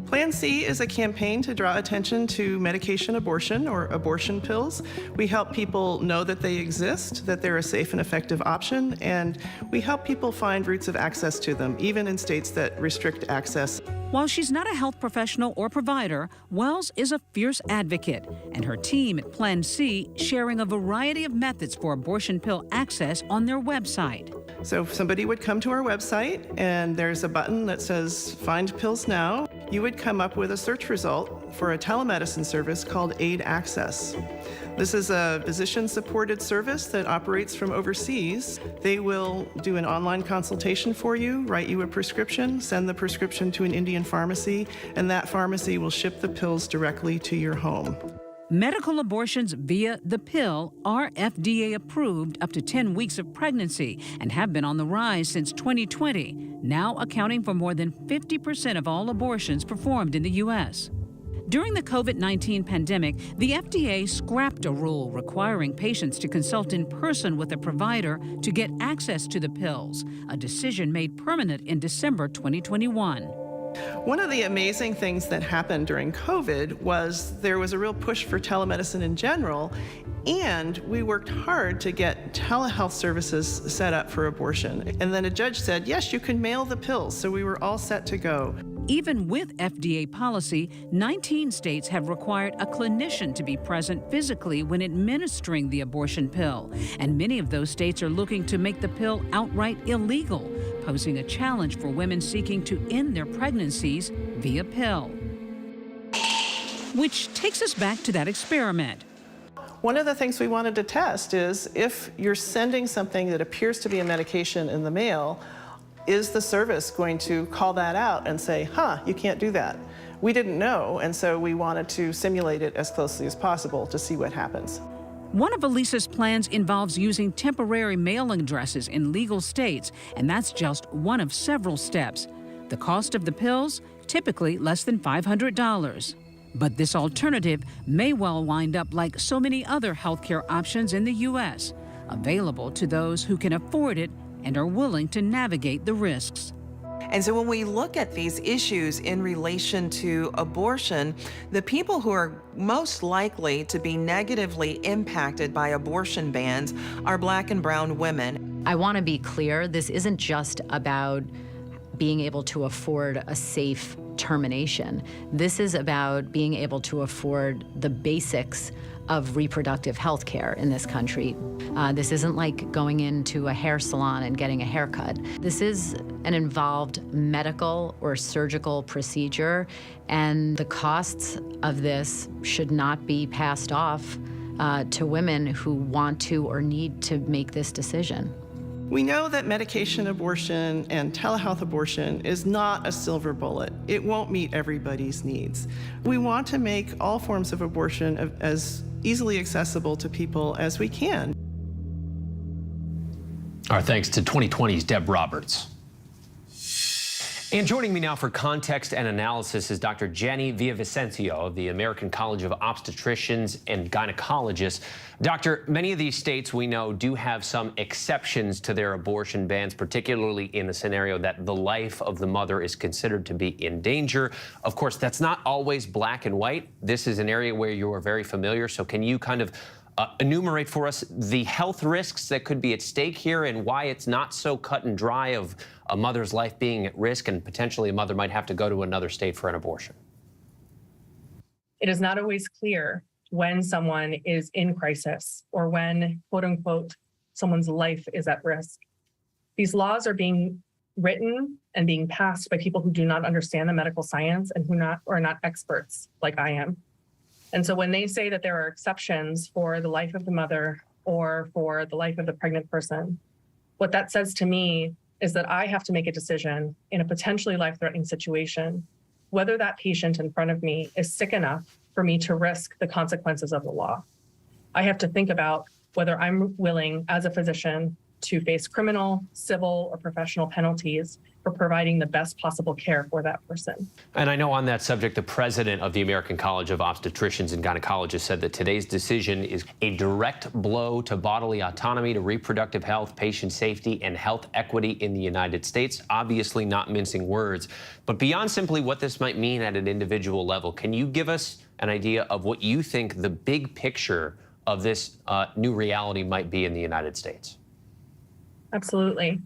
Plan C is a campaign to draw attention to medication abortion or abortion pills. We help people know that they exist, that they're a safe and effective option, and we help people find routes of access to them, even in states that restrict access. While she's not a health professional or provider, Wells is a fierce advocate, and her team at Plan C sharing a variety of methods for abortion pill access on their website. So if somebody would come to our website and there's a button that says Find Pills Now, you would come up with a search result for a telemedicine service called Aid Access. This is a physician-supported service that operates from overseas. They will do an online consultation for you, write you a prescription, send the prescription to an Indian pharmacy, and that pharmacy will ship the pills directly to your home. Medical abortions via the pill are FDA approved up to 10 weeks of pregnancy and have been on the rise since 2020, now accounting for more than 50% of all abortions performed in the U.S. During the COVID-19 pandemic, the FDA scrapped a rule requiring patients to consult in person with a provider to get access to the pills, a decision made permanent in December 2021. One of the amazing things that happened during COVID was there was a real push for telemedicine in general, and we worked hard to get telehealth services set up for abortion. And then a judge said, yes, you can mail the pills, so we were all set to go. Even with FDA policy, 19 states have required a clinician to be present physically when administering the abortion pill, and many of those states are looking to make the pill outright illegal, posing a challenge for women seeking to end their pregnancies via pill. Which takes us back to that experiment. One of the things we wanted to test is if you're sending something that appears to be a medication in the mail, is the service going to call that out and say, you can't do that? We didn't know, and so we wanted to simulate it as closely as possible to see what happens. One of Elisa's plans involves using temporary mailing addresses in legal states, and that's just one of several steps. The cost of the pills, typically less than $500. But this alternative may well wind up like so many other healthcare options in the U.S., available to those who can afford it and are willing to navigate the risks. And so when we look at these issues in relation to abortion, the people who are most likely to be negatively impacted by abortion bans are Black and brown women. I want to be clear, this isn't just about being able to afford a safe termination. This is about being able to afford the basics of reproductive health care in this country. This isn't like going into a hair salon and getting a haircut. This is an involved medical or surgical procedure, and the costs of this should not be passed off to women who want to or need to make this decision. We know that medication abortion and telehealth abortion is not a silver bullet. It won't meet everybody's needs. We want to make all forms of abortion as easily accessible to people as we can. Our thanks to 2020's Deb Roberts. And joining me now for context and analysis is Dr. Jenny Villavicencio of the American College of Obstetricians and Gynecologists. Doctor, many of these states we know do have some exceptions to their abortion bans, particularly in the scenario that the life of the mother is considered to be in danger. Of course, that's not always black and white. This is an area where you are very familiar, so can you kind of enumerate for us the health risks that could be at stake here and why it's not so cut and dry of a mother's life being at risk and potentially a mother might have to go to another state for an abortion? It is not always clear when someone is in crisis or when, quote unquote, someone's life is at risk. These laws are being written and being passed by people who do not understand the medical science and who are not experts like I am. And so when they say that there are exceptions for the life of the mother or for the life of the pregnant person, what that says to me is that I have to make a decision in a potentially life-threatening situation, whether that patient in front of me is sick enough for me to risk the consequences of the law. I have to think about whether I'm willing as a physician to face criminal, civil, or professional penalties for providing the best possible care for that person. And I know on that subject, the president of the American College of Obstetricians and Gynecologists said that today's decision is a direct blow to bodily autonomy, to reproductive health, patient safety, and health equity in the United States. Obviously not mincing words, but beyond simply what this might mean at an individual level, can you give us an idea of what you think the big picture of this new reality might be in the United States? Absolutely.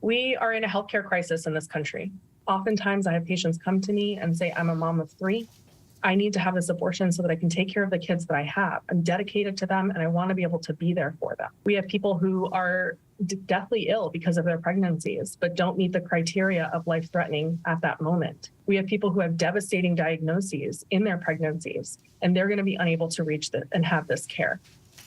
We are in a healthcare crisis in this country. Oftentimes I have patients come to me and say, I'm a mom of 3. I need to have this abortion so that I can take care of the kids that I have. I'm dedicated to them and I want to be able to be there for them. We have people who are deathly ill because of their pregnancies, but don't meet the criteria of life-threatening at that moment. We have people who have devastating diagnoses in their pregnancies, and they're going to be unable to reach and have this care.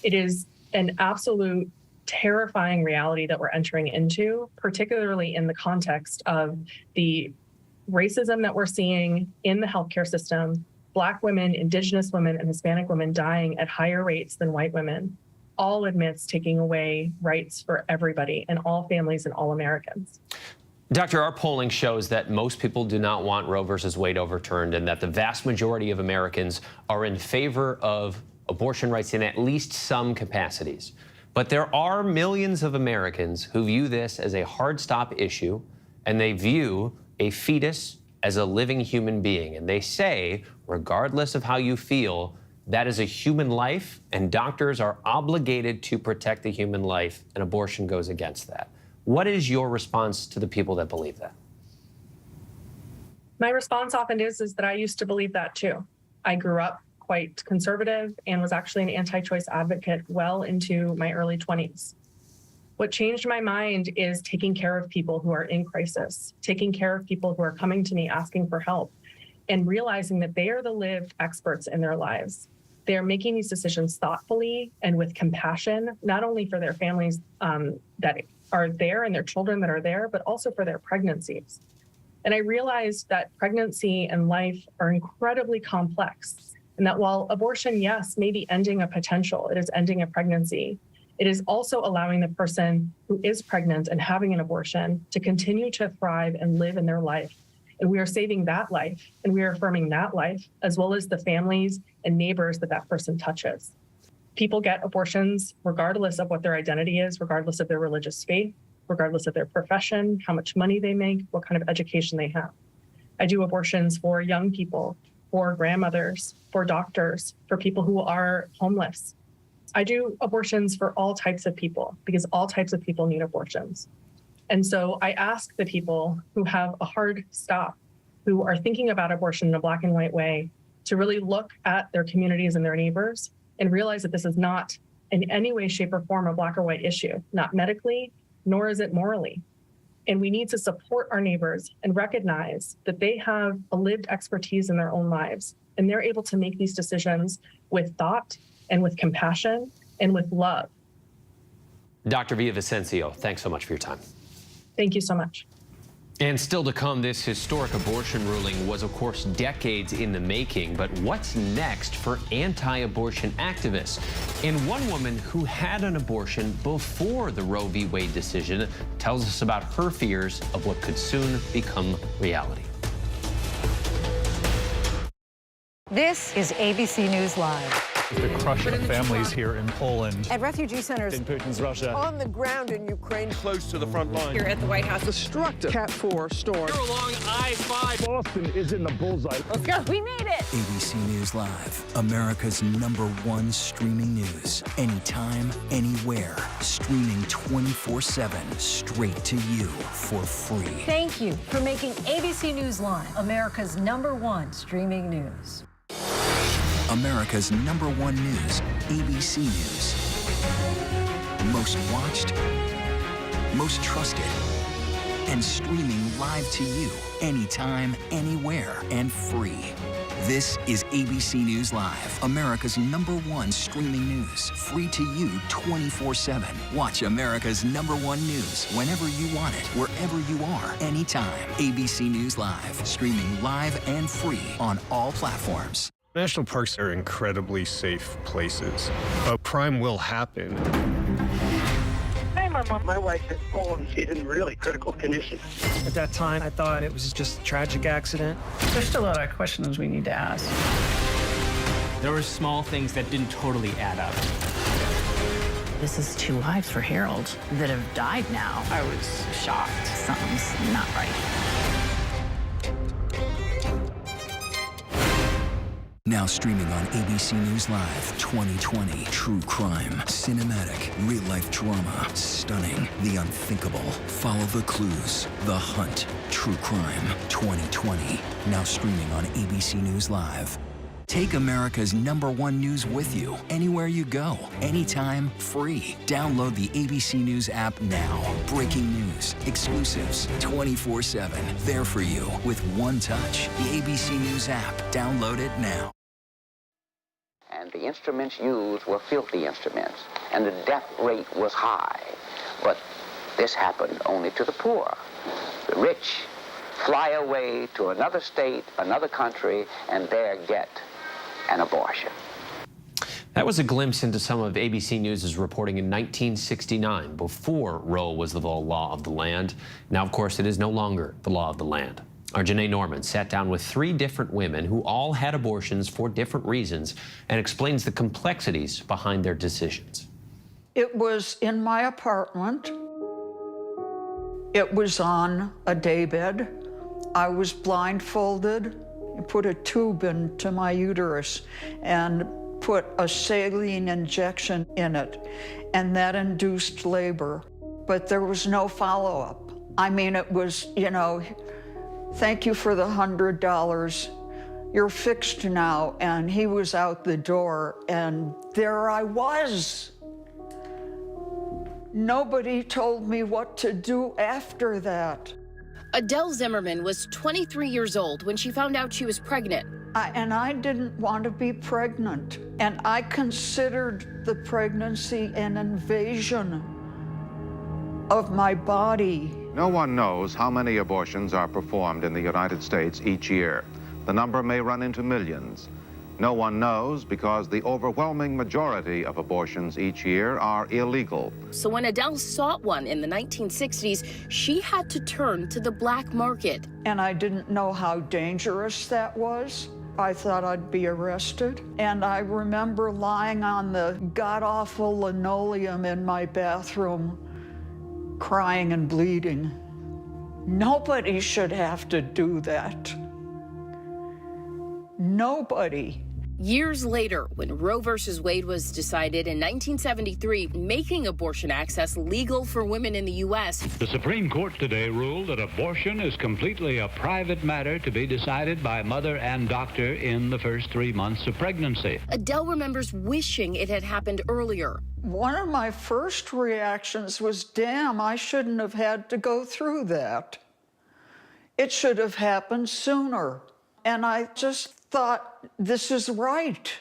It is an absolute terrifying reality that we're entering into, particularly in the context of the racism that we're seeing in the healthcare system, Black women, Indigenous women, and Hispanic women dying at higher rates than white women, all amidst taking away rights for everybody and all families and all Americans. Doctor, our polling shows that most people do not want Roe versus Wade overturned and that the vast majority of Americans are in favor of abortion rights in at least some capacities. But there are millions of Americans who view this as a hard stop issue, and they view a fetus as a living human being. And they say, regardless of how you feel, that is a human life, and doctors are obligated to protect the human life, and abortion goes against that. What is your response to the people that believe that? My response often is that I used to believe that too. I grew up quite conservative and was actually an anti-choice advocate well into my early 20s. What changed my mind is taking care of people who are in crisis, taking care of people who are coming to me asking for help, and realizing that they are the lived experts in their lives. They are making these decisions thoughtfully and with compassion, not only for their families that are there and their children that are there, but also for their pregnancies. And I realized that pregnancy and life are incredibly complex, and that while abortion, yes, may be ending a potential, it is ending a pregnancy, it is also allowing the person who is pregnant and having an abortion to continue to thrive and live in their life. And we are saving that life, and we are affirming that life, as well as the families and neighbors that that person touches. People get abortions regardless of what their identity is, regardless of their religious faith, regardless of their profession, how much money they make, what kind of education they have. I do abortions for young people, for grandmothers, for doctors, for people who are homeless. I do abortions for all types of people because all types of people need abortions. And so I ask the people who have a hard stop, who are thinking about abortion in a black and white way, to really look at their communities and their neighbors and realize that this is not in any way, shape, or form a black or white issue, not medically, nor is it morally. And we need to support our neighbors and recognize that they have a lived expertise in their own lives, and they're able to make these decisions with thought and with compassion and with love. Dr. Villavicencio, thanks so much for your time. Thank you so much. And still to come, this historic abortion ruling was, of course, decades in the making. But what's next for anti-abortion activists? And one woman who had an abortion before the Roe v. Wade decision tells us about her fears of what could soon become reality. This is ABC News Live. The crush of families here in Poland. At refugee centers. In Putin's Russia. On the ground in Ukraine. Close to the front line. Here at the White House. Destructive Cat 4 storm. Here along I-5. Boston is in the bullseye. Let's go. We made it. ABC News Live, America's #1 streaming news. Anytime, anywhere. Streaming 24/7 straight to you for free. Thank you for making ABC News Live America's #1 streaming news. America's #1 news, ABC News. Most watched, most trusted, and streaming live to you anytime, anywhere, and free. This is ABC News Live, America's #1 streaming news, free to you 24/7. Watch America's #1 news whenever you want it, wherever you are, anytime. ABC News Live, streaming live and free on all platforms. National parks are incredibly safe places, but crime will happen. Hey, my wife has fallen. She's in really critical condition. At that time, I thought it was just a tragic accident. There's still a lot of questions we need to ask. There were small things that didn't totally add up. This is 2 lives for Harold that have died now. I was shocked. Something's not right. Now streaming on ABC News Live 2020. True crime, cinematic, real-life drama, stunning, the unthinkable. Follow the clues, The Hunt. True crime 2020. Now streaming on ABC News Live. Take America's #1 news with you anywhere you go, anytime, free. Download the ABC News app now. Breaking news, exclusives, 24/7. There for you with one touch. The ABC News app. Download it now. And the instruments used were filthy instruments, and the death rate was high. But this happened only to the poor. The rich fly away to another state, another country, and there get an abortion. That was a glimpse into some of ABC News' reporting in 1969, before Roe was the law of the land. Now, of course, it is no longer the law of the land. Our Janae Norman sat down with 3 different women who all had abortions for different reasons and explains the complexities behind their decisions. It was in my apartment. It was on a daybed. I was blindfolded. I put a tube into my uterus and put a saline injection in it, and that induced labor. But there was no follow-up. I mean, it was, thank you for the $100. You're fixed now. And he was out the door, and there I was. Nobody told me what to do after that. Adele Zimmerman was 23 years old when she found out she was pregnant. And I didn't want to be pregnant. And I considered the pregnancy an invasion of my body. No one knows how many abortions are performed in the United States each year. The number may run into millions. No one knows because the overwhelming majority of abortions each year are illegal. So when Adele sought one in the 1960s, she had to turn to the black market. And I didn't know how dangerous that was. I thought I'd be arrested. And I remember lying on the god-awful linoleum in my bathroom crying and bleeding. Nobody should have to do that. Nobody. Years later, when Roe versus Wade was decided in 1973, making abortion access legal for women in the U.S., the Supreme Court today ruled that abortion is completely a private matter to be decided by mother and doctor in the first 3 months of pregnancy. Adele remembers wishing it had happened earlier. One of my first reactions was, damn, I shouldn't have had to go through that. It should have happened sooner. And I just thought, this is right.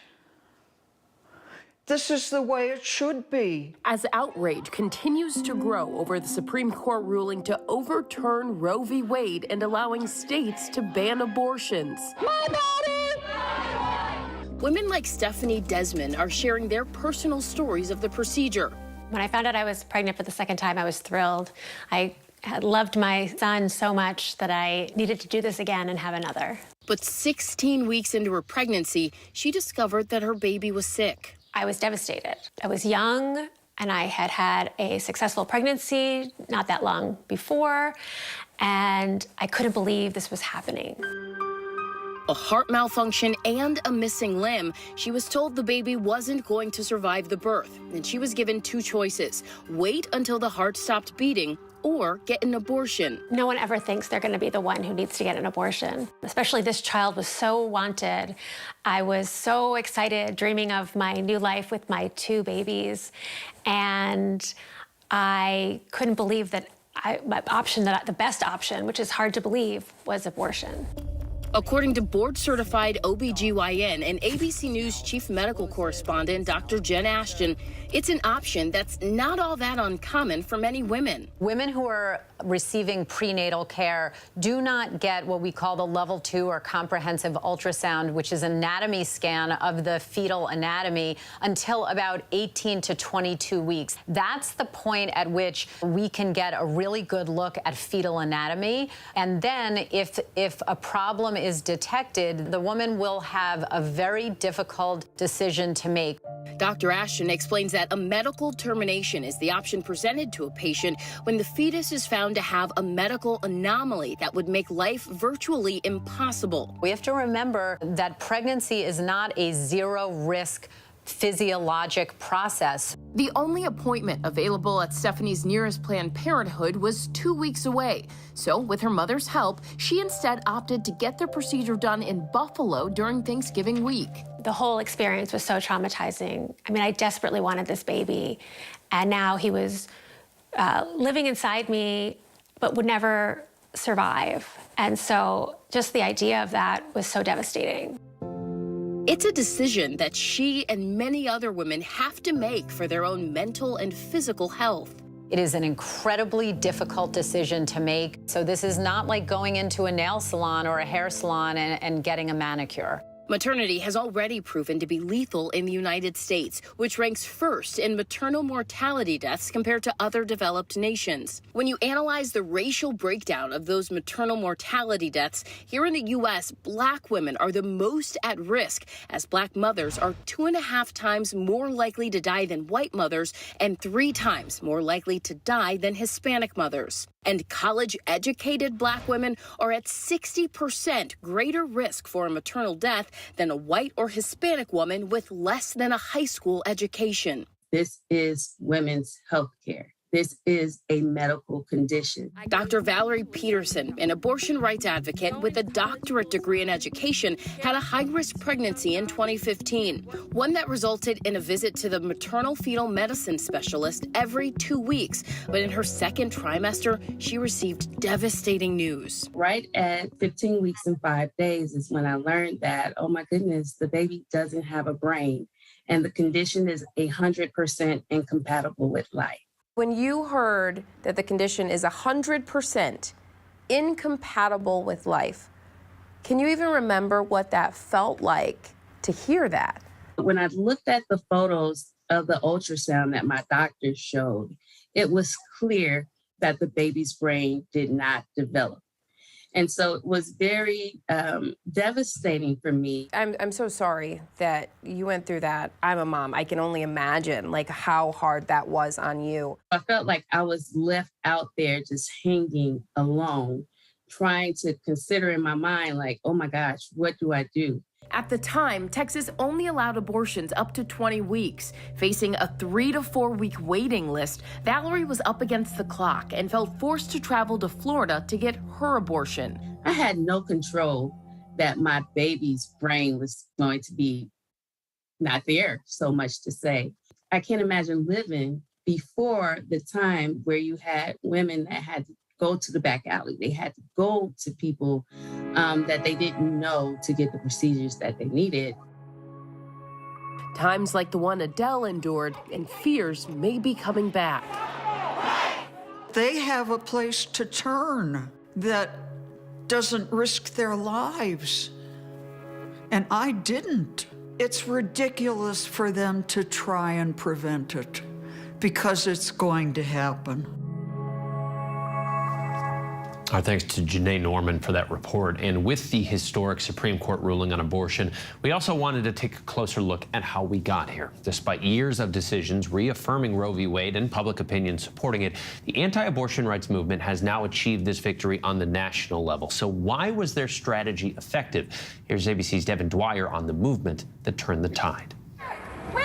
This is the way it should be. As outrage continues to grow over the Supreme Court ruling to overturn Roe v. Wade and allowing states to ban abortions. My body! Women like Stephanie Desmond are sharing their personal stories of the procedure. When I found out I was pregnant for the second time, I was thrilled. I had loved my son so much that I needed to do this again and have another. But 16 weeks into her pregnancy, she discovered that her baby was sick. I was devastated. I was young, and I had had a successful pregnancy not that long before, and I couldn't believe this was happening. A heart malfunction and a missing limb, she was told the baby wasn't going to survive the birth, and she was given 2 choices: wait until the heart stopped beating or get an abortion. No one ever thinks they're going to be the one who needs to get an abortion. Especially this child was so wanted. I was so excited, dreaming of my new life with my 2 babies. And I couldn't believe that the best option, which is hard to believe, was abortion. According to board-certified OBGYN and ABC News chief medical correspondent Dr. Jen Ashton, it's an option that's not all that uncommon for many women. Women who are receiving prenatal care do not get what we call the level 2 or comprehensive ultrasound, which is an anatomy scan of the fetal anatomy, until about 18 to 22 weeks. That's the point at which we can get a really good look at fetal anatomy. And then if a problem is detected, the woman will have a very difficult decision to make. Dr. Ashton explains that a medical termination is the option presented to a patient when the fetus is found to have a medical anomaly that would make life virtually impossible. We have to remember that pregnancy is not a zero-risk physiologic process. The only appointment available at Stephanie's nearest Planned Parenthood was 2 weeks away. So with her mother's help, she instead opted to get the procedure done in Buffalo during Thanksgiving week. The whole experience was so traumatizing. I mean, I desperately wanted this baby, and now he was living inside me, but would never survive. And so just the idea of that was so devastating. It's a decision that she and many other women have to make for their own mental and physical health. It is an incredibly difficult decision to make. So this is not like going into a nail salon or a hair salon and getting a manicure. Maternity has already proven to be lethal in the United States, which ranks first in maternal mortality deaths compared to other developed nations. When you analyze the racial breakdown of those maternal mortality deaths, here in the U.S., Black women are the most at risk, as Black mothers are 2.5 times more likely to die than white mothers and 3 times more likely to die than Hispanic mothers. And college-educated Black women are at 60% greater risk for a maternal death than a white or Hispanic woman with less than a high school education. This is women's health care. This is a medical condition. Dr. Valerie Peterson, an abortion rights advocate with a doctorate degree in education, had a high-risk pregnancy in 2015, one that resulted in a visit to the maternal fetal medicine specialist every 2 weeks. But in her second trimester, she received devastating news. Right at 15 weeks and 5 days is when I learned that, oh my goodness, the baby doesn't have a brain, and the condition is 100% incompatible with life. When you heard that the condition is 100% incompatible with life, can you even remember what that felt like to hear that? When I looked at the photos of the ultrasound that my doctor showed, it was clear that the baby's brain did not develop. And so it was very devastating for me. I'm so sorry that you went through that. I'm a mom. I can only imagine like how hard that was on you. I felt like I was left out there just hanging alone, trying to consider in my mind, like, oh my gosh, what do I do? At the time, Texas only allowed abortions up to 20 weeks. Facing a 3 to 4 week waiting list, Valerie was up against the clock and felt forced to travel to Florida to get her abortion. I had no control that my baby's brain was going to be not there, so much to say. I can't imagine living before the time where you had women that had to go to the back alley. They had to go to people that they didn't know to get the procedures that they needed. Times like the one Adele endured, and fears may be coming back. They have a place to turn that doesn't risk their lives. And I didn't. It's ridiculous for them to try and prevent it because it's going to happen. Our thanks to Janae Norman for that report. And with the historic Supreme Court ruling on abortion, we also wanted to take a closer look at how we got here. Despite years of decisions reaffirming Roe v. Wade and public opinion supporting it, the anti-abortion rights movement has now achieved this victory on the national level. So why was their strategy effective? Here's ABC's Devin Dwyer on the movement that turned the tide. We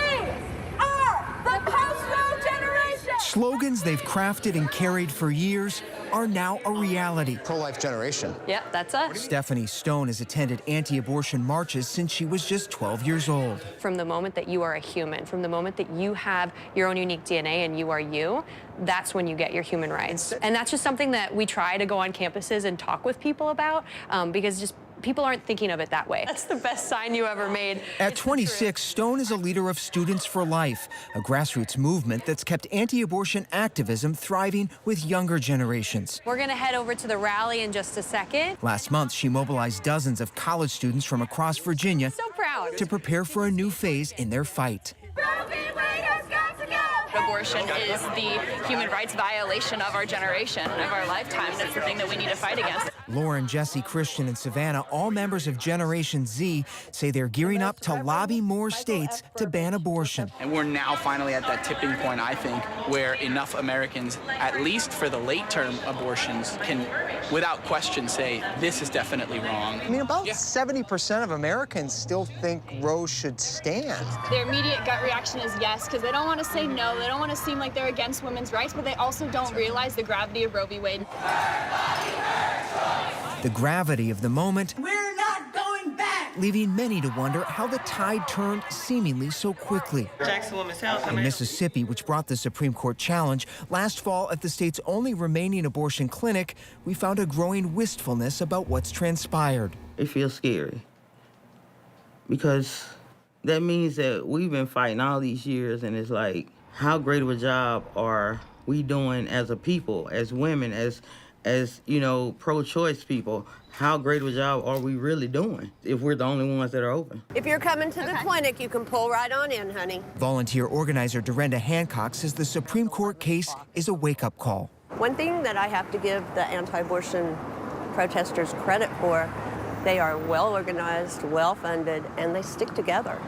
are the post-Roe generation! Slogans they've crafted and carried for years are now a reality. Pro-life generation. Yep, that's us. Stephanie Stone has attended anti-abortion marches since she was just 12 years old. From the moment that you are a human, from the moment that you have your own unique DNA and you are you, that's when you get your human rights. And that's just something that we try to go on campuses and talk with people about because just people aren't thinking of it that way. That's the best sign you ever made. At 26, Stone is a leader of Students for Life, a grassroots movement that's kept anti-abortion activism thriving with younger generations. We're going to head over to the rally in just a second. Last month, she mobilized dozens of college students from across Virginia So proud. to prepare for a new phase in their fight. Abortion is the human rights violation of our generation, of our lifetime. That's the thing that we need to fight against. Lauren, Jesse, Christian, and Savannah, all members of Generation Z, say they're gearing up to lobby more states to ban abortion. And we're now finally at that tipping point, I think, where enough Americans, at least for the late-term abortions, can, without question, say, this is definitely wrong. I mean, about 70% of Americans still think Roe should stand. Their immediate gut reaction is yes, because they don't want to say no. They don't want to seem like they're against women's rights, but they also don't realize the gravity of Roe v. Wade. The gravity of the moment, We're not going back! leaving many to wonder how the tide turned seemingly so quickly. Jackson Women's Health. In Mississippi, which brought the Supreme Court challenge, last fall at the state's only remaining abortion clinic, we found a growing wistfulness about what's transpired. It feels scary because that means that we've been fighting all these years, and it's like, how great of a job are we doing as a people, as women, as you know, pro-choice people? How great of a job are we really doing if we're the only ones that are open? If you're coming to the clinic, you can pull right on in, honey. Volunteer organizer Dorinda Hancock says the Supreme Court case is a wake-up call. One thing that I have to give the anti-abortion protesters credit for, they are well organized, well funded, and they stick together.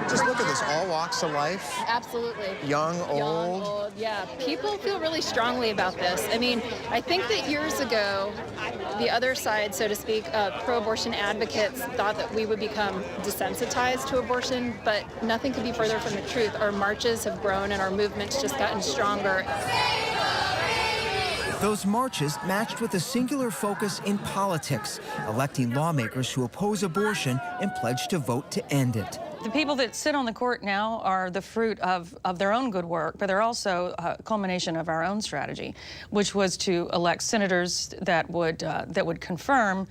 Just look at this, all walks of life. Absolutely. Young, old. Yeah, people feel really strongly about this. I mean, I think that years ago, the other side, so to speak, pro-abortion advocates thought that we would become desensitized to abortion, but nothing could be further from the truth. Our marches have grown and our movement's just gotten stronger. Those marches matched with a singular focus in politics, electing lawmakers who oppose abortion and pledge to vote to end it. The people that sit on the court now are the fruit of their own good work, but they're also a culmination of our own strategy, which was to elect senators that would confirm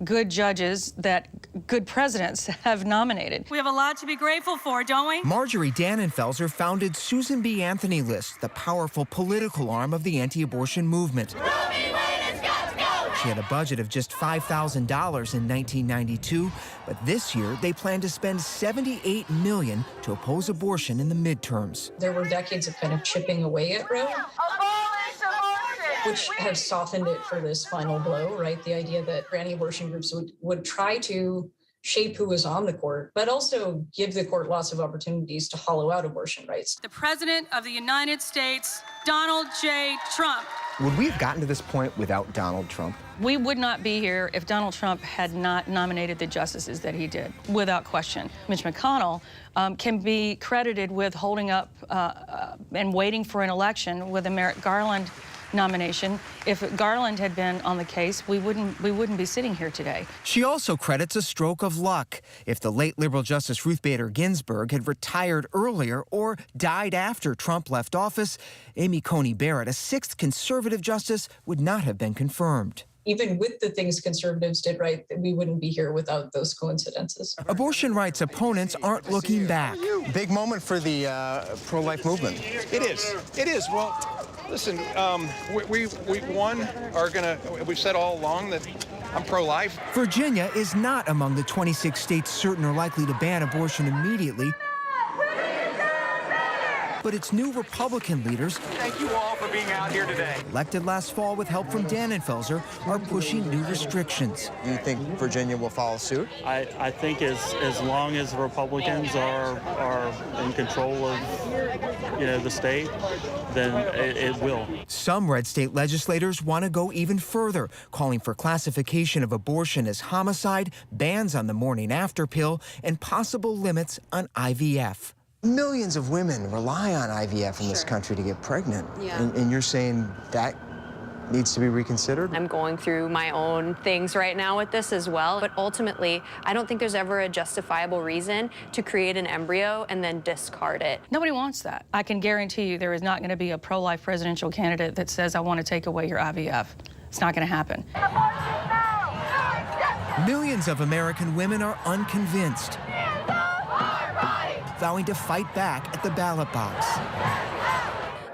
good judges that good presidents have nominated. We have a lot to be grateful for, don't we? Marjorie Dannenfelser founded Susan B. Anthony List, the powerful political arm of the anti-abortion movement. She had a budget of just $5,000 in 1992, but this year they plan to spend $78 million to oppose abortion in the midterms. There were decades of kind of chipping away at Roe. Abolish abortion! which has softened it for this final blow, right? The idea that anti-abortion groups would try to shape who was on the court, but also give the court lots of opportunities to hollow out abortion rights. The President of the United States, Donald J. Trump. Would we have gotten to this point without Donald Trump? We would not be here if Donald Trump had not nominated the justices that he did, without question. Mitch McConnell can be credited with holding up and waiting for an election with a Merrick Garland nomination. If Garland had been on the case, we wouldn't be sitting here today. She also credits a stroke of luck. If the late liberal Justice Ruth Bader Ginsburg had retired earlier or died after Trump left office, Amy Coney Barrett, a sixth conservative justice, would not have been confirmed. Even with the things conservatives did right, we wouldn't be here without those coincidences. Abortion rights opponents aren't looking back. Big moment for the pro-life movement. It is. It is. Well, listen, we we've said all along that I'm pro-life. Virginia is not among the 26 states certain or likely to ban abortion immediately. But its new Republican leaders, thank you all for being out here today, elected last fall with help from Dannenfelser, are pushing new restrictions. Do you think Virginia will follow suit? I think as long as the Republicans are in control of the state, then it will. Some red state legislators want to go even further, calling for classification of abortion as homicide, bans on the morning after pill, and possible limits on IVF. Millions of women rely on IVF in this country to get pregnant. Yeah. And you're saying that needs to be reconsidered? I'm going through my own things right now with this as well, but ultimately, I don't think there's ever a justifiable reason to create an embryo and then discard it. Nobody wants that. I can guarantee you there is not going to be a pro-life presidential candidate that says, I want to take away your IVF. It's not going to happen. Millions of American women are unconvinced, vowing to fight back at the ballot box.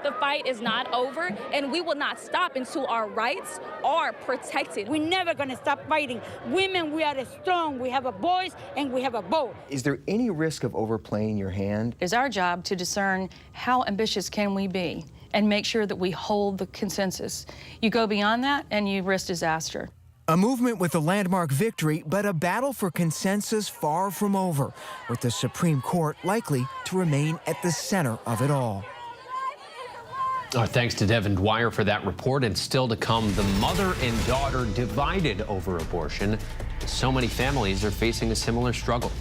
The fight is not over, and we will not stop until our rights are protected. We're never going to stop fighting. Women, we are strong. We have a voice, and we have a vote. Is there any risk of overplaying your hand? It's our job to discern how ambitious can we be and make sure that we hold the consensus. You go beyond that, and you risk disaster. A movement with a landmark victory, but a battle for consensus far from over, with the Supreme Court likely to remain at the center of it all. Our thanks to Devin Dwyer for that report. And still to come, the mother and daughter divided over abortion. So many families are facing a similar struggle.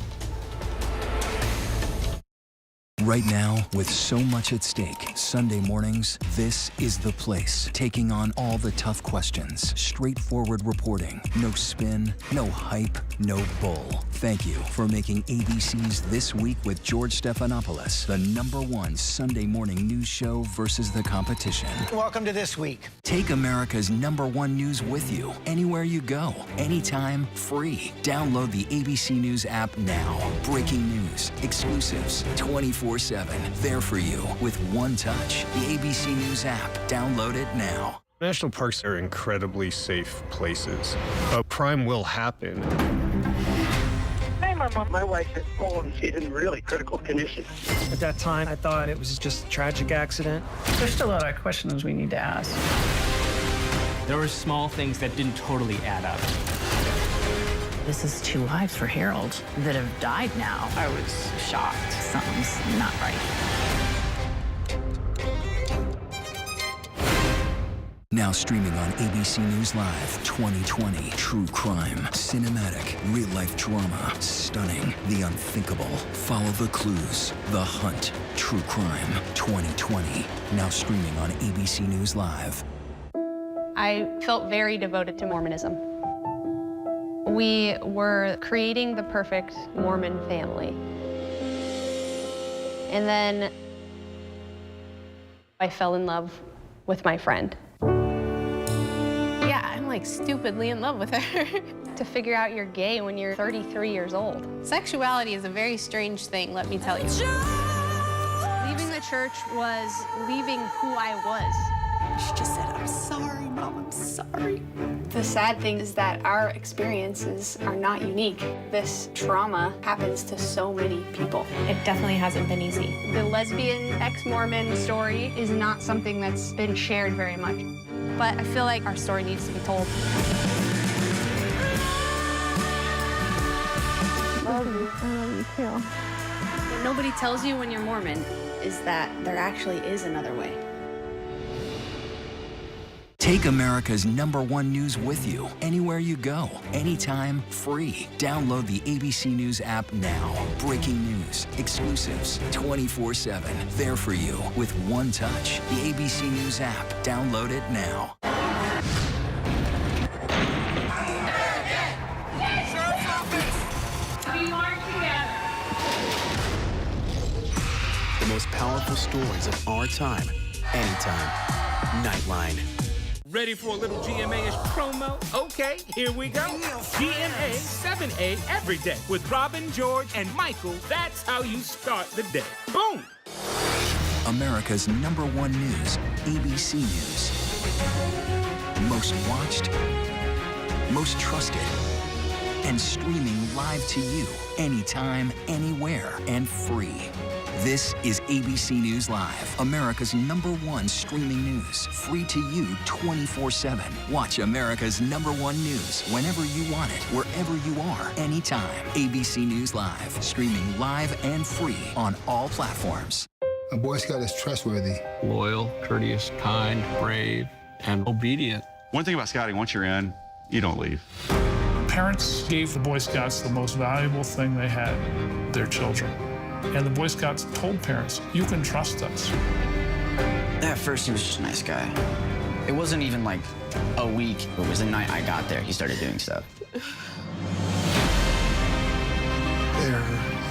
Right now, with so much at stake, Sunday mornings, this is the place. Taking on all the tough questions, straightforward reporting, no spin, no hype, no bull. Thank you for making ABC's This Week with George Stephanopoulos the #1 Sunday morning news show versus the competition. Welcome to This Week. Take America's #1 news with you anywhere you go, anytime, free. Download the ABC News app now. Breaking news, exclusives, 24/7. There for you with one touch. The ABC News app. Download it now. National parks are incredibly safe places. A crime will happen. Hey, Mama. My wife has fallen. She's in really critical condition. At that time, I thought it was just a tragic accident. There's still a lot of questions we need to ask. There were small things that didn't totally add up. This is 2 lives for Harold that have died now. I was shocked. Something's not right. Now streaming on ABC News Live 2020. True crime, cinematic, real-life drama, stunning, the unthinkable. Follow the clues. The Hunt. True crime 2020. Now streaming on ABC News Live. I felt very devoted to Mormonism. We were creating the perfect Mormon family. And then I fell in love with my friend. Yeah, I'm like stupidly in love with her. To figure out you're gay when you're 33 years old. Sexuality is a very strange thing, let me tell you. Leaving the church was leaving who I was. She just said, I'm sorry, Mom, I'm sorry. The sad thing is that our experiences are not unique. This trauma happens to so many people. It definitely hasn't been easy. The lesbian ex-Mormon story is not something that's been shared very much. but I feel like our story needs to be told. I love you too. What nobody tells you when you're Mormon is that there actually is another way. Take America's #1 news with you anywhere you go, anytime, free. Download the ABC News app now. Breaking news, exclusives, 24/7. There for you with one touch. The ABC News app. Download it now. The most powerful stories of our time, anytime. Nightline. Ready for a little GMA-ish promo? Okay, here we go. GMA 7A every day with Robin, George, and Michael. That's how you start the day. Boom! America's #1 news, ABC News. Most watched, most trusted, and streaming live to you anytime, anywhere, and free. This is ABC News Live, America's #1 streaming news, free to you 24/7. Watch America's #1 news whenever you want it, wherever you are, anytime. ABC News Live, streaming live and free on all platforms. A Boy Scout is trustworthy, loyal, courteous, kind, brave, and obedient. One thing about scouting, once you're in, you don't leave. Parents gave the Boy Scouts the most valuable thing they had, their children. And the Boy Scouts told parents, you can trust us. At first, he was just a nice guy. It wasn't even like a week. It was the night I got there, he started doing stuff. They're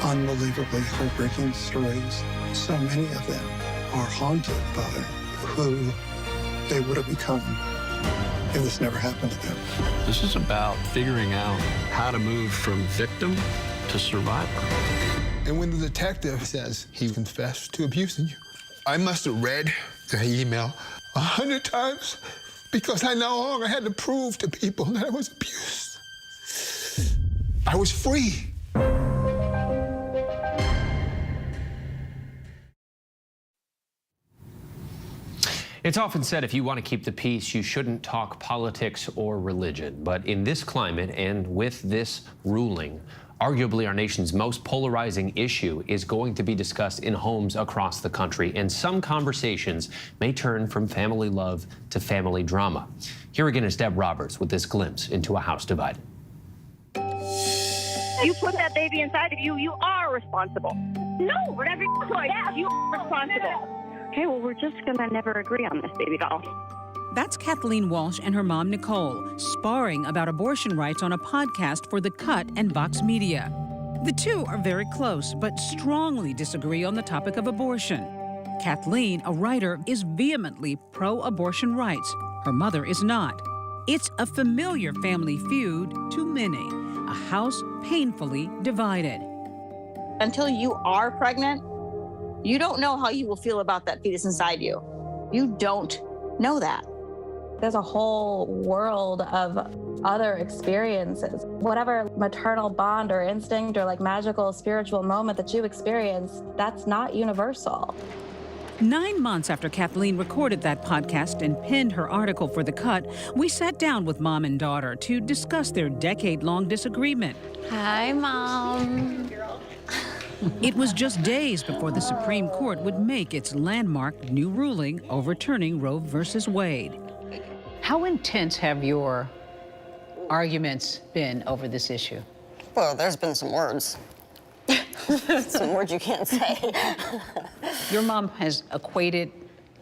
unbelievably heartbreaking stories. So many of them are haunted by who they would have become if this never happened to them. This is about figuring out how to move from victim to survivor. And when the detective says he confessed to abusing you, I must have read the email 100 times because I no longer had to prove to people that I was abused. I was free. It's often said if you want to keep the peace, you shouldn't talk politics or religion. But in this climate and with this ruling, arguably our nation's most polarizing issue is going to be discussed in homes across the country, and some conversations may turn from family love to family drama. Here again is Deb Roberts with this glimpse into a house divided. You put that baby inside of you, you are responsible. No, whatever you do, you are responsible. Okay, well, we're just gonna never agree on this, baby doll. That's Kathleen Walsh and her mom, Nicole, sparring about abortion rights on a podcast for The Cut and Vox Media. The two are very close, but strongly disagree on the topic of abortion. Kathleen, a writer, is vehemently pro-abortion rights. Her mother is not. It's a familiar family feud to many, a house painfully divided. Until you are pregnant, you don't know how you will feel about that fetus inside you. You don't know that. There's a whole world of other experiences. Whatever maternal bond or instinct or like magical spiritual moment that you experience, that's not universal. 9 months after Kathleen recorded that podcast and penned her article for The Cut, we sat down with mom and daughter to discuss their decade-long disagreement. Hi, Mom. It was just days before the Supreme Court would make its landmark new ruling overturning Roe versus Wade. How intense have your arguments been over this issue? Well, there's been some words. Some words you can't say. Your mom has equated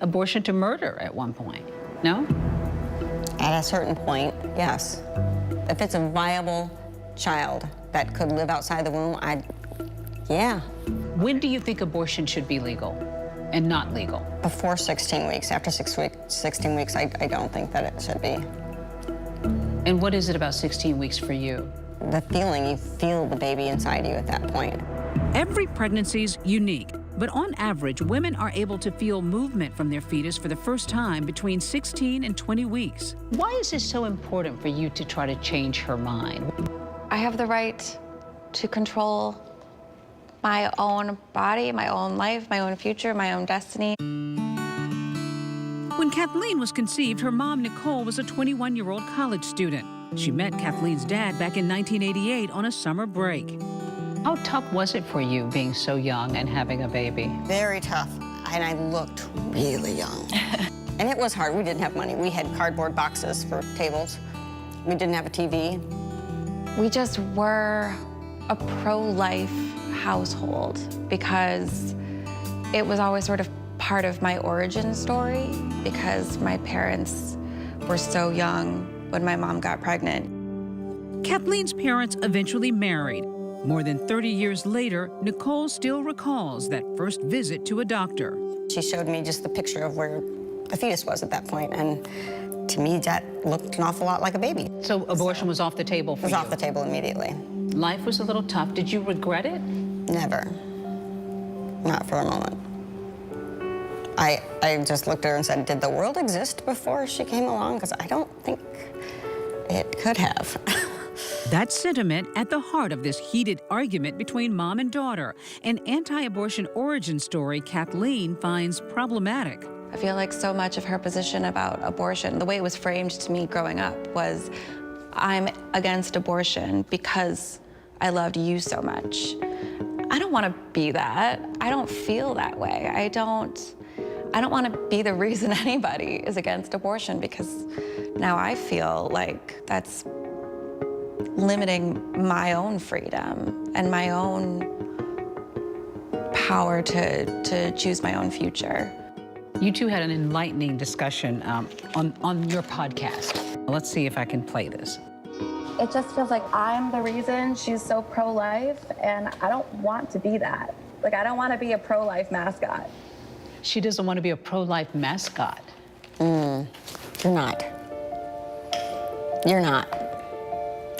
abortion to murder at one point, no? At a certain point, yes. If it's a viable child that could live outside the womb, yeah. When do you think abortion should be legal and not legal? Before 16 weeks. After 16 weeks, I don't think that it should be. And what is it about 16 weeks for you? The feeling, you feel the baby inside you at that point. Every pregnancy's unique, but on average, women are able to feel movement from their fetus for the first time between 16 and 20 weeks. Why is it so important for you to try to change her mind? I have the right to control my own body, my own life, my own future, my own destiny. When Kathleen was conceived, her mom, Nicole, was a 21-year-old college student. She met Kathleen's dad back in 1988 on a summer break. How tough was it for you being so young and having a baby? Very tough, and I looked really young. And it was hard. We didn't have money. We had cardboard boxes for tables. We didn't have a TV. We just were a pro-life household because it was always sort of part of my origin story because my parents were so young when my mom got pregnant. Kathleen's parents eventually married. More than 30 years later, Nicole still recalls that first visit to a doctor. She showed me just the picture of where the fetus was at that point, and to me, that looked an awful lot like a baby. So abortion was off the table for you? It was off the table immediately. Life was a little tough. Did you regret it? Never. Not for a moment. I just looked at her and said, did the world exist before she came along? Because I don't think it could have. That sentiment at the heart of this heated argument between mom and daughter, an anti-abortion origin story Kathleen finds problematic. I feel like so much of her position about abortion, the way it was framed to me growing up, was I'm against abortion because I loved you so much. I don't want to be that. I don't feel that way. I don't want to be the reason anybody is against abortion because now I feel like that's limiting my own freedom and my own power to choose my own future. You two had an enlightening discussion on your podcast. Let's see if I can play this. It just feels like I'm the reason she's so pro-life, and I don't want to be that. Like, I don't want to be a pro-life mascot. She doesn't want to be a pro-life mascot. You're not. You're not.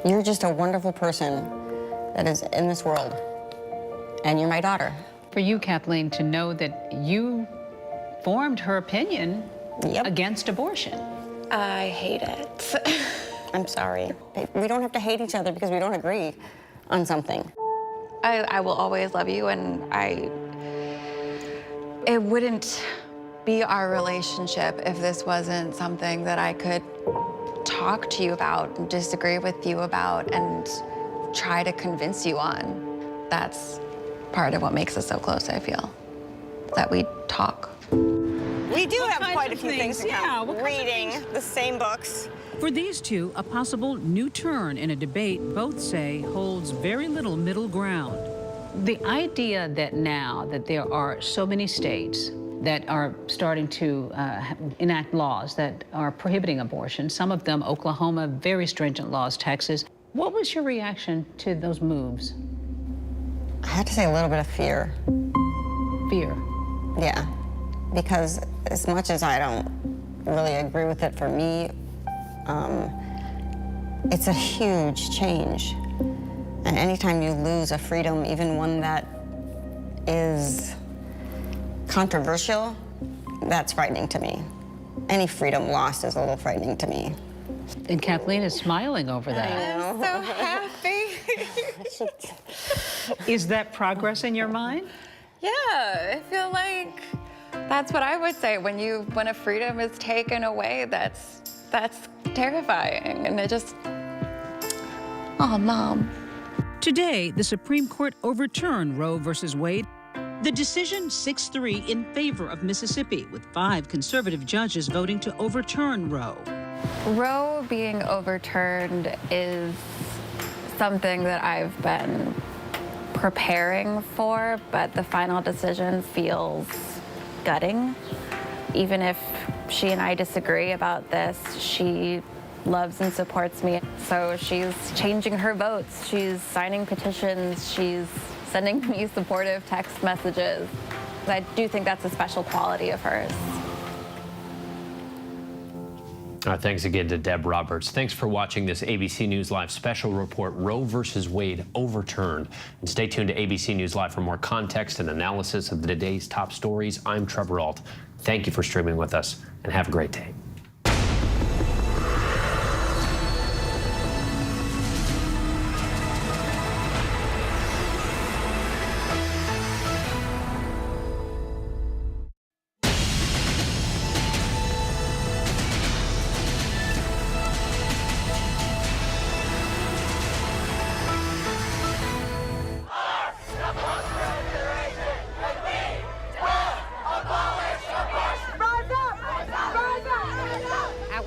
You're just a wonderful person that is in this world, and you're my daughter. For you, Kathleen, to know that you formed her opinion against abortion. I hate it. I'm sorry. We don't have to hate each other because we don't agree on something. I will always love you, and it wouldn't be our relationship if this wasn't something that I could talk to you about, and disagree with you about, and try to convince you on. That's part of what makes us so close, I feel, that we talk. We do have quite a few things in common. Reading the same books. For these two, a possible new turn in a debate both say holds very little middle ground. The idea that now that there are so many states that are starting to enact laws that are prohibiting abortion, some of them, Oklahoma, very stringent laws, Texas. What was your reaction to those moves? I had to say a little bit of fear. Fear? Yeah, because as much as I don't really agree with it for me, it's a huge change. And anytime you lose a freedom, even one that is controversial, that's frightening to me. Any freedom lost is a little frightening to me. And Kathleen is smiling over that. I'm so happy. Is that progress in your mind? Yeah, I feel like that's what I would say. When a freedom is taken away, that's terrifying. And it just, oh, Mom. Today, the Supreme Court overturned Roe v. Wade. The decision 6-3 in favor of Mississippi, with 5 conservative judges voting to overturn Roe. Roe being overturned is something that I've been preparing for, but the final decision feels gutting. Even if she and I disagree about this, she loves and supports me. So she's changing her votes, she's signing petitions, she's sending me supportive text messages. I do think that's a special quality of hers. Thanks again to Deb Roberts. Thanks for watching this ABC News Live special report, Roe v. Wade overturned. And stay tuned to ABC News Live for more context and analysis of today's top stories. I'm Trevor Ault. Thank you for streaming with us, and have a great day.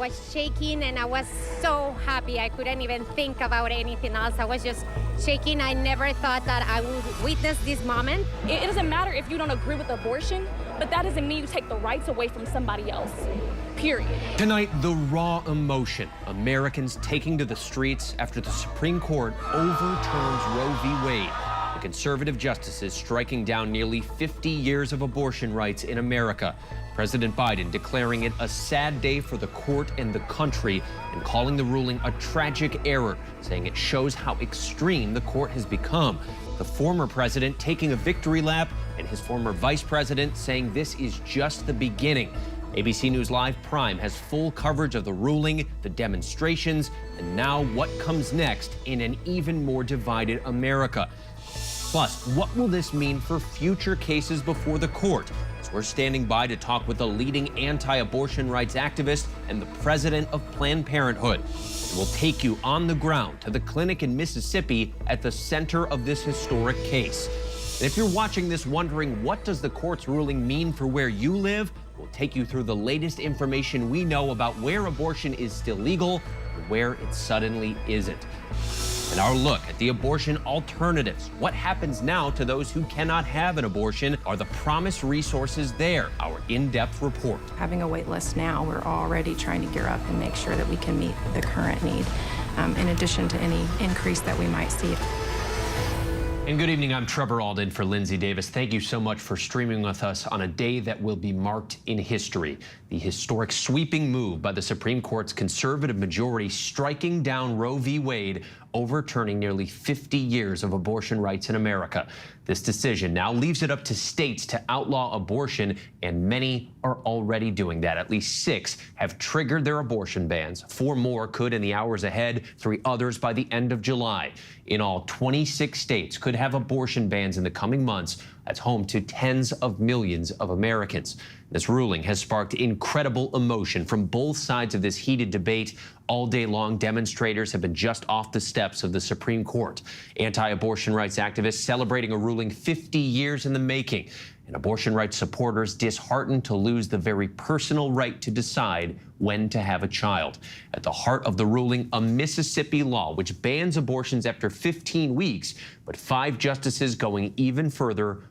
was shaking and I was so happy. I couldn't even think about anything else. I was just shaking. I never thought that I would witness this moment. It doesn't matter if you don't agree with abortion, but that doesn't mean you take the rights away from somebody else, period. Tonight, the raw emotion. Americans taking to the streets after the Supreme Court overturns Roe v. Wade. The conservative justices striking down nearly 50 years of abortion rights in America. President Biden declaring it a sad day for the court and the country and calling the ruling a tragic error, saying it shows how extreme the court has become. The former president taking a victory lap and his former vice president saying this is just the beginning. ABC News Live Prime has full coverage of the ruling, the demonstrations, and now what comes next in an even more divided America. Plus, what will this mean for future cases before the court? As we're standing by to talk with a leading anti-abortion rights activist and the president of Planned Parenthood. And we'll take you on the ground to the clinic in Mississippi at the center of this historic case. And if you're watching this wondering what does the court's ruling mean for where you live, we'll take you through the latest information we know about where abortion is still legal and where it suddenly isn't. And our look at the abortion alternatives. What happens now to those who cannot have an abortion? Are the promised resources there? Our in-depth report. Having a wait list now, we're already trying to gear up and make sure that we can meet the current need, in addition to any increase that we might see. And good evening, I'm Trevor Alden for Lindsay Davis. Thank you so much for streaming with us on a day that will be marked in history. The historic sweeping move by the Supreme Court's conservative majority striking down Roe v. Wade, overturning nearly 50 years of abortion rights in America. This decision now leaves it up to states to outlaw abortion, and many are already doing that. At least 6 have triggered their abortion bans. 4 more could in the hours ahead, 3 others by the end of July. In all, 26 states could have abortion bans in the coming months. That's home to tens of millions of Americans. This ruling has sparked incredible emotion from both sides of this heated debate. All day long, demonstrators have been just off the steps of the Supreme Court. Anti-abortion rights activists celebrating a ruling 50 years in the making. And abortion rights supporters disheartened to lose the very personal right to decide when to have a child. At the heart of the ruling, a Mississippi law which bans abortions after 15 weeks, but 5 justices going even further,